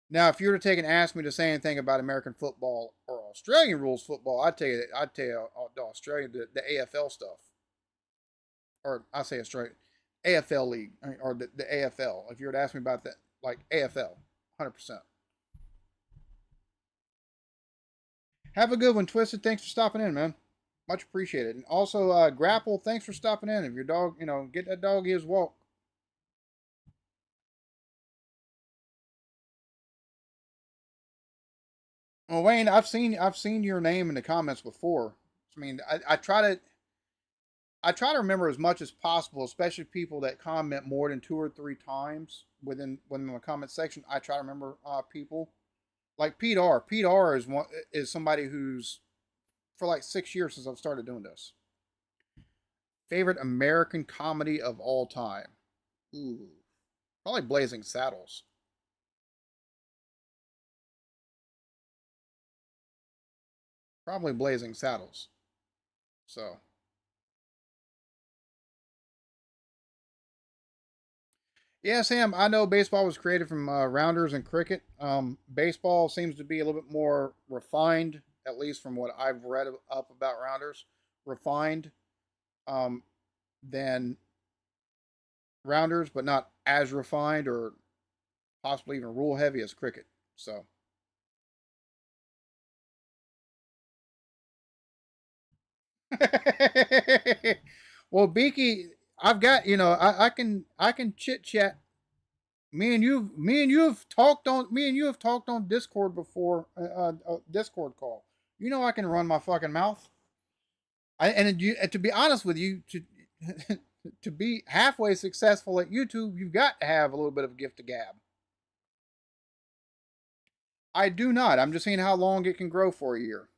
Now, if you were to take and ask me to say anything about American football or Australian rules football, I'd tell you the Australian, the AFL stuff, or I say Australia, AFL league or the AFL. If you were to ask me about that, like AFL, 100%. Have a good one, Twisted. Thanks for stopping in, man. Much appreciated. And also, Grapple, thanks for stopping in. If your dog, get that dog his walk. Well, Wayne, I've seen your name in the comments before. I mean, I try to remember as much as possible, especially people that comment more than 2 or 3 times within the comment section. I try to remember people like Pete R. Pete R. is somebody who's for like 6 years since I've started doing this. Favorite American comedy of all time? Ooh, probably Blazing Saddles. Probably Blazing Saddles. So yeah, Sam, I know baseball was created from rounders and cricket. Baseball seems to be a little bit more refined, at least from what I've read up about rounders. Refined um, than rounders, but not as refined or possibly even rule heavy as cricket. So, well, Beaky, I've got I can chit chat. Me and you have talked on Discord before, Discord call. You know I can run my fucking mouth. And to be honest with you, to to be halfway successful at YouTube, you've got to have a little bit of a gift of gab. I do not. I'm just seeing how long it can grow for a year,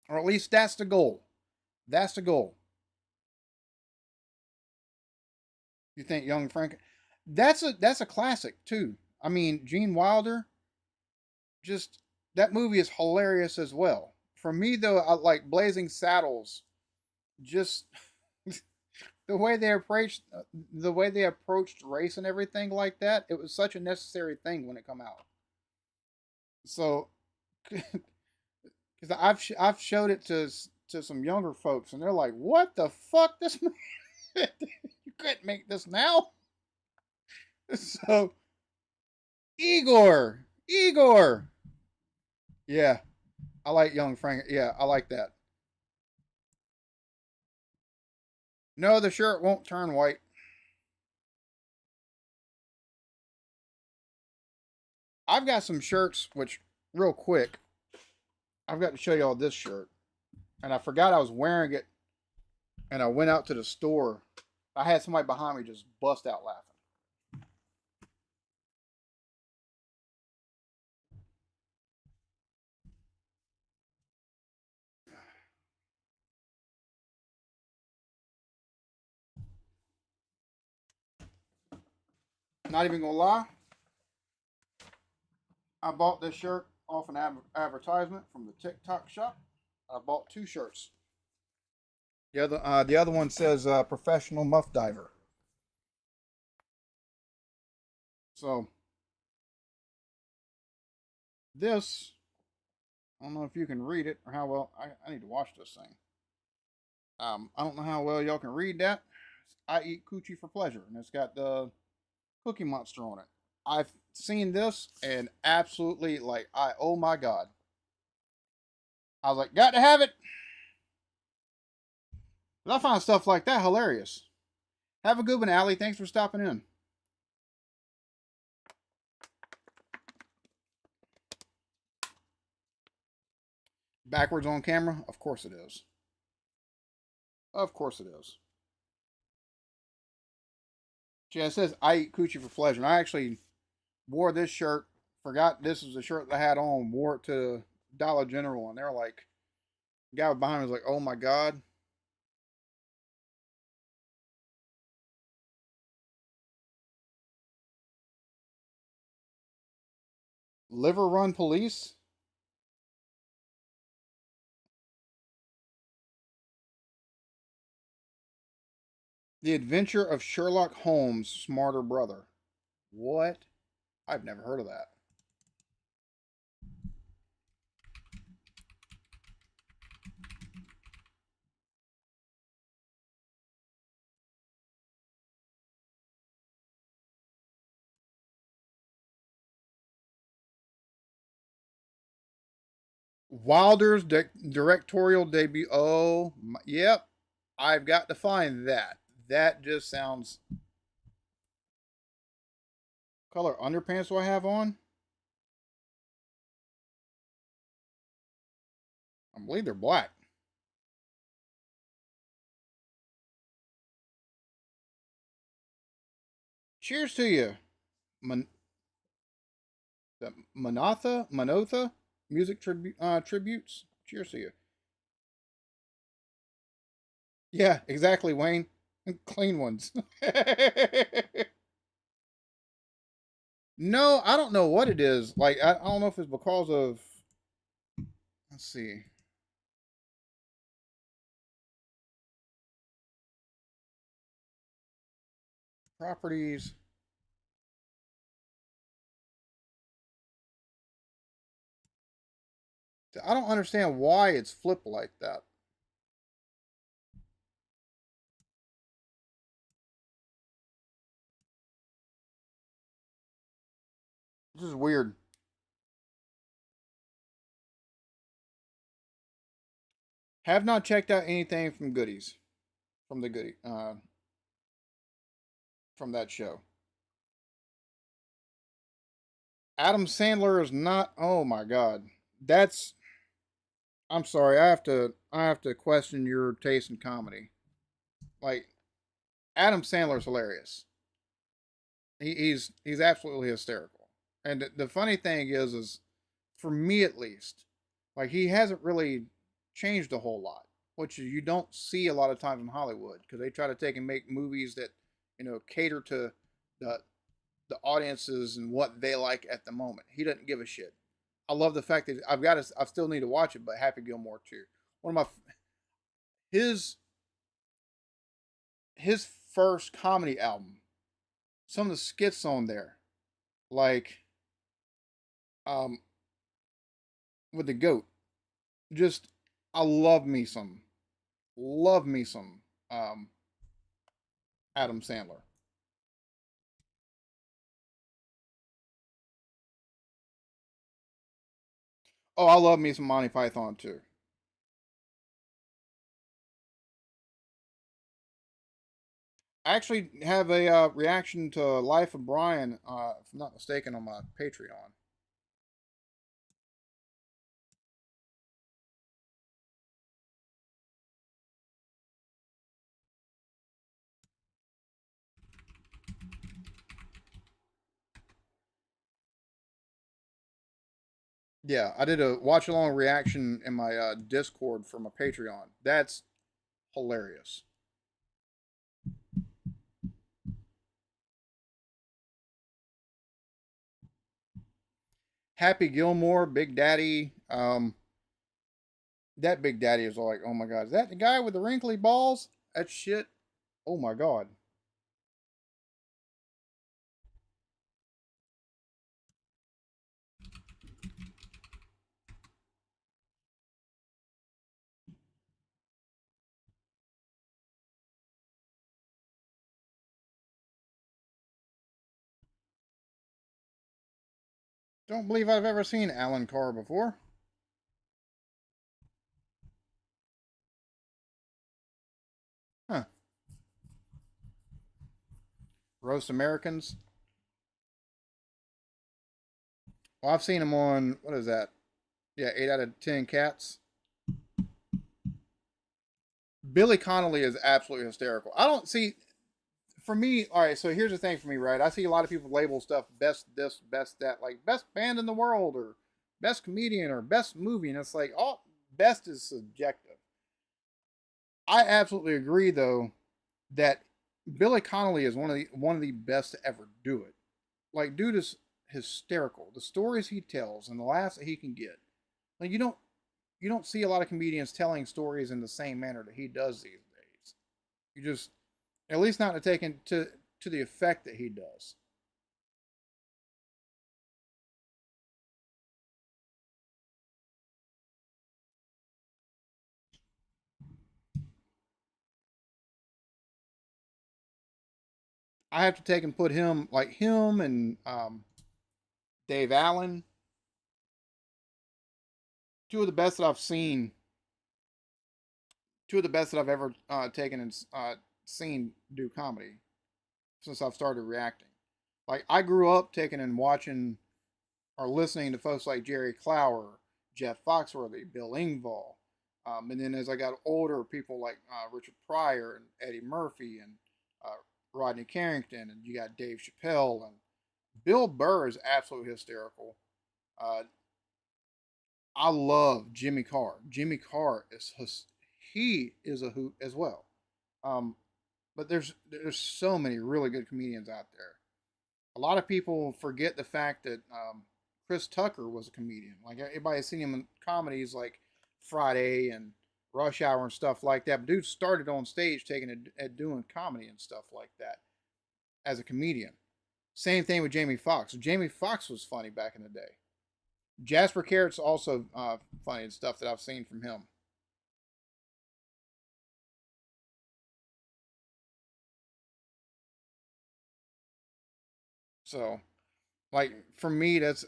or at least that's the goal. That's the goal. You think, young Frank? that's a classic too. I mean, Gene Wilder, just that movie is hilarious as well. For me though, I like Blazing Saddles. Just the way they approached race and everything like that. It was such a necessary thing when it come out. So, because I've showed it to some younger folks, and they're like, "What the fuck? This you couldn't make this now." So Igor, yeah, I like young Frank. Yeah, I like that. No, the shirt won't turn white. I've got some shirts, which real quick, I've got to show y'all this shirt, and I forgot I was wearing it, and I went out to the store. I had somebody behind me just bust out laughing. Not even gonna lie, I bought this shirt off an advertisement from the TikTok shop. I bought two shirts. The other one says professional muff diver. So this, I don't know if you can read it or how well. I need to watch this thing. I don't know how well y'all can read that. I eat coochie for pleasure, and it's got the Cookie Monster on it. I've seen this and absolutely like oh my god. I was like, got to have it. But I find stuff like that hilarious. Have a good one, Allie. Thanks for stopping in. Backwards on camera? Of course it is. Of course it is. Yeah, it says I eat coochie for pleasure. And I actually wore this shirt, forgot this was the shirt that I had on, wore it to Dollar General, and they're like, the guy behind me was like, oh my god. Liver Run Police? The Adventure of Sherlock Holmes' Smarter Brother. What? I've never heard of that. Wilder's directorial debut. Oh, yep. I've got to find that. That just sounds. Color underpants do I have on? I believe they're black. Cheers to you, Man- Manotha music tributes. Cheers to you. Yeah, exactly, Wayne. Clean ones. No, I don't know what it is. Like, I don't know if it's because of. Let's see. Properties. I don't understand why it's flipped like that. This is weird. Have not checked out anything from Goodies, from the Goodie, from that show. Adam Sandler is not. Oh my god, that's. I'm sorry. I have to question your taste in comedy. Like Adam Sandler's hilarious. He's absolutely hysterical. And the funny thing is for me at least, like he hasn't really changed a whole lot, which you don't see a lot of times in Hollywood because they try to take and make movies that cater to the the audiences and what they like at the moment. He doesn't give a shit. I love the fact that I still need to watch it, but Happy Gilmore too. One of my his his first comedy album. Some of the skits on there, like um with the goat, just I love me some Adam Sandler. Oh, I love me some Monty Python too. I actually have a reaction to Life of Brian, if I'm not mistaken, on my Patreon. Yeah, I did a watch along reaction in my Discord for my Patreon. That's hilarious. Happy Gilmore, Big Daddy. That Big Daddy is like, oh my god, is that the guy with the wrinkly balls? That shit. Oh my god. Don't believe I've ever seen Alan Carr before. Huh. Roast Americans. Well, I've seen him on, what is that? Yeah, 8 out of 10 cats. Billy Connolly is absolutely hysterical. I don't see, for me, all right, so here's the thing for me, right? I see a lot of people label stuff best this, best that, like best band in the world or best comedian or best movie. And it's like, oh, best is subjective. I absolutely agree, though, that Billy Connolly is one of the best to ever do it. Like, dude is hysterical. The stories he tells and the laughs that he can get. Like, you don't see a lot of comedians telling stories in the same manner that he does these days. You just, at least not to take into to the effect that he does. I have to take and put him like him and Dave Allen, two of the best that I've seen, two of the best that I've ever taken and seen do comedy since I've started reacting. Like I grew up taking and watching or listening to folks like Jerry Clower, Jeff Foxworthy, Bill Engvall, and then as I got older, people like Richard Pryor and Eddie Murphy and Rodney Carrington, and you got Dave Chappelle and Bill Burr is absolutely hysterical. Uh, I love Jimmy Carr. Jimmy Carr he is a hoot as well. Um, but there's so many really good comedians out there. A lot of people forget the fact that Chris Tucker was a comedian. Like everybody's seen him in comedies like Friday and Rush Hour and stuff like that. But dude started on stage taking and doing comedy and stuff like that as a comedian. Same thing with Jamie Foxx. Jamie Foxx was funny back in the day. Jasper Carrot's also funny and stuff that I've seen from him. So, like for me, that's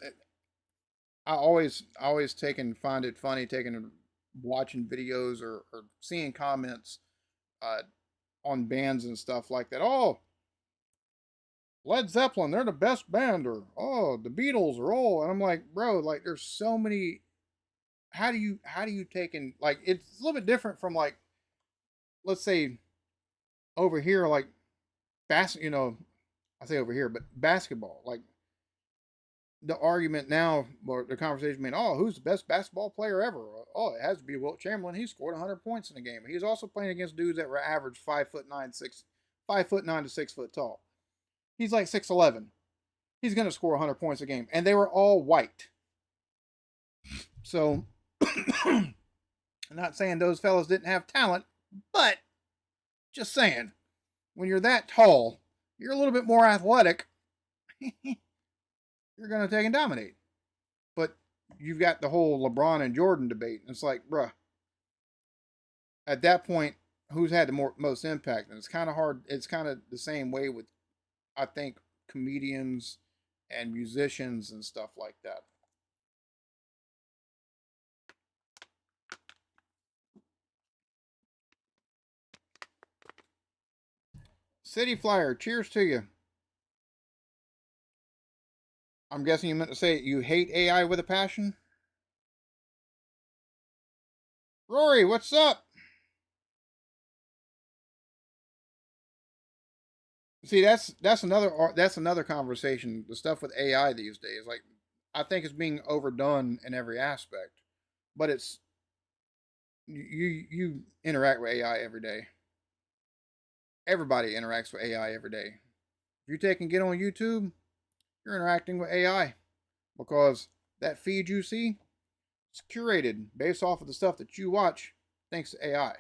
I always take and find it funny taking and watching videos or seeing comments uh, on bands and stuff like that. Oh, Led Zeppelin, they're the best band, or oh, the Beatles are all, and I'm like, bro, like there's so many. How do you take and like it's a little bit different from like let's say over here like I say over here, but basketball like the argument now or the conversation being, oh, who's the best basketball player ever? Oh, it has to be Wilt Chamberlain. He scored 100 points in a game. He was also playing against dudes that were average 5'9", 6'9" to 6 foot tall. He's like 6'11". he's going to score 100 points a game. And they were all white. So, I'm not saying those fellas didn't have talent, but just saying, when you're that tall, you're a little bit more athletic, you're going to take and dominate. But you've got the whole LeBron and Jordan debate. And it's like, bruh, at that point, who's had the most impact? And it's kind of hard. It's kind of the same way with, I think, comedians and musicians and stuff like that. City Flyer, cheers to you. I'm guessing you meant to say you hate AI with a passion? Rory, what's up? See, that's another conversation. The stuff with AI these days, like I think it's being overdone in every aspect. But it's you interact with AI every day. Everybody interacts with AI every day. If you take and get on YouTube, you're interacting with AI because that feed you see, it's curated based off of the stuff that you watch thanks to AI.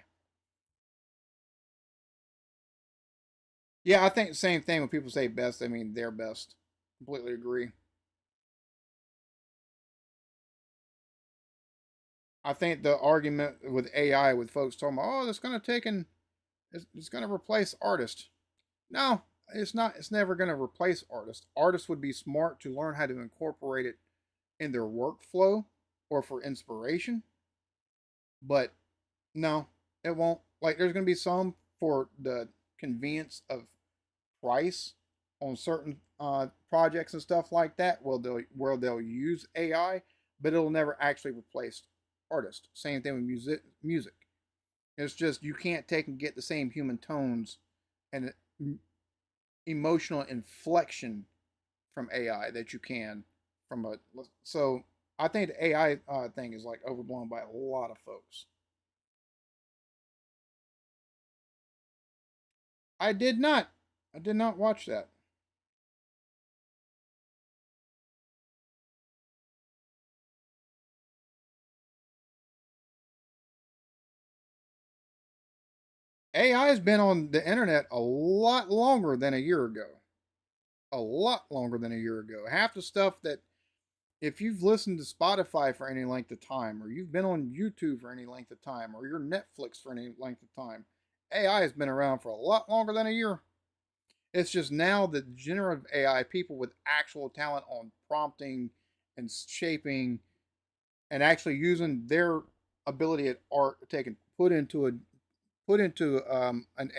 Yeah, I think the same thing when people say best, I mean their best. Completely agree. I think the argument with AI with folks talking about, oh, it's going to take and it's going to replace artists. No, it's not. It's never going to replace artists. Artists would be smart to learn how to incorporate it in their workflow or for inspiration. But no, it won't. Like, there's going to be some for the convenience of price on certain projects and stuff like that. Where they'll use AI, but it'll never actually replace artists. Same thing with music. It's just you can't take and get the same human tones and emotional inflection from AI that you can from a. So I think the AI thing is like overblown by a lot of folks. I did not. I did not watch that. AI has been on the internet a lot longer than a year ago. A lot longer than a year ago. Half the stuff that, if you've listened to Spotify for any length of time, or you've been on YouTube for any length of time, or you're Netflix for any length of time, AI has been around for a lot longer than a year. It's just now that generative AI, people with actual talent on prompting and shaping and actually using their ability at art taken put into an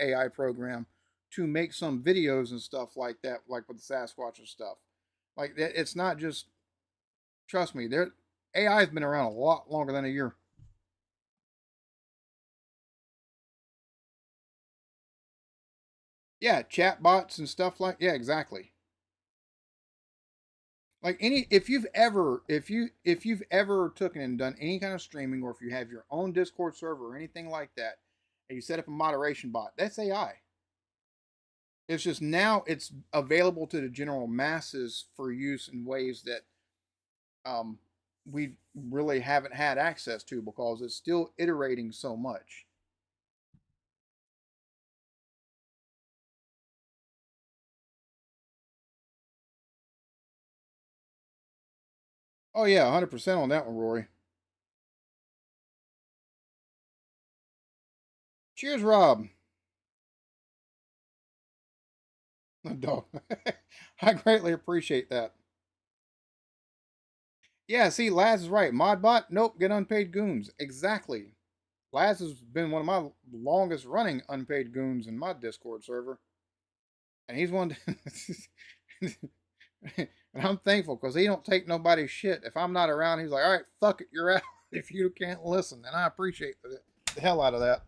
AI program to make some videos and stuff like that, like with the Sasquatch and stuff. Like it's not just, trust me, there AI has been around a lot longer than a year. Yeah, chatbots and stuff like, yeah, exactly. Like any, if you've ever taken and done any kind of streaming, or if you have your own Discord server or anything like that, and you set up a moderation bot, that's AI. It's just now it's available to the general masses for use in ways that um, we really haven't had access to because it's still iterating so much. Oh yeah, 100% on that one, Rory. Cheers, Rob. Dog. I greatly appreciate that. Yeah, see, Laz is right. Modbot, nope, get unpaid goons. Exactly. Laz has been one of my longest running unpaid goons in my Discord server. And he's one. And I'm thankful because he don't take nobody's shit. If I'm not around, he's like, all right, fuck it, you're out if you can't listen. And I appreciate the hell out of that.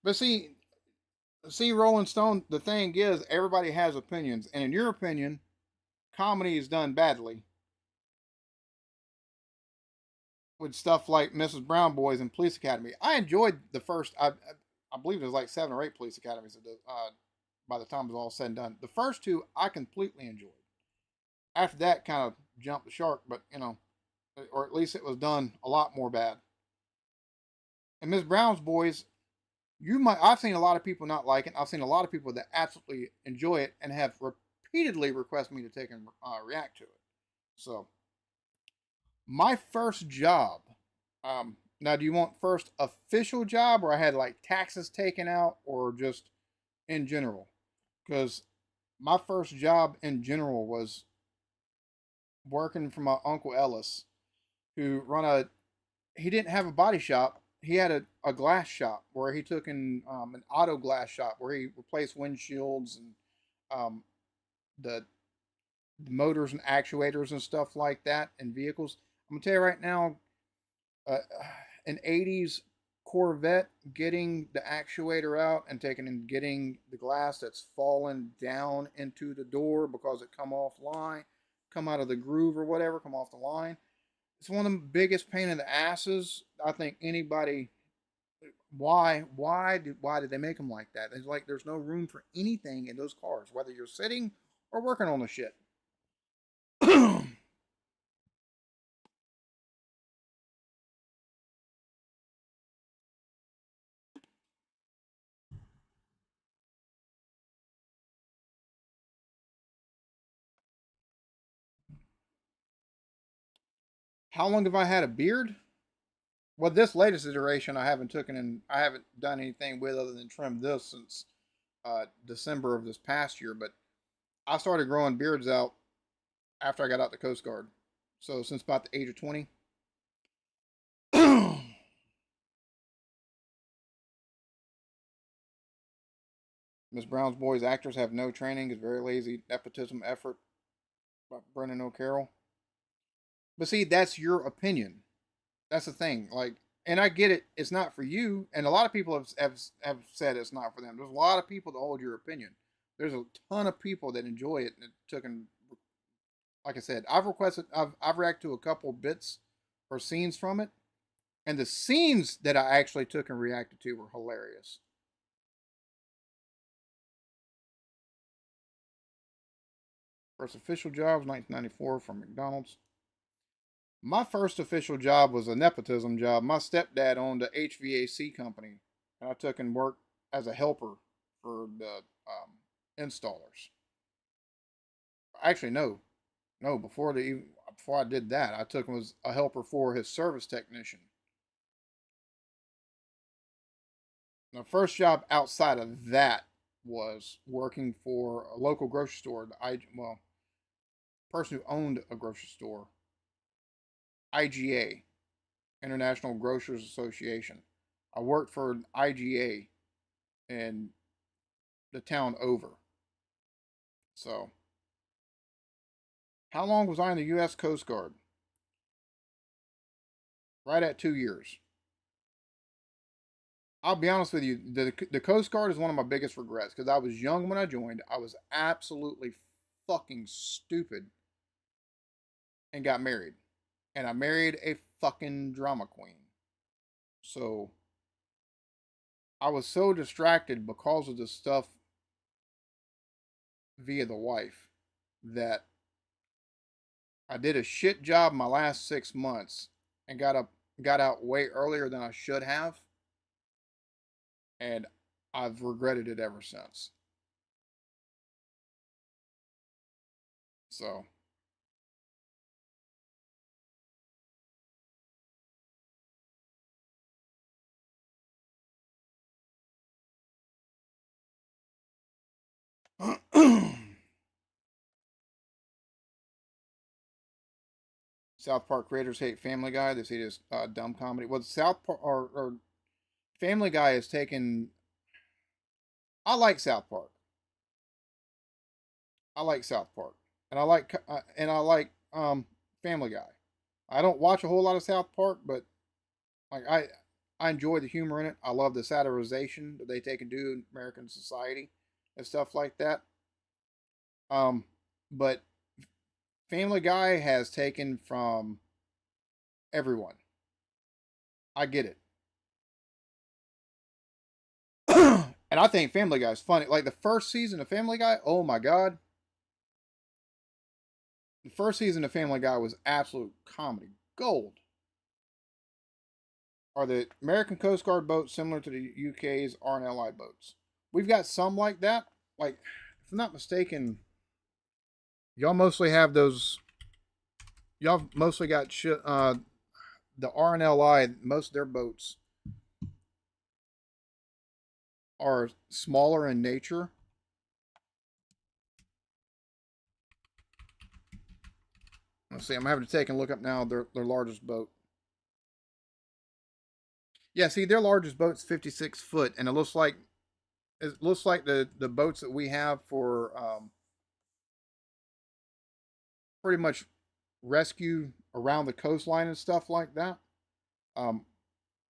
But see, Rolling Stone, the thing is, everybody has opinions. And in your opinion, comedy is done badly with stuff like Mrs. Brown Boys and Police Academy. I enjoyed the first. I believe there's like 7 or 8 police academies by the time it was all said and done. The first two I completely enjoyed. After that, kind of jumped the shark, but or at least it was done a lot more bad. And Miss Brown's boys, I've seen a lot of people not like it. I've seen a lot of people that absolutely enjoy it and have repeatedly requested me to take and react to it. So my first job. Now, do you want first official job, or I had like taxes taken out, or just in general? Because my first job in general was working for my uncle Ellis, who run a. He didn't have a body shop. He had a glass shop where he took in an auto glass shop where he replaced windshields and um, the motors and actuators and stuff like that in vehicles. I'm gonna tell you right now, uh, an '80s Corvette, getting the actuator out and taking and getting the glass that's fallen down into the door because it come out of the groove or whatever, come off the line. It's one of the biggest pain in the asses. I think anybody. Why did they make them like that? It's like there's no room for anything in those cars, whether you're sitting or working on the shit. How long have I had a beard? Well, this latest iteration I haven't done anything with other than trim this since December of this past year. But I started growing beards out after I got out the Coast Guard. So since about the age of 20. Miss Brown's boys actors have no training, is very lazy, nepotism effort by Brendan O'Carroll. But see, that's your opinion. That's the thing. Like, and I get it. It's not for you, and a lot of people have said it's not for them. There's a lot of people that hold your opinion. There's a ton of people that enjoy it and it took and like I said, I've reacted to a couple bits or scenes from it, and the scenes that I actually took and reacted to were hilarious. First official job was 1994 from McDonald's. My first official job was a nepotism job. My stepdad owned a HVAC company, and I took and worked as a helper for the installers. Actually, no. Before I did that, I took and was a helper for his service technician. The first job outside of that was working for a local grocery store. Person who owned a grocery store, IGA, International Grocers Association. I worked for IGA in the town over. So, how long was I in the U.S. Coast Guard? Right at 2 years. I'll be honest with you, the Coast Guard is one of my biggest regrets because I was young when I joined. I was absolutely fucking stupid and got married. And I married a fucking drama queen. So I was so distracted because of the stuff via the wife that I did a shit job my last 6 months and got out way earlier than I should have, and I've regretted it ever since. So South Park creators hate Family Guy. They see this dumb comedy. Well, South Park or Family Guy is taken. I like South Park. I like South Park, and I like Family Guy. I don't watch a whole lot of South Park, but like I enjoy the humor in it. I love the satirization that they take and do in American society and stuff like that. Um, but Family Guy has taken from everyone. I get it. And I think Family Guy is funny. Like the first season of Family Guy, oh my god, the first season of Family Guy was absolute comedy gold. Are the American Coast Guard boats similar to the UK's RNLI boats? We've got some like that. Like, if I'm not mistaken, y'all mostly have those. Y'all mostly got the RNLI. Most of their boats are smaller in nature. Let's see. I'm having to take a look up now. Their largest boat. Yeah, see, their largest boat's 56 foot, and it looks like the boats that we have for pretty much rescue around the coastline and stuff like that. Um,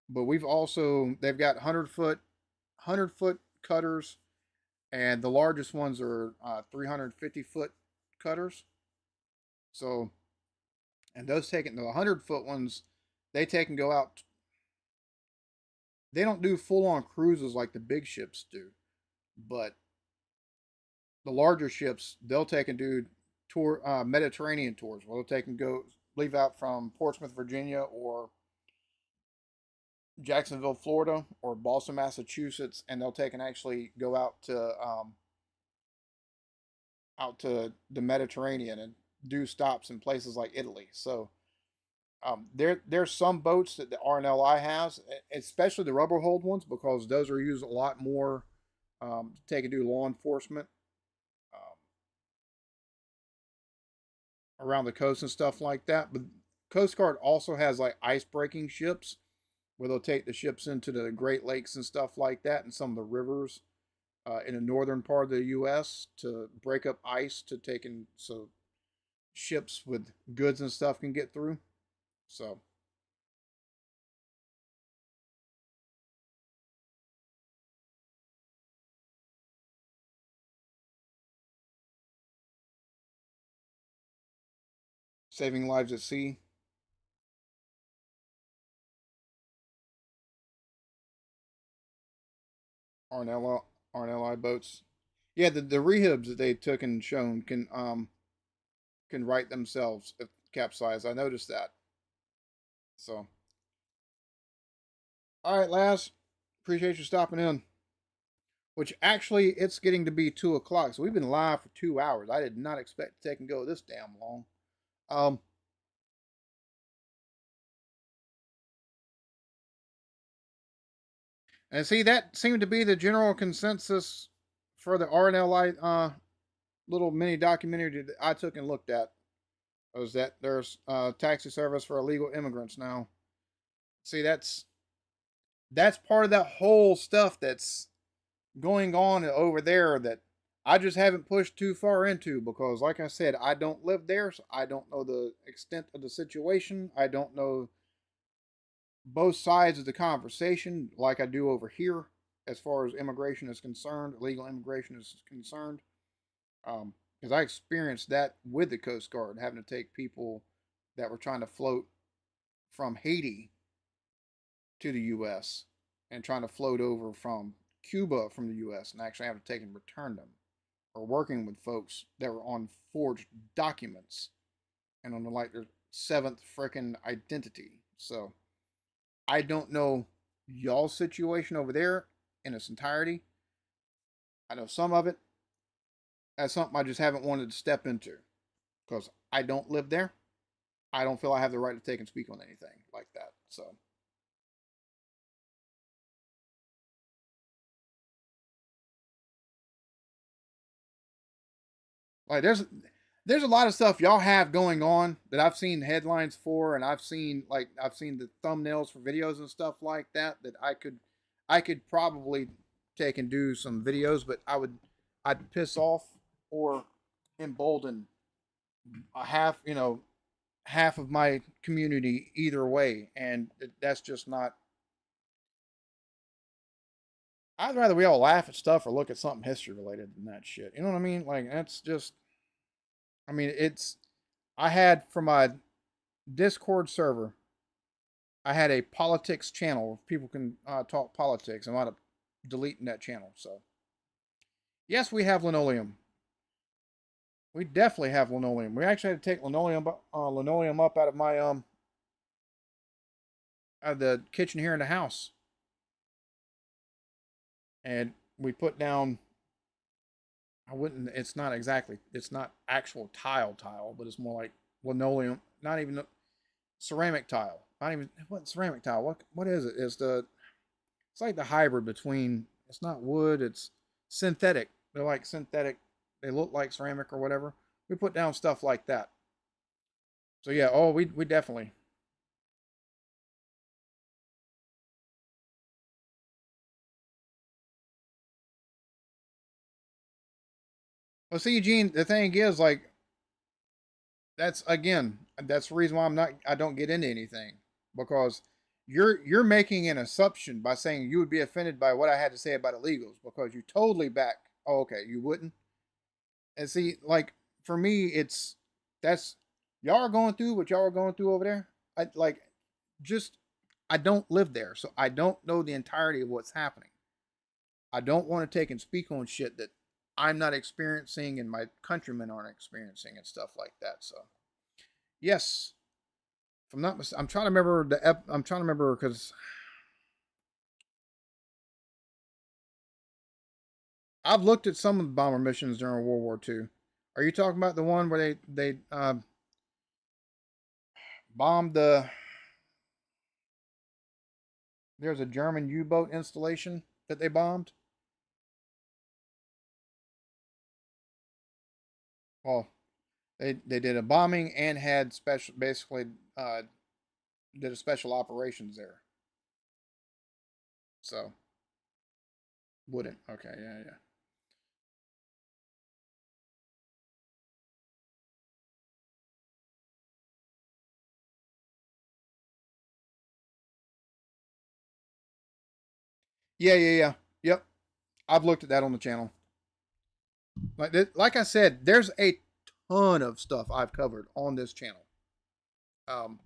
but they've got 100 foot cutters, and the largest ones are 350-foot cutters. So, and those taking the 100-foot ones, they take and go out. They don't do full on cruises like the big ships do, but the larger ships they'll take and do Mediterranean tours. Well, they'll take and go leave out from Portsmouth, Virginia, or Jacksonville, Florida, or Boston, Massachusetts, and they'll take and actually go out to the Mediterranean and do stops in places like Italy. So there's some boats that the RNLI has, especially the rubber hulled ones, because those are used a lot more to take and do law enforcement around the coast and stuff like that. But Coast Guard also has like ice breaking ships where they'll take the ships into the Great Lakes and stuff like that, and some of the rivers in the northern part of the U.S. to break up ice to take in so ships with goods and stuff can get through. So, saving lives at sea. RNLI, RNLI boats. Yeah, the rehabs that they took and shown can right themselves if capsize. I noticed that. So, all right, Laz, appreciate you stopping in. Which actually, it's getting to be 2 o'clock, so we've been live for 2 hours. I did not expect to take and go this damn long. Um, and see, that seemed to be the general consensus for the RNLI little mini documentary that I took and looked at. Was that there's taxi service for illegal immigrants now? See, that's part of that whole stuff that's going on over there that I just haven't pushed too far into because, like I said, I don't live there, so I don't know the extent of the situation. I don't know both sides of the conversation like I do over here as far as immigration is concerned, illegal immigration is concerned. Because I experienced that with the Coast Guard, having to take people that were trying to float from Haiti to the U.S. and trying to float over from Cuba from the U.S. and actually have to take and return them, or working with folks that were on forged documents and on like their seventh freaking identity. So I don't know y'all's situation over there in its entirety. I know some of it. That's something I just haven't wanted to step into because I don't live there. I don't feel I have the right to take and speak on anything like that. So, like, there's a lot of stuff y'all have going on that I've seen headlines for, and I've seen the thumbnails for videos and stuff like that that I could probably take and do some videos, but I'd piss off or embolden a half of my community either way, and that's just not. I'd rather we all laugh at stuff or look at something history related than that shit. You know what I mean? Like that's just. I mean, it's. I had for my Discord server, I had a politics channel where people can talk politics. And a lot of deleting that channel. So yes, we have linoleum. We definitely have linoleum. We actually had to take linoleum up out of my out of the kitchen here in the house, and we put down. I wouldn't. It's not exactly. It's not actual tile, but it's more like linoleum. Not even ceramic tile. Not even what ceramic tile. What is it? It's like the hybrid between. It's not wood. It's synthetic. They're like synthetic. They look like ceramic or whatever. We put down stuff like that. So yeah. Oh, we definitely. Well, see, Eugene. The thing is, like, that's again. That's the reason why I don't get into anything, because you're making an assumption by saying you would be offended by what I had to say about illegals, because you totally back. Oh, okay, you wouldn't. And see, like, for me, that's y'all are going through what y'all are going through over there. I like just I don't live there, so I don't know the entirety of what's happening. I don't want to take and speak on shit that I'm not experiencing and my countrymen aren't experiencing and stuff like that. So yes, if I'm not, I'm trying to remember I'm trying to remember because I've looked at some of the bomber missions during World War II. Are you talking about the one where they bombed the? There's a German U-boat installation that they bombed. Well, they did a bombing and had special basically did a special operations there. So wouldn't okay yeah. Yeah. Yep. I've looked at that on the channel. Like I said, there's a ton of stuff I've covered on this channel. Um,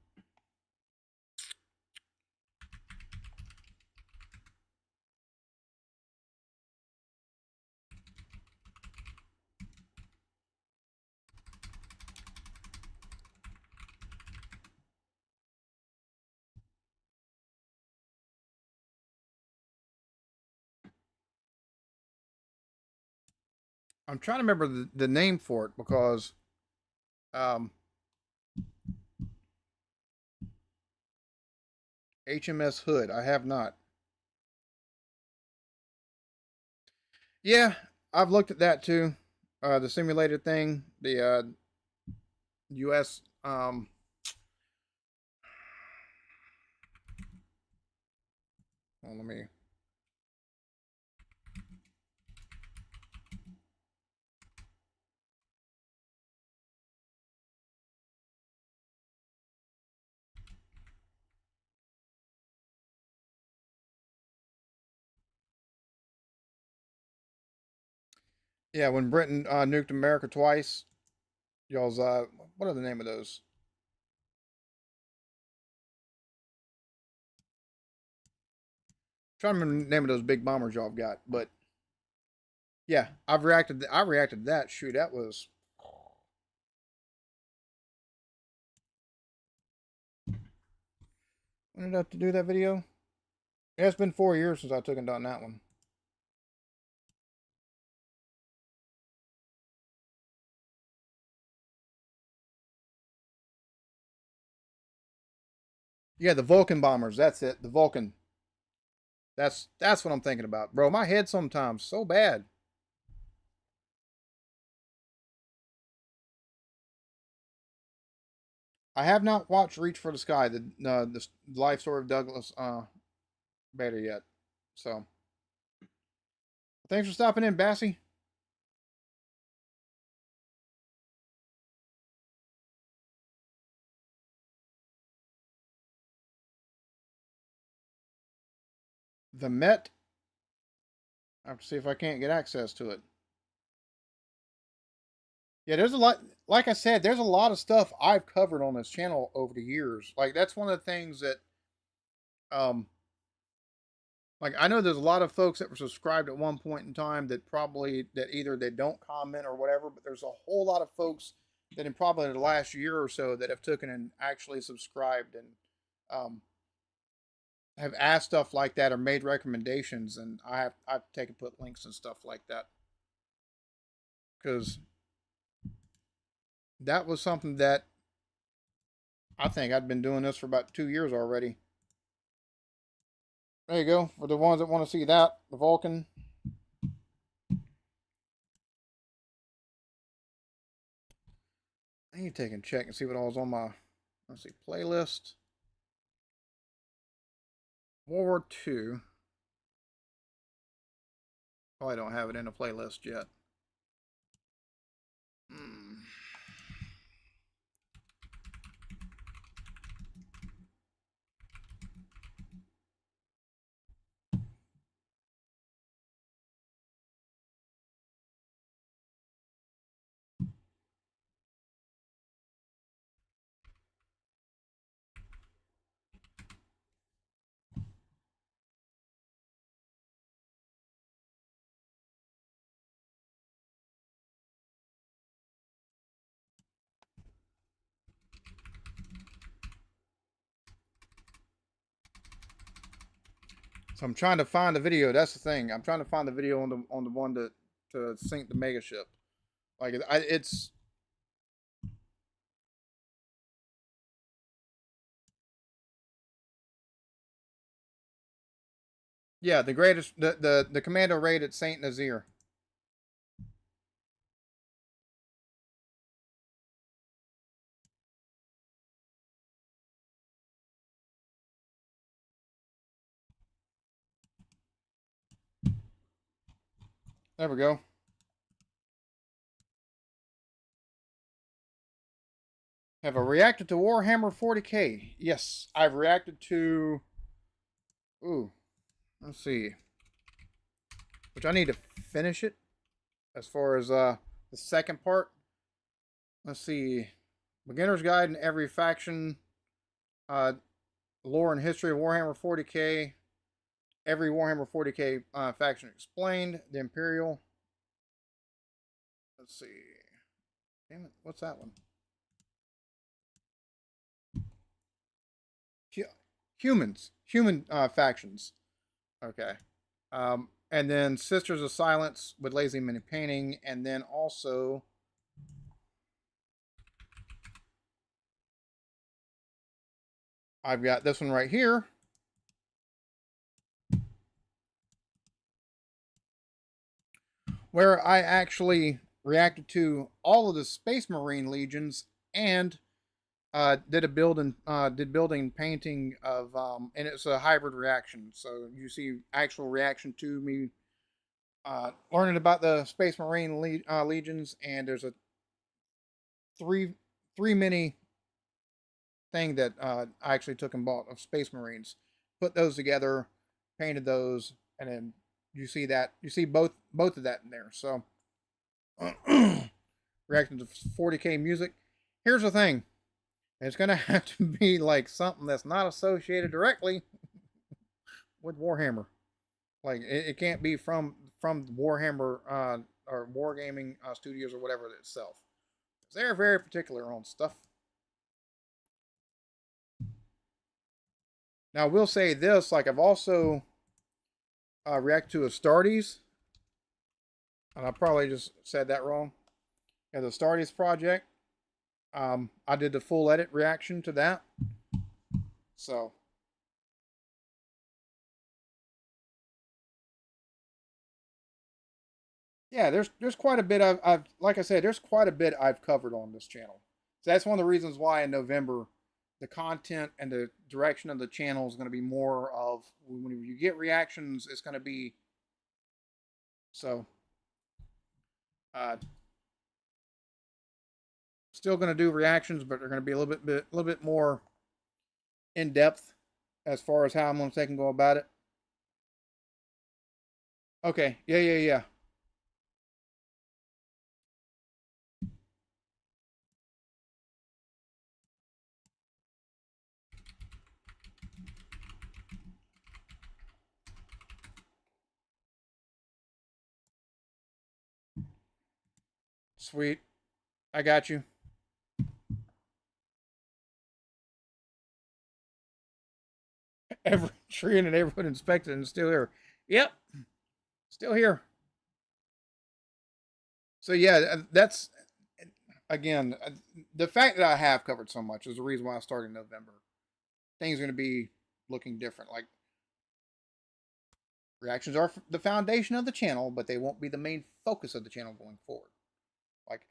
I'm trying to remember the name for it because um, HMS Hood. I have not. Yeah, I've looked at that too. The simulated thing, the U.S. Well, let me. Yeah, when Britain nuked America twice, y'all's what are the name of those? I'm trying to remember the name of those big bombers y'all have got, but yeah, I've reacted. I reacted to that. Shoot, that was. When did I have to do that video? Yeah, it's been 4 years since I took and done that one. Yeah, the Vulcan bombers. That's it. The Vulcan. That's what I'm thinking about, bro. My head sometimes so bad. I have not watched Reach for the Sky, the life story of Douglas Bader yet. So thanks for stopping in, Bassie. The Met. I have to see if I can't get access to it. Yeah, there's a lot. Like I said, there's a lot of stuff I've covered on this channel over the years. Like that's one of the things that um Like I know there's a lot of folks that were subscribed at one point in time that probably that either they don't comment or whatever, but there's a whole lot of folks that in probably the last year or so that have taken and actually subscribed and um, have asked stuff like that or made recommendations, and I've taken put links and stuff like that because that was something that I think I'd been doing this for about 2 years already. There you go. For the ones that want to see that, the Vulcan. I need to take and check and see what all's on my, let's see, playlist. World War II. Probably don't have it in a playlist yet. Hmm. So I'm trying to find the video. That's the thing. I'm trying to find the video on the one to sync the mega ship. Like it's yeah, the greatest the commando raid at Saint Nazaire. There we go. Have I reacted to Warhammer 40k? Yes, I've reacted to. Ooh, let's see. Which I need to finish it. As far as the second part, let's see. Beginner's Guide in every faction. Uh, lore and history of Warhammer 40k. Every Warhammer 40k faction explained. The Imperial. Let's see. Damn it, what's that one? Humans. Human factions. Okay. And then Sisters of Silence with Lazy Mini Painting. And then also. I've got this one right here. Where I actually reacted to all of the Space Marine legions and did building painting of and it's a hybrid reaction. So you see actual reaction to me learning about the Space Marine legions, and there's a three mini thing that I actually took and bought of Space Marines, put those together, painted those, and then you see both of that in there. So reacting to 40k music. Here's the thing. It's gonna have to be like something that's not associated directly with Warhammer. Like it can't be from Warhammer or Wargaming Studios or whatever itself. They're very particular on stuff. Now I will say this: like I've also reacted to Astartes, and I probably just said that wrong. Yeah, the Astartes project. I did the full edit reaction to that. So yeah, there's quite a bit I've like I said, there's quite a bit I've covered on this channel. So that's one of the reasons why in November the content and the direction of the channel is going to be more of when you get reactions, it's going to be so uh still going to do reactions, but they're going to be a little bit more in depth as far as how I'm going to take and go about it. Okay, yeah. Sweet. I got you. Every tree in the neighborhood inspected and still here. Yep, still here. So yeah, that's again the fact that I have covered so much is the reason why I started in November. Things are going to be looking different. Like reactions are the foundation of the channel, but they won't be the main focus of the channel going forward. Like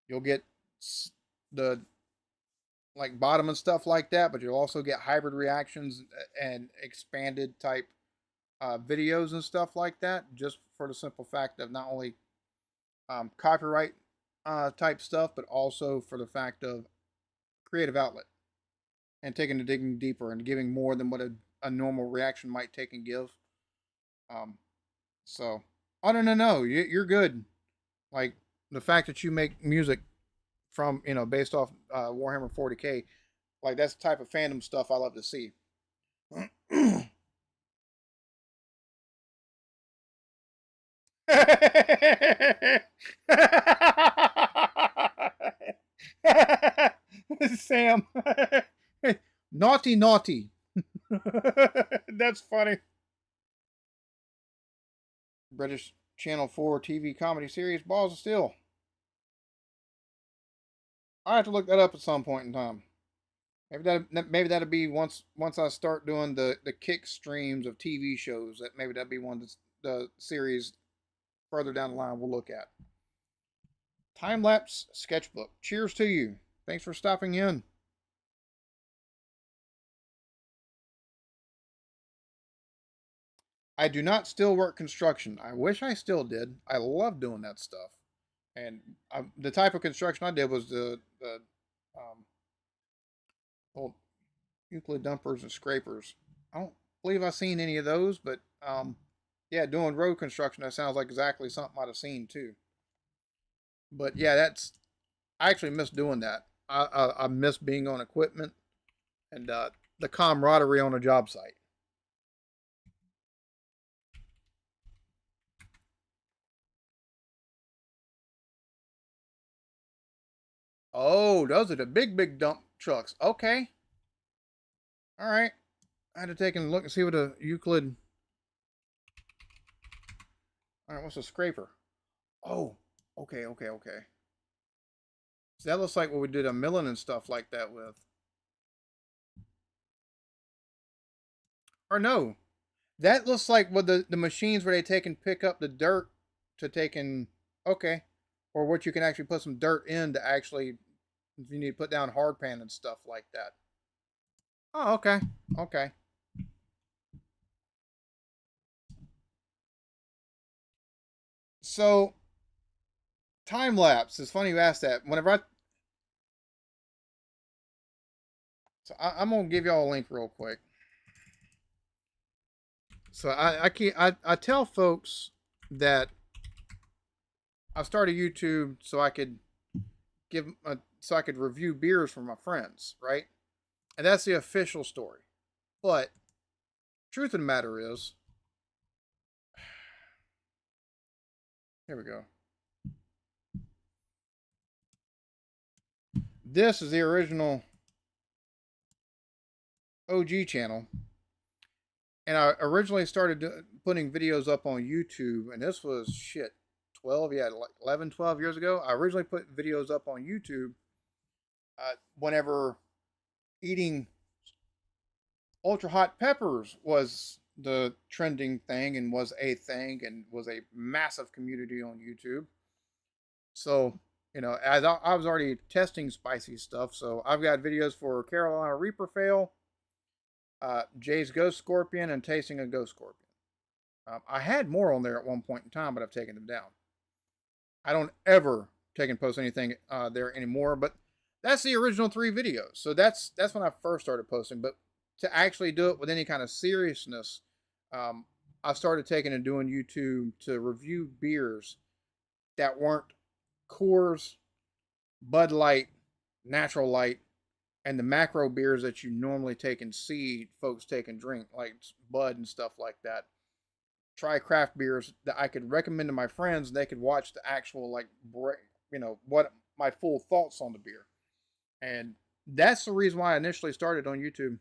you'll get the like bottom and stuff like that, but you'll also get hybrid reactions and expanded type videos and stuff like that, just for the simple fact of not only copyright type stuff, but also for the fact of creative outlet and taking the digging deeper and giving more than what a normal reaction might take and give. So, oh no, you're good. Like the fact that you make music from based off Warhammer 40K, like that's the type of fandom stuff I love to see. Sam, naughty. That's funny. British Channel 4 TV comedy series Balls of Steel. I have to look that up at some point in time. Maybe that'll be once I start doing the kick streams of TV shows. Maybe that'll be one that's the series further down the line we'll look at. Time lapse sketchbook. Cheers to you. Thanks for stopping in. I do not still work construction. I wish I still did. I love doing that stuff. And the type of construction I did was the old Euclid dumpers and scrapers. I don't believe I've seen any of those, but yeah, doing road construction, that sounds like exactly something I'd have seen too. But yeah, I actually miss doing that. I miss being on equipment and the camaraderie on a job site. Oh, those are the big dump trucks. Okay. All right. I had to take a look and see what a Euclid. All right, what's a scraper? Oh, okay. So that looks like what we did a milling and stuff like that with. Or no, that looks like what the machines where they take and pick up the dirt to take and okay, or what you can actually put some dirt in to actually if you need to put down hard pan and stuff like that. Oh, okay. So time lapse. It's funny you asked that. I'm gonna give y'all a link real quick. So I tell folks that I started YouTube so I could so I could review beers for my friends, right? And that's the official story. But truth of the matter is, here we go. This is the original OG channel. And I originally started putting videos up on YouTube, and this was 11, 12 years ago. I originally put videos up on YouTube whenever eating ultra hot peppers was the trending thing and was a thing and was a massive community on YouTube. So, as I was already testing spicy stuff, so I've got videos for Carolina Reaper Fail, Jay's Ghost Scorpion, and Tasting a Ghost Scorpion. I had more on there at one point in time, but I've taken them down. I don't ever take and post anything there anymore, but that's the original 3 videos. So that's when I first started posting. But to actually do it with any kind of seriousness, I started taking and doing YouTube to review beers that weren't Coors, Bud Light, Natural Light, and the macro beers that you normally take and see folks take and drink, like Bud and stuff like that. Try craft beers that I could recommend to my friends. They could watch the actual what my full thoughts on the beer. And that's the reason why I initially started on YouTube.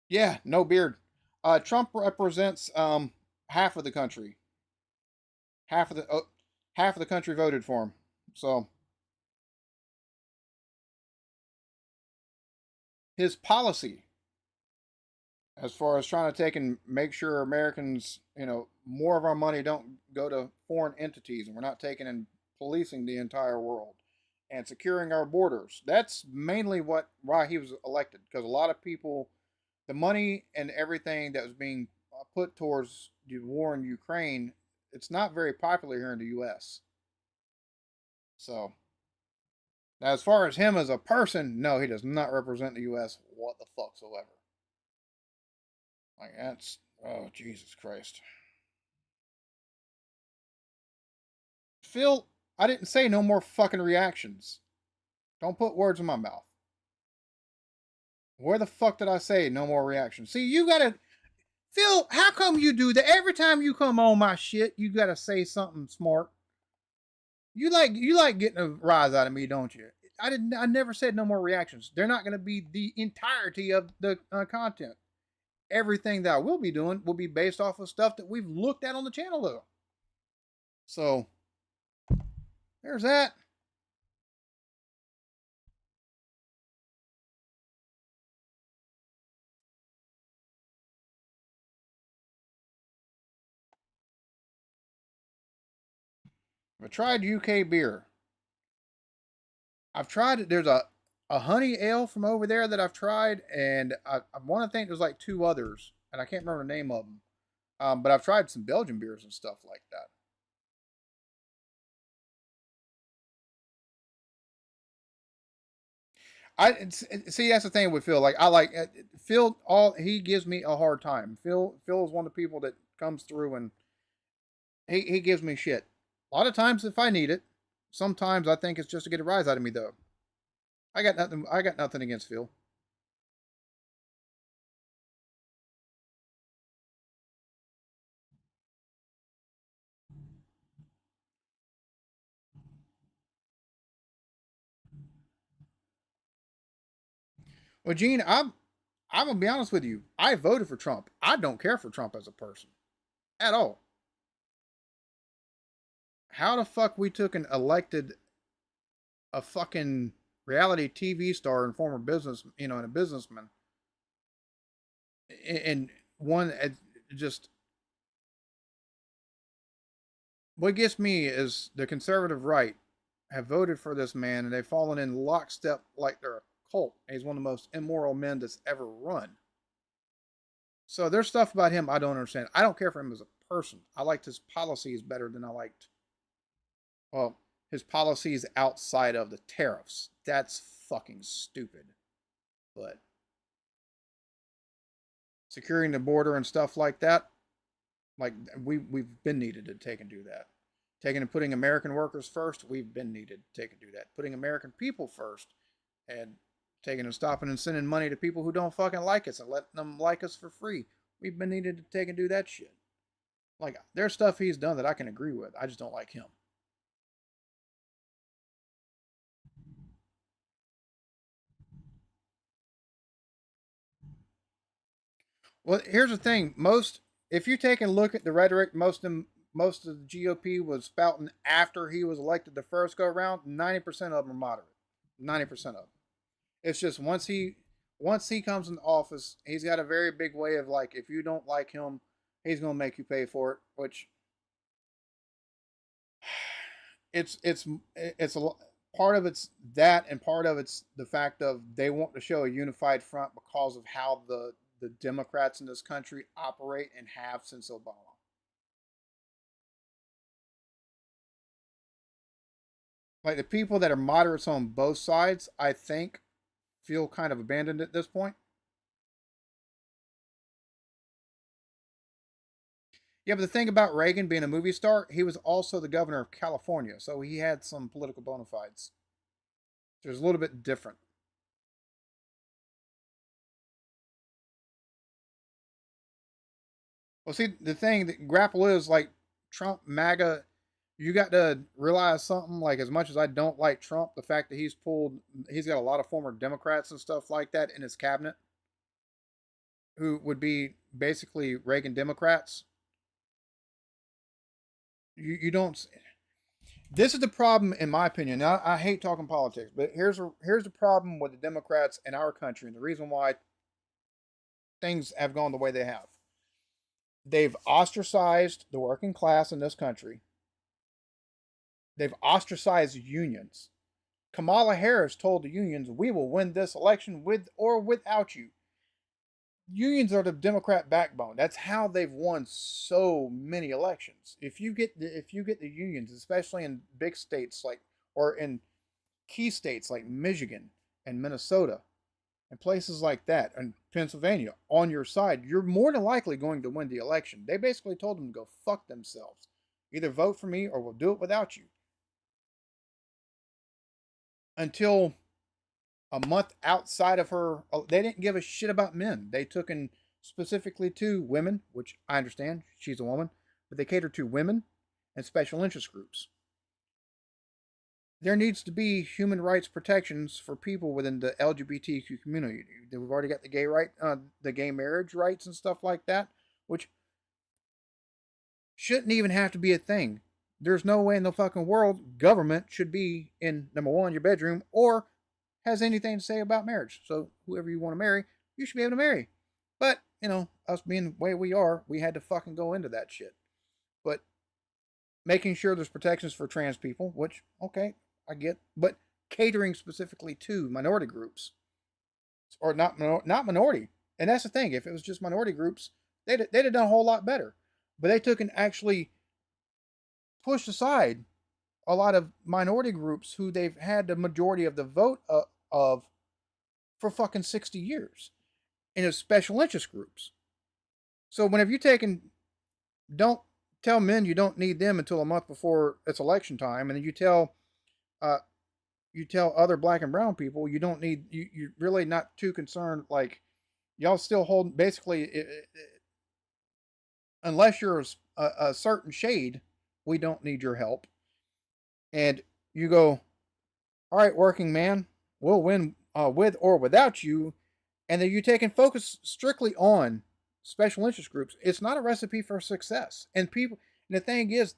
Yeah, no beard. Trump represents half of the country. Half of the country voted for him. So his policy, as far as trying to take and make sure Americans, more of our money don't go to foreign entities, and we're not taking and policing the entire world and securing our borders. That's mainly why he was elected, because a lot of people, the money and everything that was being put towards the war in Ukraine, it's not very popular here in the U.S. So, now as far as him as a person, no, he does not represent the U.S. what the fuck so ever. Like, that's, oh, Jesus Christ. Phil, I didn't say no more fucking reactions. Don't put words in my mouth. Where the fuck did I say no more reactions? See, you gotta, Phil, how come you do that? Every time you come on my shit, you gotta say something smart. You like getting a rise out of me, don't you? I never said no more reactions. They're not gonna be the entirety of the content. Everything that I will be doing will be based off of stuff that we've looked at on the channel, though. So there's that. I tried UK beer. I've tried it. There's a honey ale from over there that I've tried, and I want to think there's like two others, and I can't remember the name of them. But I've tried some Belgian beers and stuff like that. See, that's the thing with Phil. Like, I like Phil. All he gives me a hard time. Phil is one of the people that comes through and he gives me shit. A lot of times if I need it. Sometimes I think it's just to get a rise out of me, though. I got nothing against Phil. Well, Gene, I'm gonna be honest with you. I voted for Trump. I don't care for Trump as a person at all. How the fuck we took and elected a fucking reality TV star and former business, and a businessman, and one just what gets me is the conservative right have voted for this man and they've fallen in lockstep like they're a cult. He's one of the most immoral men that's ever run. So there's stuff about him I don't understand. I don't care for him as a person. I liked his policies better than I liked, well, his policies outside of the tariffs. That's fucking stupid. But securing the border and stuff like that, like we've been needed to take and do that. Taking and putting American workers first, we've been needed to take and do that. Putting American people first and taking and stopping and sending money to people who don't fucking like us and letting them like us for free. We've been needed to take and do that shit. Like, there's stuff he's done that I can agree with. I just don't like him. Well, here's the thing. If you take a look at the rhetoric, most of the GOP was spouting after he was elected the first go around. 90% of them are moderate. 90% of them. It's just once he comes in office, he's got a very big way of, like, if you don't like him, he's gonna make you pay for it. Which it's a part of it's that, and part of it's the fact of they want to show a unified front because of how the Democrats in this country operate and have since Obama. Like, the people that are moderates on both sides, I think, feel kind of abandoned at this point. Yeah, but the thing about Reagan being a movie star, he was also the governor of California, so he had some political bona fides. So it was a little bit different. Well, see, the thing that grapple is like Trump, MAGA. You got to realize something. Like as much as I don't like Trump, the fact that he's got a lot of former Democrats and stuff like that in his cabinet, who would be basically Reagan Democrats. You don't. This is the problem, in my opinion. Now, I hate talking politics, but here's the problem with the Democrats in our country, and the reason why things have gone the way they have. They've ostracized the working class in this country. They've ostracized unions. Kamala Harris told the unions, "We will win this election with or without you." Unions are the Democrat backbone. That's how they've won so many elections. If you get the unions, especially in big states like or in key states like Michigan and Minnesota and places like that and Pennsylvania on your side, you're more than likely going to win the election. They basically told them to go fuck themselves. Either vote for me or we'll do it without you. Until a month outside of her, they didn't give a shit about men. They took in specifically to women, which I understand, she's a woman, but they cater to women and special interest groups. There needs to be human rights protections for people within the LGBTQ community. We've already got the gay marriage rights and stuff like that, which shouldn't even have to be a thing. There's no way in the fucking world government should be in number one your bedroom or has anything to say about marriage. So whoever you want to marry, you should be able to marry. But us being the way we are, we had to fucking go into that shit. But making sure there's protections for trans people, which okay, I get, but catering specifically to minority groups, or not minority. And that's the thing. If it was just minority groups, they'd have done a whole lot better. But they took and actually pushed aside a lot of minority groups who they've had the majority of the vote of for fucking 60 years, and it's special interest groups. So whenever you take and don't tell men you don't need them until a month before it's election time, and then uh, you tell other black and brown people you don't need you're really not too concerned. Like y'all still hold basically unless you're a certain shade, we don't need your help. And you go, all right, working man, we'll win with or without you. And then you take and focus strictly on special interest groups. It's not a recipe for success. And the thing is,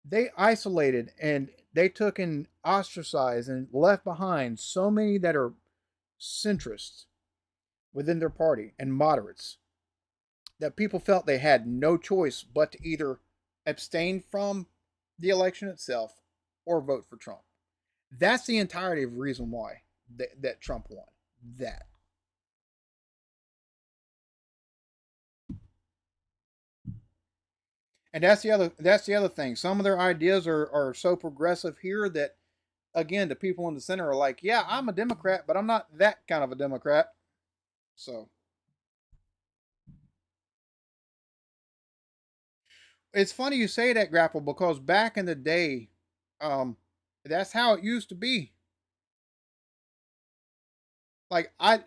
they isolated and they took and ostracized and left behind so many that are centrists within their party and moderates that people felt they had no choice but to either abstain from the election itself or vote for Trump. That's the entirety of the reason why that Trump won. That. And that's the other thing. Some of their ideas are so progressive here that again the people in the center are like, yeah, I'm a Democrat, but I'm not that kind of a Democrat. So it's funny you say that, Grapple, because back in the day, um, that's how it used to be. Like I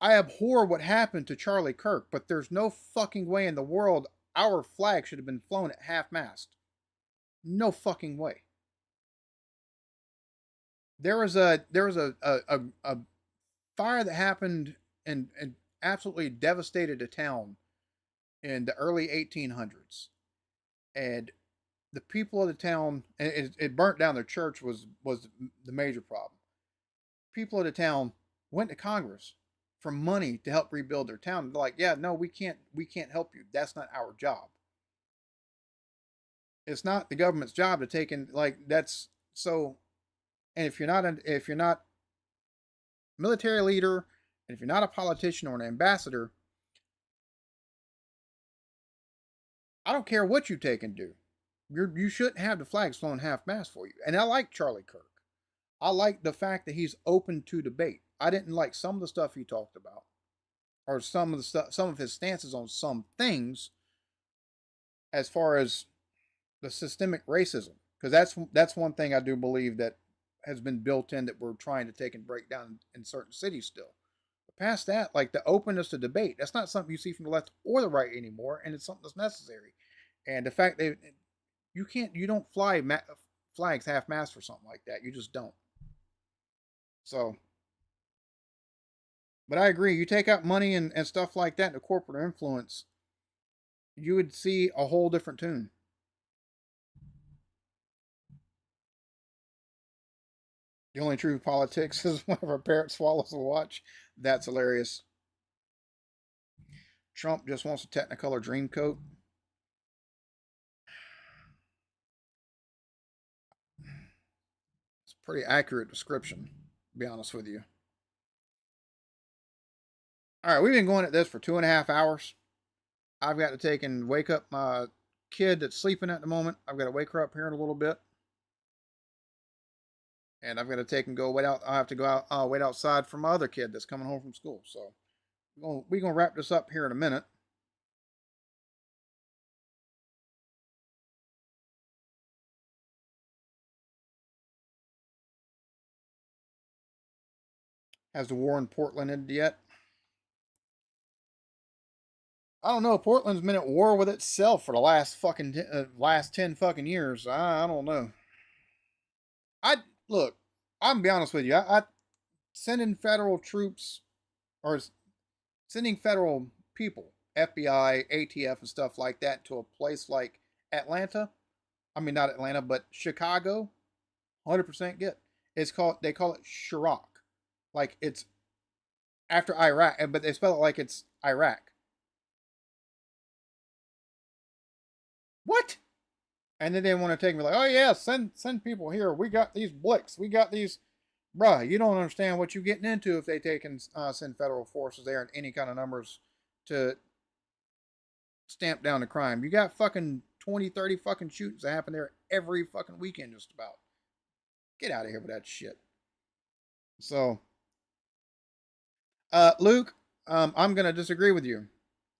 abhor what happened to Charlie Kirk, but there's no fucking way in the world our flag should have been flown at half mast. No fucking way. There was a fire that happened and absolutely devastated a town in the early 1800s, and the people of the town and it burnt down. Their church was the major problem. People of the town went to Congress for money to help rebuild their town. They're like, yeah, no, we can't help you. That's not our job. It's not the government's job to take in like that's so. And if you're not military leader, and if you're not a politician or an ambassador, I don't care what you take and do. You shouldn't have the flags flown half mast for you. And I like Charlie Kirk. I like the fact that he's open to debate. I didn't like some of the stuff he talked about, or some of his stances on some things, as far as the systemic racism, because that's one thing I do believe that has been built in that we're trying to take and break down in certain cities still. past that, like the openness to debate, that's not something you see from the left or the right anymore, and it's something that's necessary. And the fact that you don't fly flags half mast for something like that. You just don't. So, but I agree. You take out money and stuff like that into corporate influence, you would see a whole different tune. The only true politics is whenever a parrot swallows a watch. That's hilarious. Trump just wants a Technicolor dream coat. It's a pretty accurate description, to be honest with you. All right, we've been going at this for 2.5 hours. I've got to take and wake up my kid that's sleeping at the moment. I've got to wake her up here in a little bit. And I've got to take and go wait out. I have to go out, wait outside for my other kid that's coming home from school. So we're gonna wrap this up here in a minute. Has the war in Portland ended yet? I don't know. Portland's been at war with itself for the last 10 fucking years. I don't know. I look. I'm gonna be honest with you. I sending federal troops or sending federal people, FBI, ATF, and stuff like that to a place like Atlanta. I mean, not Atlanta, but Chicago. 100% get. They call it Chirac. Like it's after Iraq, but they spell it like it's Iraq. What? And then they want to take me like, oh yeah, send people here. We got these blicks. We got these. Bruh, you don't understand what you're getting into if they take and send federal forces there in any kind of numbers to stamp down the crime. You got fucking 20, 30 fucking shootings that happen there every fucking weekend just about. Get out of here with that shit. So, Luke, I'm going to disagree with you.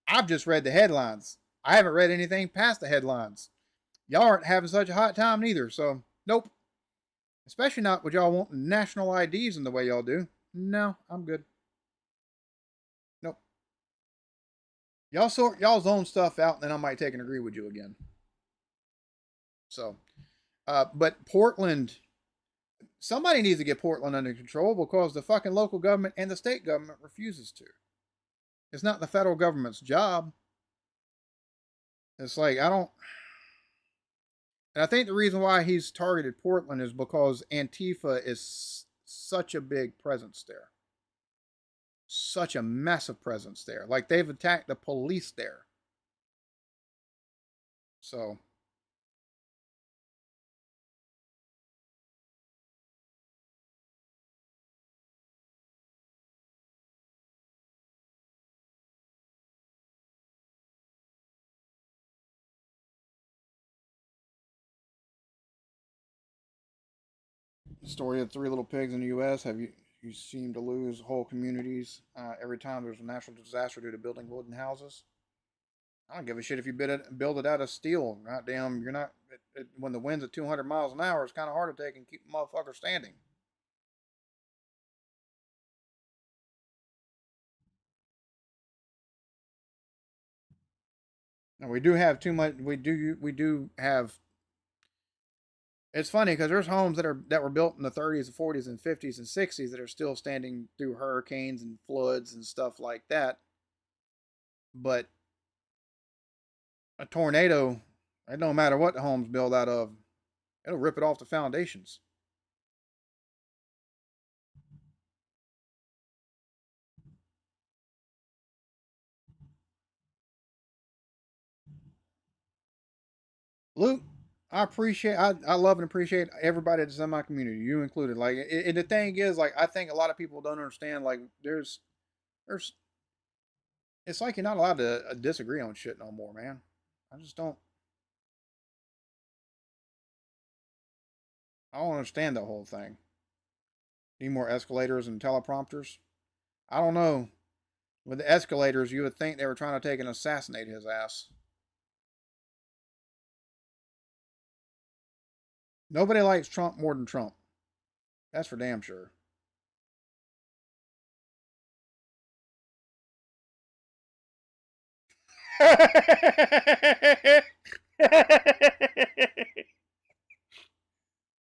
I've just read the headlines. I haven't read anything past the headlines. Y'all aren't having such a hot time neither, so nope. Especially not with y'all wanting national IDs in the way y'all do. No, I'm good. Nope. Y'all sort y'all's own stuff out, and then I might take and agree with you again. So, but Portland, somebody needs to get Portland under control because the fucking local government and the state government refuses to. It's not the federal government's job. It's like, I don't. And I think the reason why he's targeted Portland is because Antifa is such a big presence there. Such a massive presence there. Like they've attacked the police there. So. Story of three little pigs in the U.S. Have you seem to lose whole communities every time there's a natural disaster due to building wooden houses? I don't give a shit if you build it out of steel. Goddamn, you're not. When the wind's at 200 miles an hour, it's kind of hard to take and keep a motherfucker standing. And we do have too much. We do have. It's funny because there's homes that were built in the 30s and 40s and 50s and 60s that are still standing through hurricanes and floods and stuff like that. But a tornado, it don't matter what the home's built out of, it'll rip it off the foundations. Luke, I love and appreciate everybody that's in my community, you included. Like, and the thing is, like, I think a lot of people don't understand. Like, there's, it's like you're not allowed to disagree on shit no more, man. I just don't. I don't understand that whole thing. Need more escalators and teleprompters. I don't know. With the escalators, you would think they were trying to take and assassinate his ass. Nobody likes Trump more than Trump. That's for damn sure.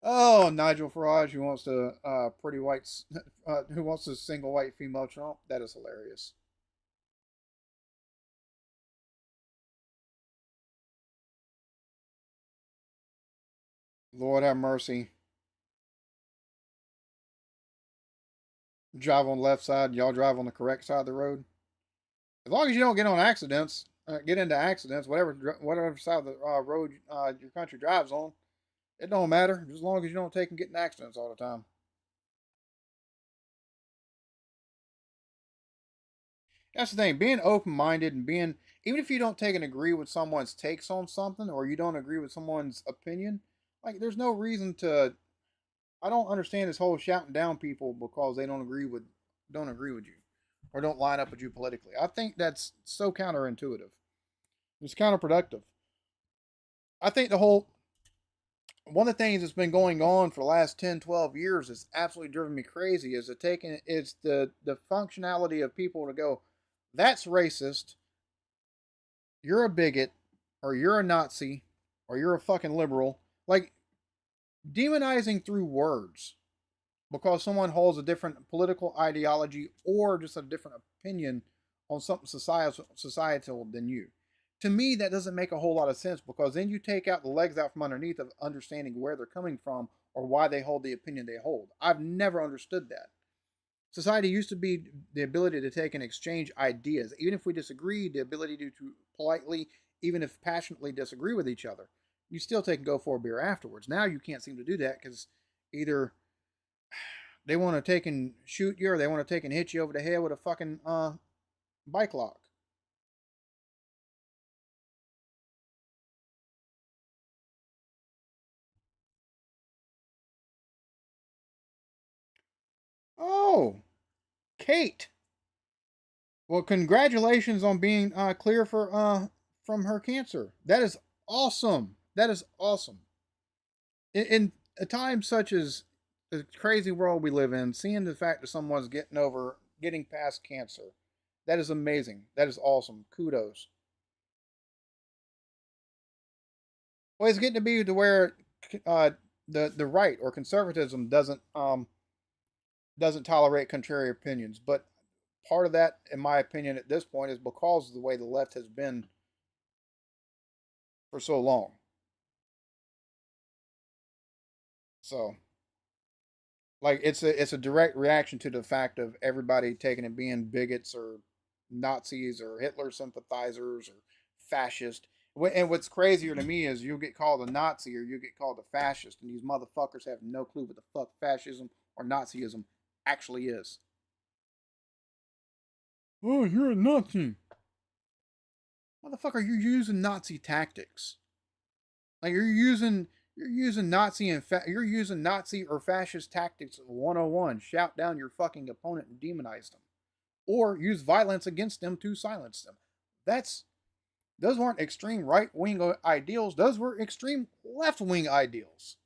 Oh, Nigel Farage, who wants to pretty white, who wants a single white female Trump. That is hilarious. Lord have mercy. Drive on the left side. Y'all drive on the correct side of the road. As long as you don't get on accidents, get into accidents, whatever side of the road your country drives on, it don't matter. As long as you don't take and get in accidents all the time. That's the thing. Being open minded and being, even if you don't take and agree with someone's takes on something or you don't agree with someone's opinion, like there's no reason to. I don't understand this whole shouting down people because they don't agree with you or don't line up with you politically. I think that's so counterintuitive. It's counterproductive. I think the whole one of the things that's been going on for the last 10, 12 years that's absolutely driven me crazy is the functionality of people to go, that's racist, you're a bigot, or you're a Nazi, or you're a fucking liberal. Like demonizing through words because someone holds a different political ideology or just a different opinion on something societal than you. To me, that doesn't make a whole lot of sense because then you take out the legs out from underneath of understanding where they're coming from or why they hold the opinion they hold. I've never understood that. Society used to be the ability to take and exchange ideas, even if we disagree, the ability to politely, even if passionately disagree with each other. You still take and go for a beer afterwards. Now you can't seem to do that because either they want to take and shoot you or they want to take and hit you over the head with a fucking bike lock. Oh, Kate. Well, congratulations on being clear for from her cancer. That is awesome. That is awesome. In a time such as the crazy world we live in, seeing the fact that someone's getting past cancer, that is amazing. That is awesome. Kudos. Well, it's getting to be to where uh, the right or conservatism doesn't tolerate contrary opinions. But part of that, in my opinion, at this point, is because of the way the left has been for so long. So, like, it's a direct reaction to the fact of everybody taking and being bigots or Nazis or Hitler sympathizers or fascist. And what's crazier to me is you get called a Nazi or you get called a fascist, and these motherfuckers have no clue what the fuck fascism or Nazism actually is. Oh, you're a Nazi. Motherfucker, you're using Nazi tactics. Like you're using Nazi or fascist tactics 101. Shout down your fucking opponent and demonize them. Or use violence against them to silence them. That's those weren't extreme right wing ideals, those were extreme left wing ideals.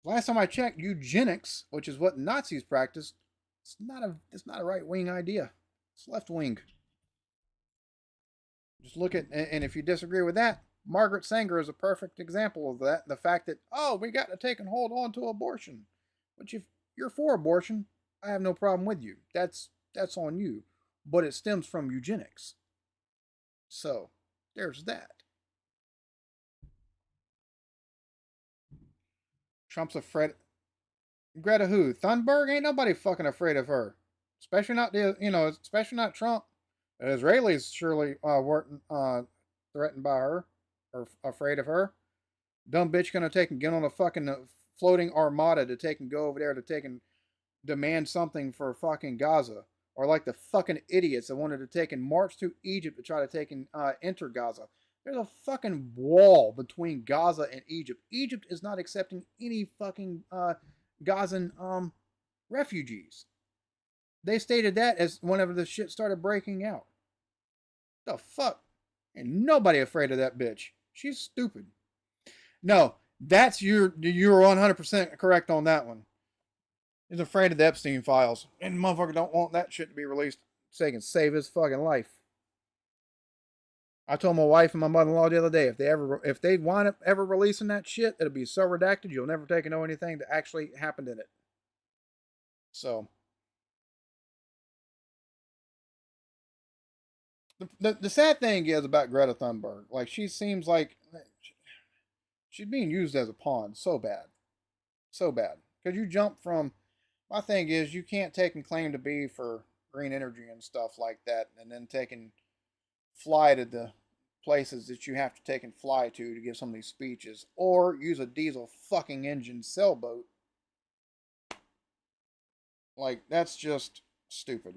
Last time I checked, eugenics, which is what Nazis practiced, it's not a right wing idea. It's left wing. Just look at, and if you disagree with that, Margaret Sanger is a perfect example of that. The fact that, oh, we got to take and hold on to abortion. Which if you're for abortion, I have no problem with you. That's on you. But it stems from eugenics. So there's that. Trump's afraid. Greta who? Thunberg? Ain't nobody fucking afraid of her. Especially not Trump. The Israelis surely weren't threatened by her or afraid of her. Dumb bitch gonna take and get on a fucking floating armada to take and go over there to take and demand something for fucking Gaza. Or like the fucking idiots that wanted to take and march to Egypt to try to take and enter Gaza. There's a fucking wall between Gaza and Egypt. Egypt is not accepting any fucking Gazan refugees. They stated that as whenever the shit started breaking out. The fuck? Ain't nobody afraid of that bitch. She's stupid. No, you're 100% correct on that one. He's afraid of the Epstein files. And the motherfucker don't want that shit to be released so he can save his fucking life. I told my wife and my mother-in-law the other day, if they wind up ever releasing that shit, it'll be so redacted you'll never take and know anything that actually happened in it. So the sad thing is about Greta Thunberg, like she seems like she's being used as a pawn so bad. So bad. Because you jump from my thing is you can't take and claim to be for green energy and stuff like that and then take and fly to the places that you have to take and fly to give some of these speeches, or use a diesel fucking engine sailboat. Like, that's just stupid.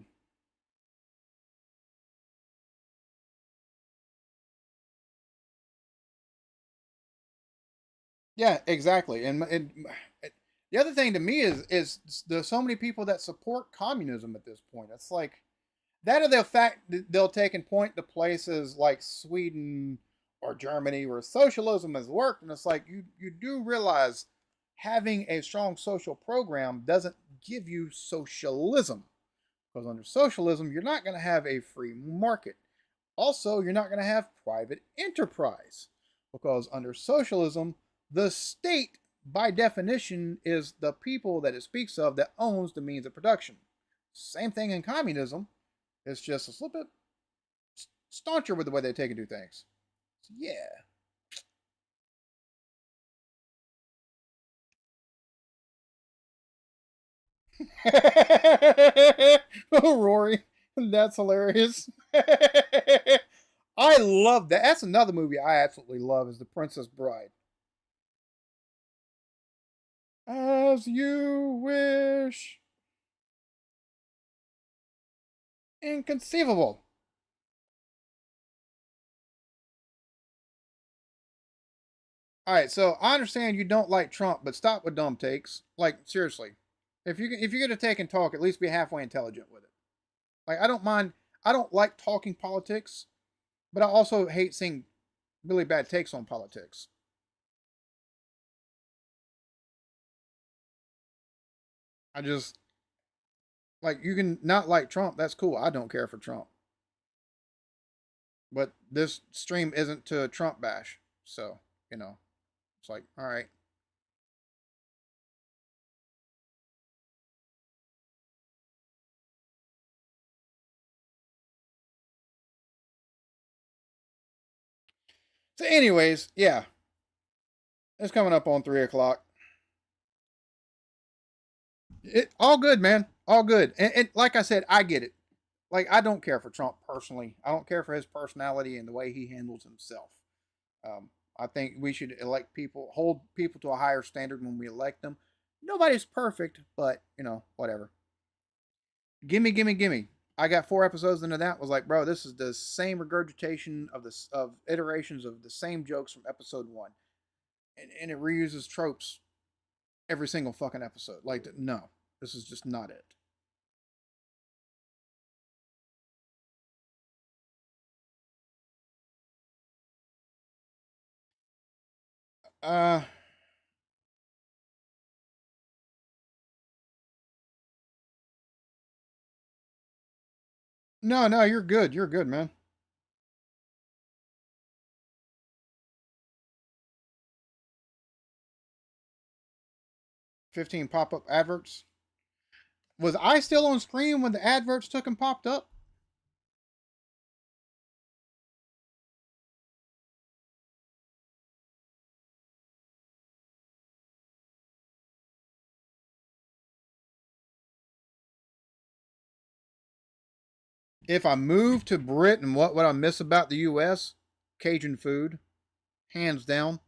Yeah, exactly. The other thing to me is there's so many people that support communism at this point. It's like that, or the fact that they'll take and point to places like Sweden or Germany where socialism has worked, and it's like you do realize having a strong social program doesn't give you socialism, because under socialism you're not going to have a free market. Also, you're not going to have private enterprise, because under socialism the state by definition is the people that it speaks of that owns the means of production. Same thing in communism. It's just a little bit stauncher with the way they take and do things. So, yeah. Oh, Rory. That's hilarious. I love that. That's another movie I absolutely love is The Princess Bride. As you wish. Inconceivable. All right, so I understand you don't like Trump, but stop with dumb takes. Like seriously, if you're gonna take and talk, at least be halfway intelligent with it. Like I don't mind. I don't like talking politics, but I also hate seeing really bad takes on politics. I just like you can not like Trump. That's cool. I don't care for Trump, but this stream isn't to Trump bash. So you know, it's like all right. So, anyways, yeah, it's coming up on 3 o'clock. All good, man. All good. And like I said, I get it. Like I don't care for Trump personally. I don't care for his personality and the way he handles himself. Um, I think we should elect people, hold people to a higher standard when we elect them. Nobody's perfect, but you know, whatever. Gimme, gimme, gimme. I got 4 episodes into that. Was like, bro, this is the same regurgitation of of iterations of the same jokes from episode one, and it reuses tropes every single fucking episode. Like, no, this is just not it. Uh, no, no, you're good. You're good, man. 15 pop up adverts. Was I still on screen when the adverts took and popped up? If I move to Britain, what would I miss about the US? Cajun food, hands down,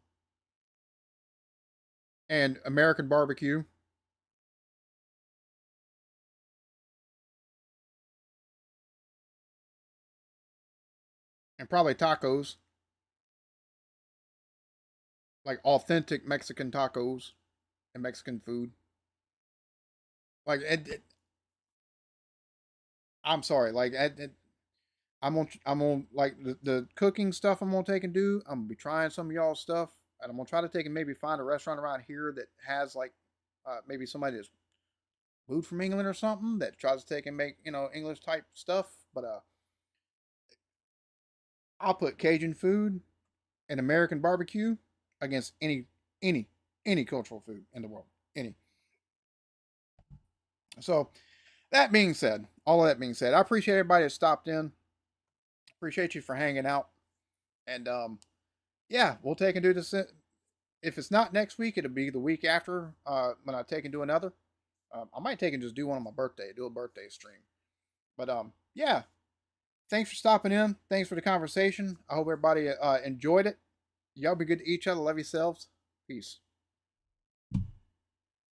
and American barbecue, and probably tacos, like authentic Mexican tacos and Mexican food. Like, I'm sorry, like, I'm on like the cooking stuff. I'm gonna take and do. I'm gonna be trying some of y'all stuff, and I'm gonna try to take and maybe find a restaurant around here that has like maybe somebody that's food from England or something that tries to take and make, English type stuff. But I'll put Cajun food and American barbecue against any any cultural food in the world. Any. So that being said, all of that being said, I appreciate everybody that stopped in. Appreciate you for hanging out. And yeah, we'll take and do this. If it's not next week, it'll be the week after when I take and do another. I might take and just do one on my birthday, do a birthday stream. But yeah, thanks for stopping in. Thanks for the conversation. I hope everybody enjoyed it. Y'all be good to each other. Love yourselves. Peace.